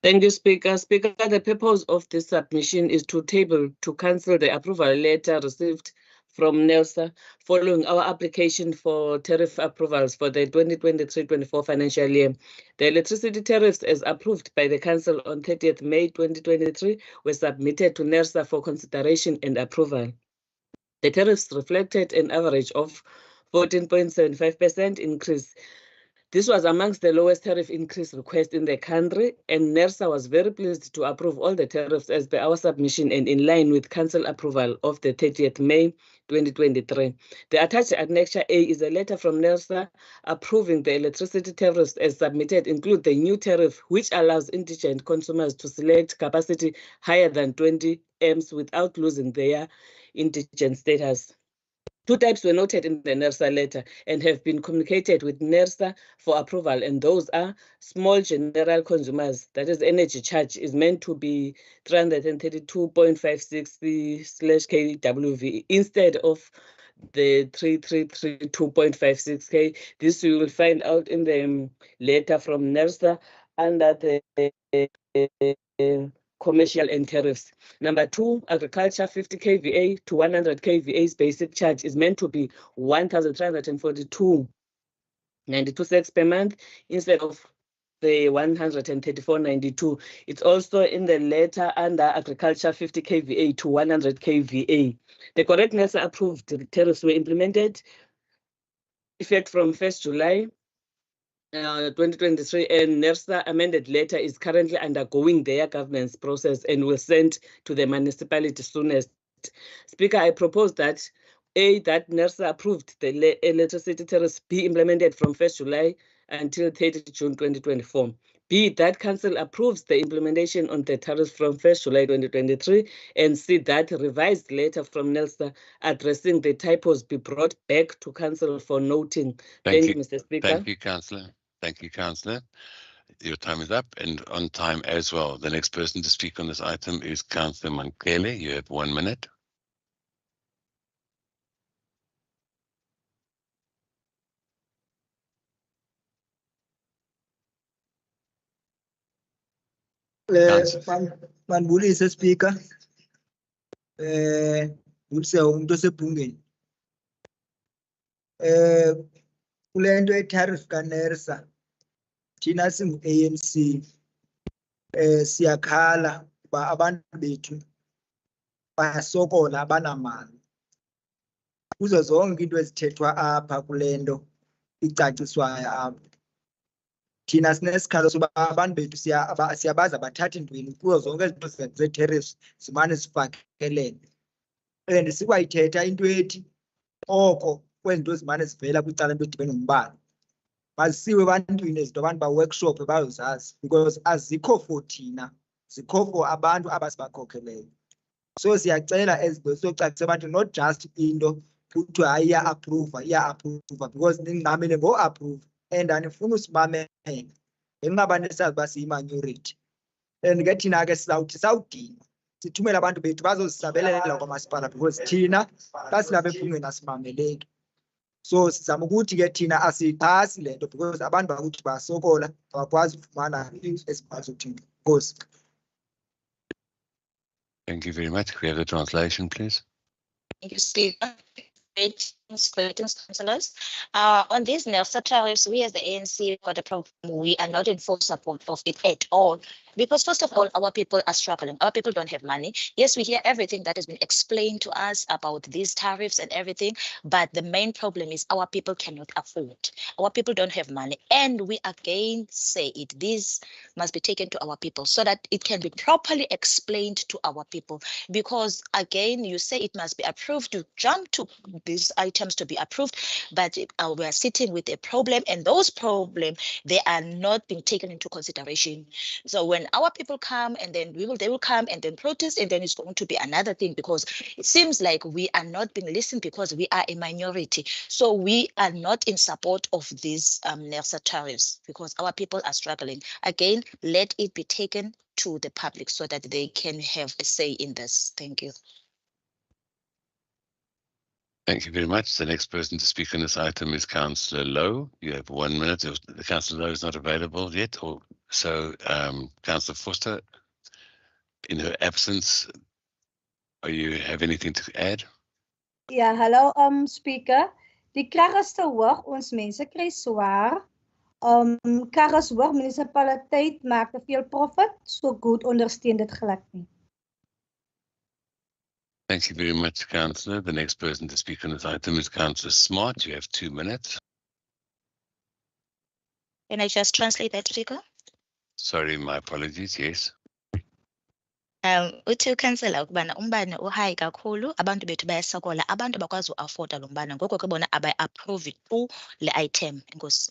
Thank you, Speaker. Speaker, the purpose of this submission is to table to cancel the approval letter received from NERSA following our application for tariff approvals for the 2023-24 financial year. The electricity tariffs as approved by the Council on 30th May 2023 were submitted to NERSA for consideration and approval. The tariffs reflected an average of 14.75% increase. This was amongst the lowest tariff increase request in the country, and NERSA was very pleased to approve all the tariffs as per our submission and in line with Council approval of the 30th May 2023. The attached Annexure A is a letter from NERSA approving the electricity tariffs as submitted, include the new tariff which allows indigent consumers to select capacity higher than 20 amps without losing their indigent status. Two types were noted in the NERSA letter and have been communicated with NERSA for approval, and those are small general consumers, that is energy charge is meant to be 332.56/kWV instead of the 3332.56K. This you will find out in the letter from NERSA under the commercial and tariffs. Number two, agriculture 50 kVA to 100 kVA's basic charge is meant to be 1,342.92 cents per month instead of the 134.92. It's also in the letter under agriculture 50 kVA to 100 kVA. The correctness approved tariffs were implemented effect from 1st July 2023, and NERSA amended letter is currently undergoing their governance process and will send to the municipality soonest. Speaker, I propose that A, that NERSA approved the electricity tariffs be implemented from 1st July until 30 June 2024. B, that Council approves the implementation on the tariffs from 1st July 2023, and C, that revised letter from NERSA addressing the typos be brought back to Council for noting. Thank you, Mr. Speaker. Thank you, Councillor. Thank you, Councillor. Your time is up and on time as well. The next person to speak on this item is Councillor Mankele. You have 1 minute. Manibulise Speaker. Ngibuse umuntu osebhungeni. Kule nto ye-tariff ka-NERSA, thina singu-ANC siyakhala uba abantu bethu bayasokola abanamali. Kuzo zonke into ezithethwa apha kule nto icaciswayo apha. Thina sinesikhalo soba abantu bethu siyabaza bathatha ntweni kuzo zonke izinto ze-tariffs zimane zifakelele. And sikwayithetha into ethi oko kwezinto zimane zivela kwicala into edibene nombane. Mazisiwe ebantwini ezinto abantu ba-workshop bayozazi because azikho for thina, zikho for abantu abasibakhokheleyo. So siyacela ezinto siyocacisa abantu not just into kuthiwa hayi iya-approva because ningqamile ngo-approve and anifuna usimamela ngenxa abantu esazi uba siyi-minority. And ke thina ke sizawuthi sawudinga sithumele abantu bethu bazosisabelela kwamasipala because thina xa silapha ebhungeni asimameleki. So sizama ukuthi ke thina asiyixhasi le nto because abantu bakuthi basokola abakwazi ukufumana esikwazi ukuthini. Nkosi. Thank you very much. Can we have the translation, please? Thank you, Speaker. Greetings, councillors. On these NERSA tariffs, we as the ANC got a problem. We are not in full support of it at all. Because first of all, our people are struggling. Our people don't have money. Yes, we hear everything that has been explained to us about these tariffs and everything, but the main problem is our people cannot afford. Our people don't have money. And we again say it, this must be taken to our people so that it can be properly explained to our people. Because again, you say it must be approved, you jump to these items to be approved, but we are sitting with a problem, and those problems, they are not being taken into consideration. So when our people come and then they will come and then protest, and then it's going to be another thing, because it seems like we are not being listened because we are a minority. So we are not in support of these NERSA tariffs because our people are struggling. Again, let it be taken to the public so that they can have a say in this. Thank you. Thank you very much. The next person to speak on this item is Councillor Lowe. You have 1 minute. The Councillor Lowe is not available yet, so Councillor Foster, in her absence, you have anything to add? Ja, hallo speaker. Die krag is te hoog, ons mense kry swaar. Krag is hoog, munisipaliteit maak te veel profit, so goed ondersteun dit glad nie. Thank you very much, Councillor. The next person to speak on this item is Councillor Smart. You have 2 minutes. Can I just translate that, Speaker? Sorry, my apologies. Yes. Uthi ukhansela ukubana umbane uhigh kakhulu, abantu bethu bayasokola, abantu bakwazi uafforda lo mbane, ngoko ke bona abayi-approve tu le item. Enkosi.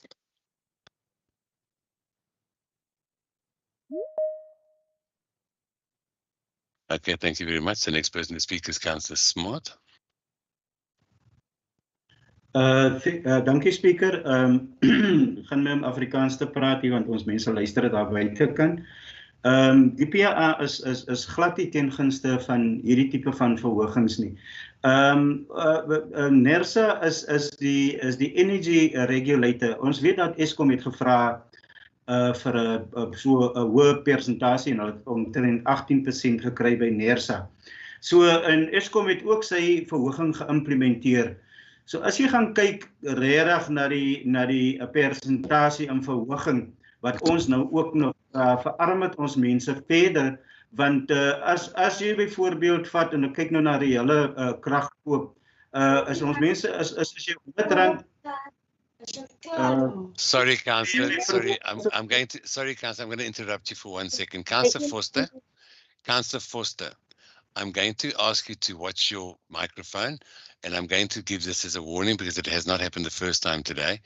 Okay, thank you very much. The next person to speak is Councillor Smart. Dankie speaker. Gaan my om Afrikaans te praat hier want ons mense luister dit daar buite kan. Die PA is glad nie ten gunste van hierdie tipe van verhogings nie. NERSA is die energy regulator. Ons weet dat Eskom het gevra vir 'n hoë persentasie en hulle het omtrent 18% gekry by NERSA. So en Eskom het ook sy verhoging geïmplementeer. So as jy gaan kyk regtig na die persentasie en verhoging wat ons nou ook nog verarm het ons mense verder, want as jy byvoorbeeld vat en ek kyk nou na die hele kragkoop, is ons mense as jy R100 sorry, Councillor. Sorry, I'm going to interrupt you for 1 second. Councillor Foster, I'm going to ask you to watch your microphone, and I'm going to give this as a warning because it has not happened the first time today.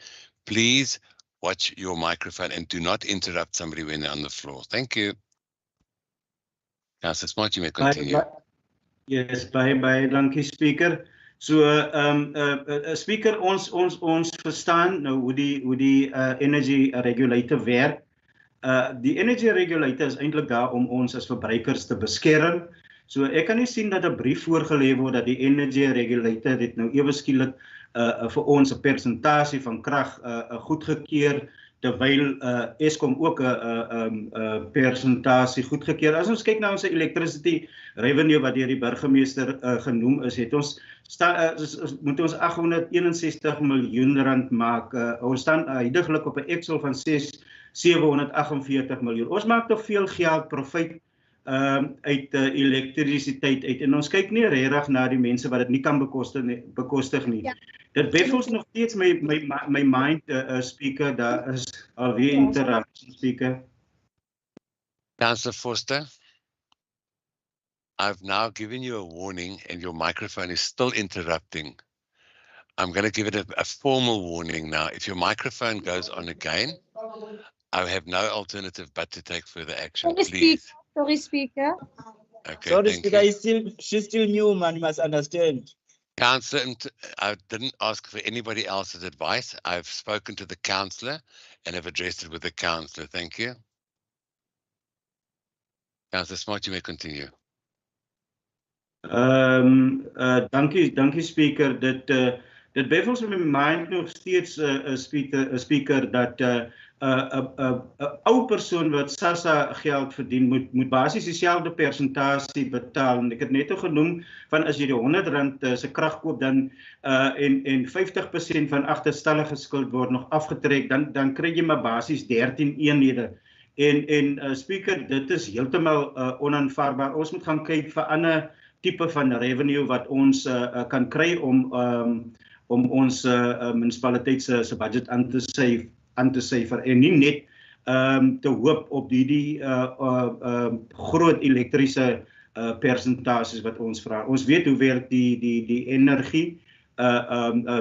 Please watch your microphone and do not interrupt somebody when they're on the floor. Thank you. Councillor Smart, you may continue. Yes, bye, dankie speaker. So speaker, ons verstaan nou hoe die energy regulator werk. Die energy regulator is eintlik daar om ons as verbruikers te beskerm. So ek kan nie sien dat 'n brief voorgelê word dat die energy regulator dit nou ewe skielik vir ons 'n persentasie van krag goedgekeur, terwyl Eskom ook 'n persentasie goedgekeur. As ons kyk na ons electricity revenue wat deur die burgemeester genoem is, het ons moet ons 861 miljoen rand maak. Ons staan huidiglik op 'n Excel van 748 miljoen. Ons maak te veel geld profit uit elektrisiteit uit, en ons kyk nie regtig na die mense wat dit nie kan bekostig nie. Ja. Dit baffles nog steeds my mind, speaker. Daar is alweer interruption, speaker. Councillor Foster, I've now given you a warning and your microphone is still interrupting. I'm going to give it a formal warning now. If your microphone goes on again, I have no alternative but to take further action, please. Sorry, speaker. Okay, sorry, speaker, she's still new, man, you must understand. Councillor, I didn't ask for anybody else's advice. I've spoken to the councillor and have addressed it with the councillor. Thank you. Councillor Smart, you may continue. Dankie speaker. Dit baffles my mind nog steeds, speaker, dat 'n ou persoon wat SASSA geld verdien moet basies dieselfde persentasie betaal. En ek het net genoem van as jy die R100 se krag koop dan en 50% van agterstallige skuld word nog afgetrek, dan kry jy maar basies 13 eenhede. En speaker, dit is heeltemal onaanvaarbaar. Ons moet gaan kyk vir ander tipe van revenue wat ons kan kry om ons munisipaliteit se budget aan te syfer en nie net te hoop op die groot elektriese persentasies wat ons vra. Ons weet hoe werk die energie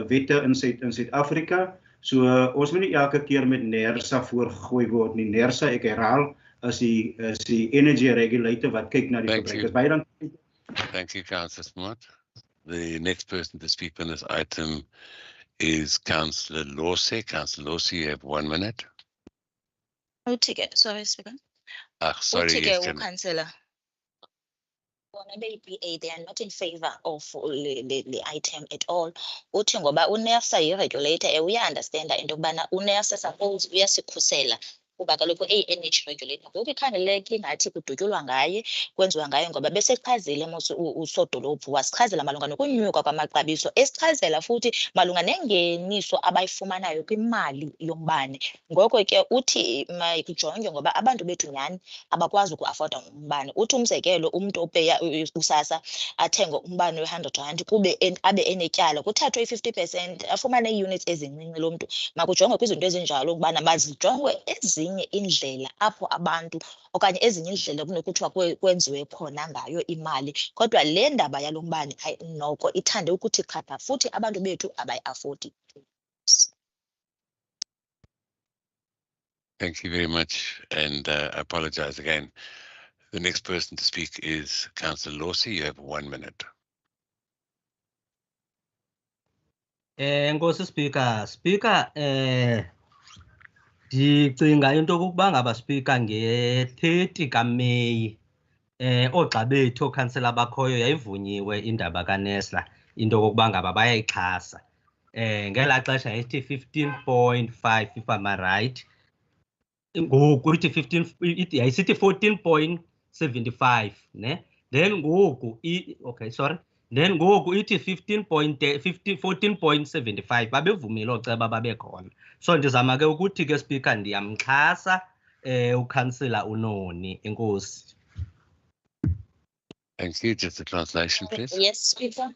wette in Suid-Afrika. So ons moet nie elke keer met NERSA voorgegooi word nie. NERSA, ek herhaal, is die energy regulator wat kyk na die verbruikers. Baie dankie. Thank you, Councillor Smart. The next person to speak on this item is Councillor Lawsey. Councillor Lawsey, you have 1 minute. Sorry, speaker. Sorry, yes, Councillor. They are not in favor of the item at all. Uthi ngoba uNERSA yi-regulator, uya-understanda into yokubana uNERSA suppose uyasikhusela kuba kaloku i-energy regulator ngoku ikhangeleke ingathi kudutyulwa ngaye kwenziwa ngayo ngoba besechazile mos usodolophu wasichazela malunga nokunyuka kwamaxabiso esichazela futhi malunga nengeniso abayifumanayo kwimali yombane. Ngoko ke uthi mayikujonge ngoba abantu bethu nyhani abakwazi ukuafoda umbane. Uthi umzekelo umntu opeya usasa athenge umbane we-R100 kube abe enetyala kuthathwe i-50% afumane ii-units ezincinci lo mntu. Makujongwe kwizinto ezinjalo ukubana mazijongwe ezinye indlela apho abantu okanye ezinye indlela kunokuthiwa kwenziwe khona ngayo imali. Kodwa le ndaba yalo mbane noko ithande ukuthi chatha futhi abantu bethu abayi-afodi. Thank you very much, and I apologize again. The next person to speak is Councillor Lawsey. You have 1 minute. Nkosi Speaker, ndicinga into okokuba ngaba Speaker nge-30 kaMeyi oogxa bethu ookhansela abakhoyo yayivunyiwe indaba kaNESLA into okokuba ngaba bayayixhasa. Ngelaa xesha yayithi 15.5 if I'm right. Ngoku ithi yayisithi 14.75 ne. Then ngoku then ngoku ithi 14.75 babevumile ooceba babekhona. So ndizama ke ukuthi ke Speaker ndiyamxhasa ukhansela uNoni. Enkosi. Thank you. Just a translation, please. Yes, Speaker.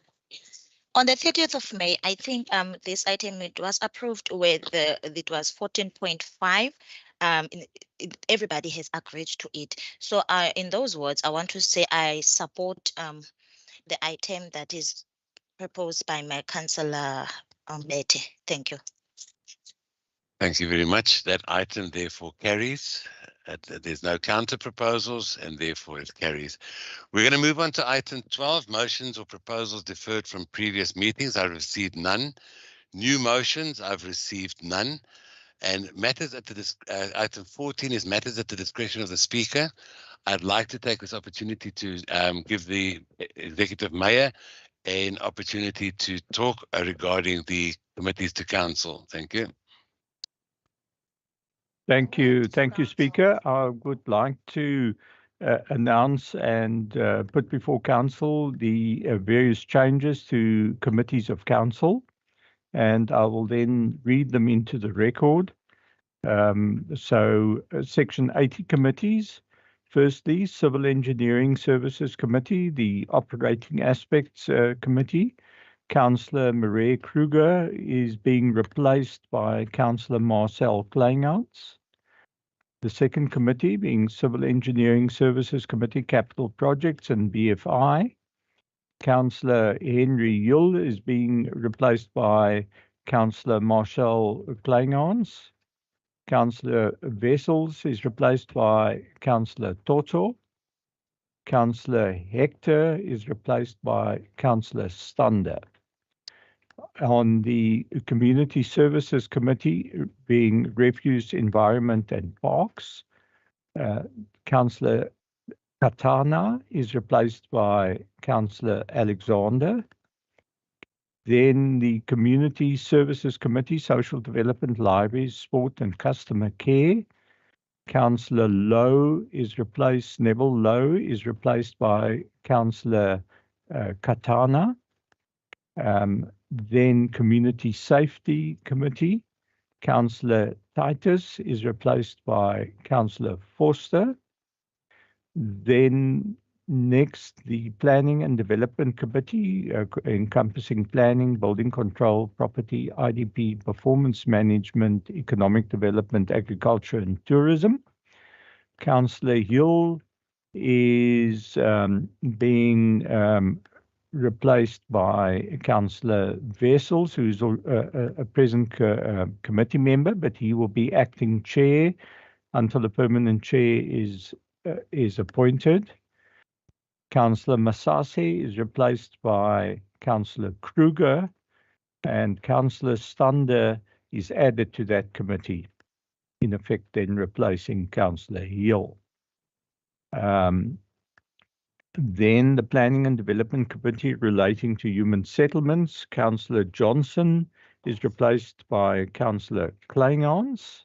On the 30th of May, I think this item, it was approved with it was 14.5. Everybody has agreed to it. So in those words, I want to say I support the item that is proposed by my Councillor Mbete. Thank you. Thank you very much. That item therefore carries. There's no counter proposals and therefore it carries. We're going to move on to item 12, motions or proposals deferred from previous meetings. I've received none. New motions, I've received none. And matters at the item 14 is matters at the discretion of the Speaker. I'd like to take this opportunity to give the Executive Mayor an opportunity to talk regarding the committees to council. Thank you. Thank you, Speaker. I would like to announce and put before Council the various changes to committees of Council, and I will then read them into the record. Section 80 committees. Firstly, Civil Engineering Services Committee, the Operating Aspects Committee. Councillor Maria Kruger is being replaced by Councillor Marcel Kleingouts. The second committee being Civil Engineering Services Committee, Capital Projects and BFI. Councillor Henry Yule is being replaced by Councillor Marcel Kleingouts. Councillor Wessels is replaced by Councillor Toto. Councillor Hector is replaced by Councillor Stander. On the Community Services Committee, being Refuse, Environment and Parks, Councillor Katana is replaced by Councillor Alexander. Then the Community Services Committee, Social Development, Libraries, Sport and Customer Care, Councillor Neville Lowe is replaced by Councillor Katana. Then Community Safety Committee, Councillor Titus is replaced by Councillor Forster. Then next, the Planning and Development Committee, encompassing planning, building control, property, IDP, performance management, economic development, agriculture and tourism. Councillor Hill is being replaced by Councillor Wessels, who's a present committee member, but he will be acting chair until the permanent chair is appointed. Councillor Masase is replaced by Councillor Kruger, and Councillor Stander is added to that committee, in effect then replacing Councillor Hill. Then the Planning and Development Committee relating to human settlements, Councillor Johnson is replaced by Councillor Kleingouts.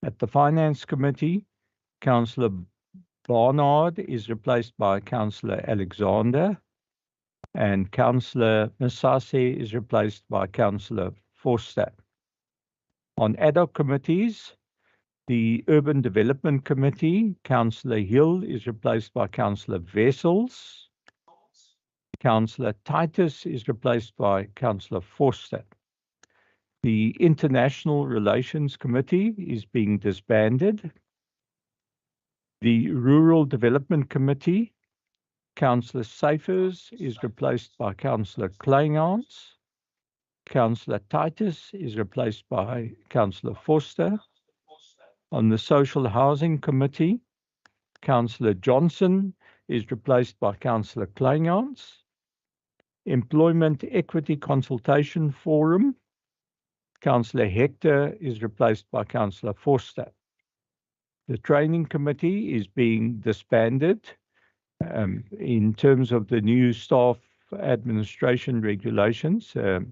At the Finance Committee, Councillor Barnard is replaced by Councillor Alexander, and Councillor Masase is replaced by Councillor Forster. On ad hoc committees, the Urban Development Committee, Councillor Hill is replaced by Councillor Wessels. Councillor Titus is replaced by Councillor Forster. The International Relations Committee is being disbanded. The Rural Development Committee, Councillor Syphers is replaced by Councillor Kleingans. Councillor Titus is replaced by Councillor Forster. On the Social Housing Committee, Councillor Johnson is replaced by Councillor Kleingans. Employment Equity Consultation Forum, Councillor Hector is replaced by Councillor Forster. The Training Committee is being disbanded. In terms of the new staff administration regulations, there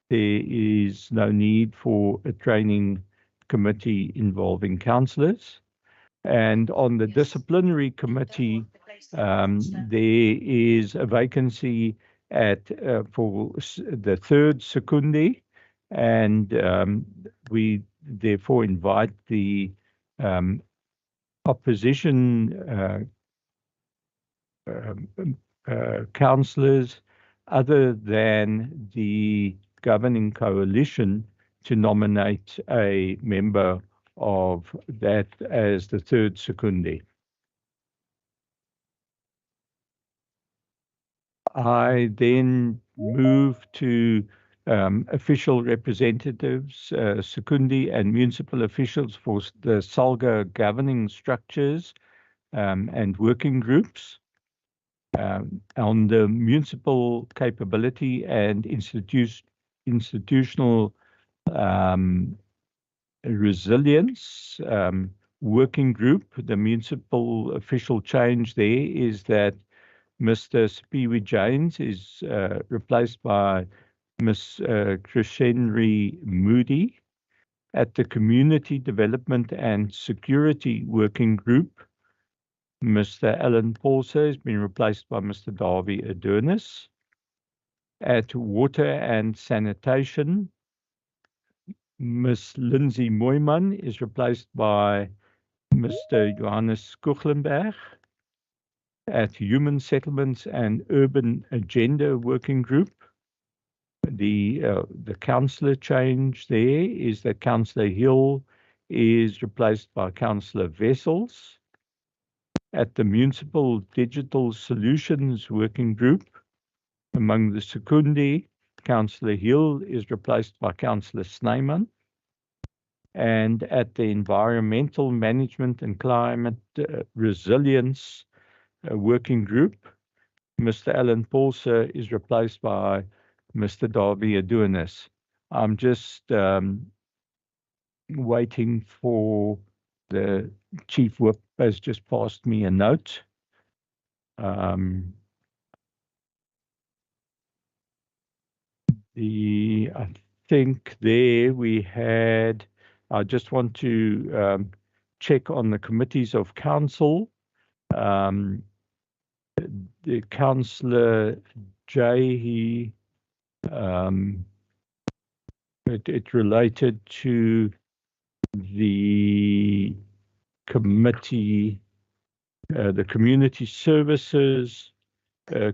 is no need for a training committee involving councillors. And on the disciplinary committee, there is a vacancy for the third secondary, and we therefore invite the opposition councillors other than the governing coalition to nominate a member of that as the third secondary. I then move to official representatives, secondary and municipal officials for the SALGA governing structures and working groups. On the municipal capability and institutional resilience working group, the municipal official change there is that Mr. Sipiwe James is replaced by Ms. Krishenri Moody. At the Community Development and Security Working Group, Mr. Alan Paulser has been replaced by Mr. Darby Adonis. At Water and Sanitation, Ms. Lindsay Moyman is replaced by Mr. Johannes Kuchlenberg. At Human Settlements and Urban Agenda Working Group, the councillor change there is that Councillor Hill is replaced by Councillor Wessels. At the Municipal Digital Solutions Working Group, among the secondary, Councillor Hill is replaced by Councillor Snyman. And at the Environmental Management and Climate Resilience Working Group, Mr. Alan Paulser is replaced by Mr. Darby Adonis. I'm just waiting for the Chief Whip has just passed me a note. I think there we had, I just want to check on the committees of council. The Councillor Jay, it related to the committee, the Community Services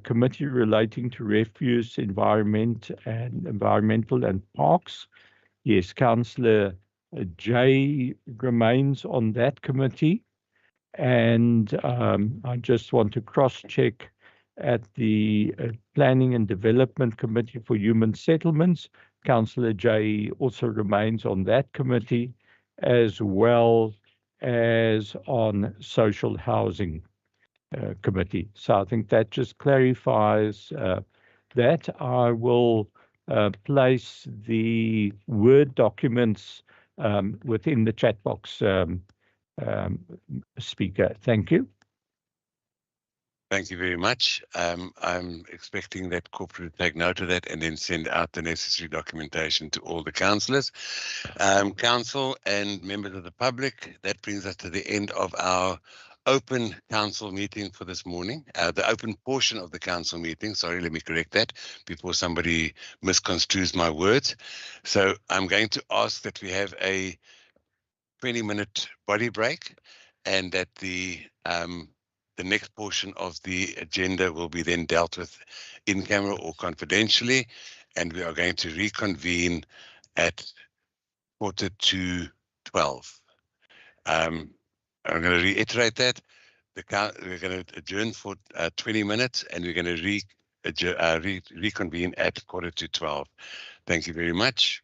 Committee relating to refuse, environmental and parks. Yes, Councillor Jay remains on that committee. And I just want to cross-check at the Planning and Development Committee for Human Settlements. Councillor Jay also remains on that committee, as well as on Social Housing Committee. So I think that just clarifies that. I will place the Word documents within the chat box, Speaker. Thank you. Thank you very much. I'm expecting that corporate to take note of that and then send out the necessary documentation to all the councillors. Council and members of the public, that brings us to the end of our open council meeting for this morning, the open portion of the council meeting. Sorry, let me correct that before somebody misconstrues my words. So I'm going to ask that we have a 20-minute body break, and that the next portion of the agenda will be then dealt with in camera or confidentially, and we are going to reconvene at 11:45. I'm going to reiterate that we're going to adjourn for 20 minutes, and we're going to reconvene at 11:45. Thank you very much.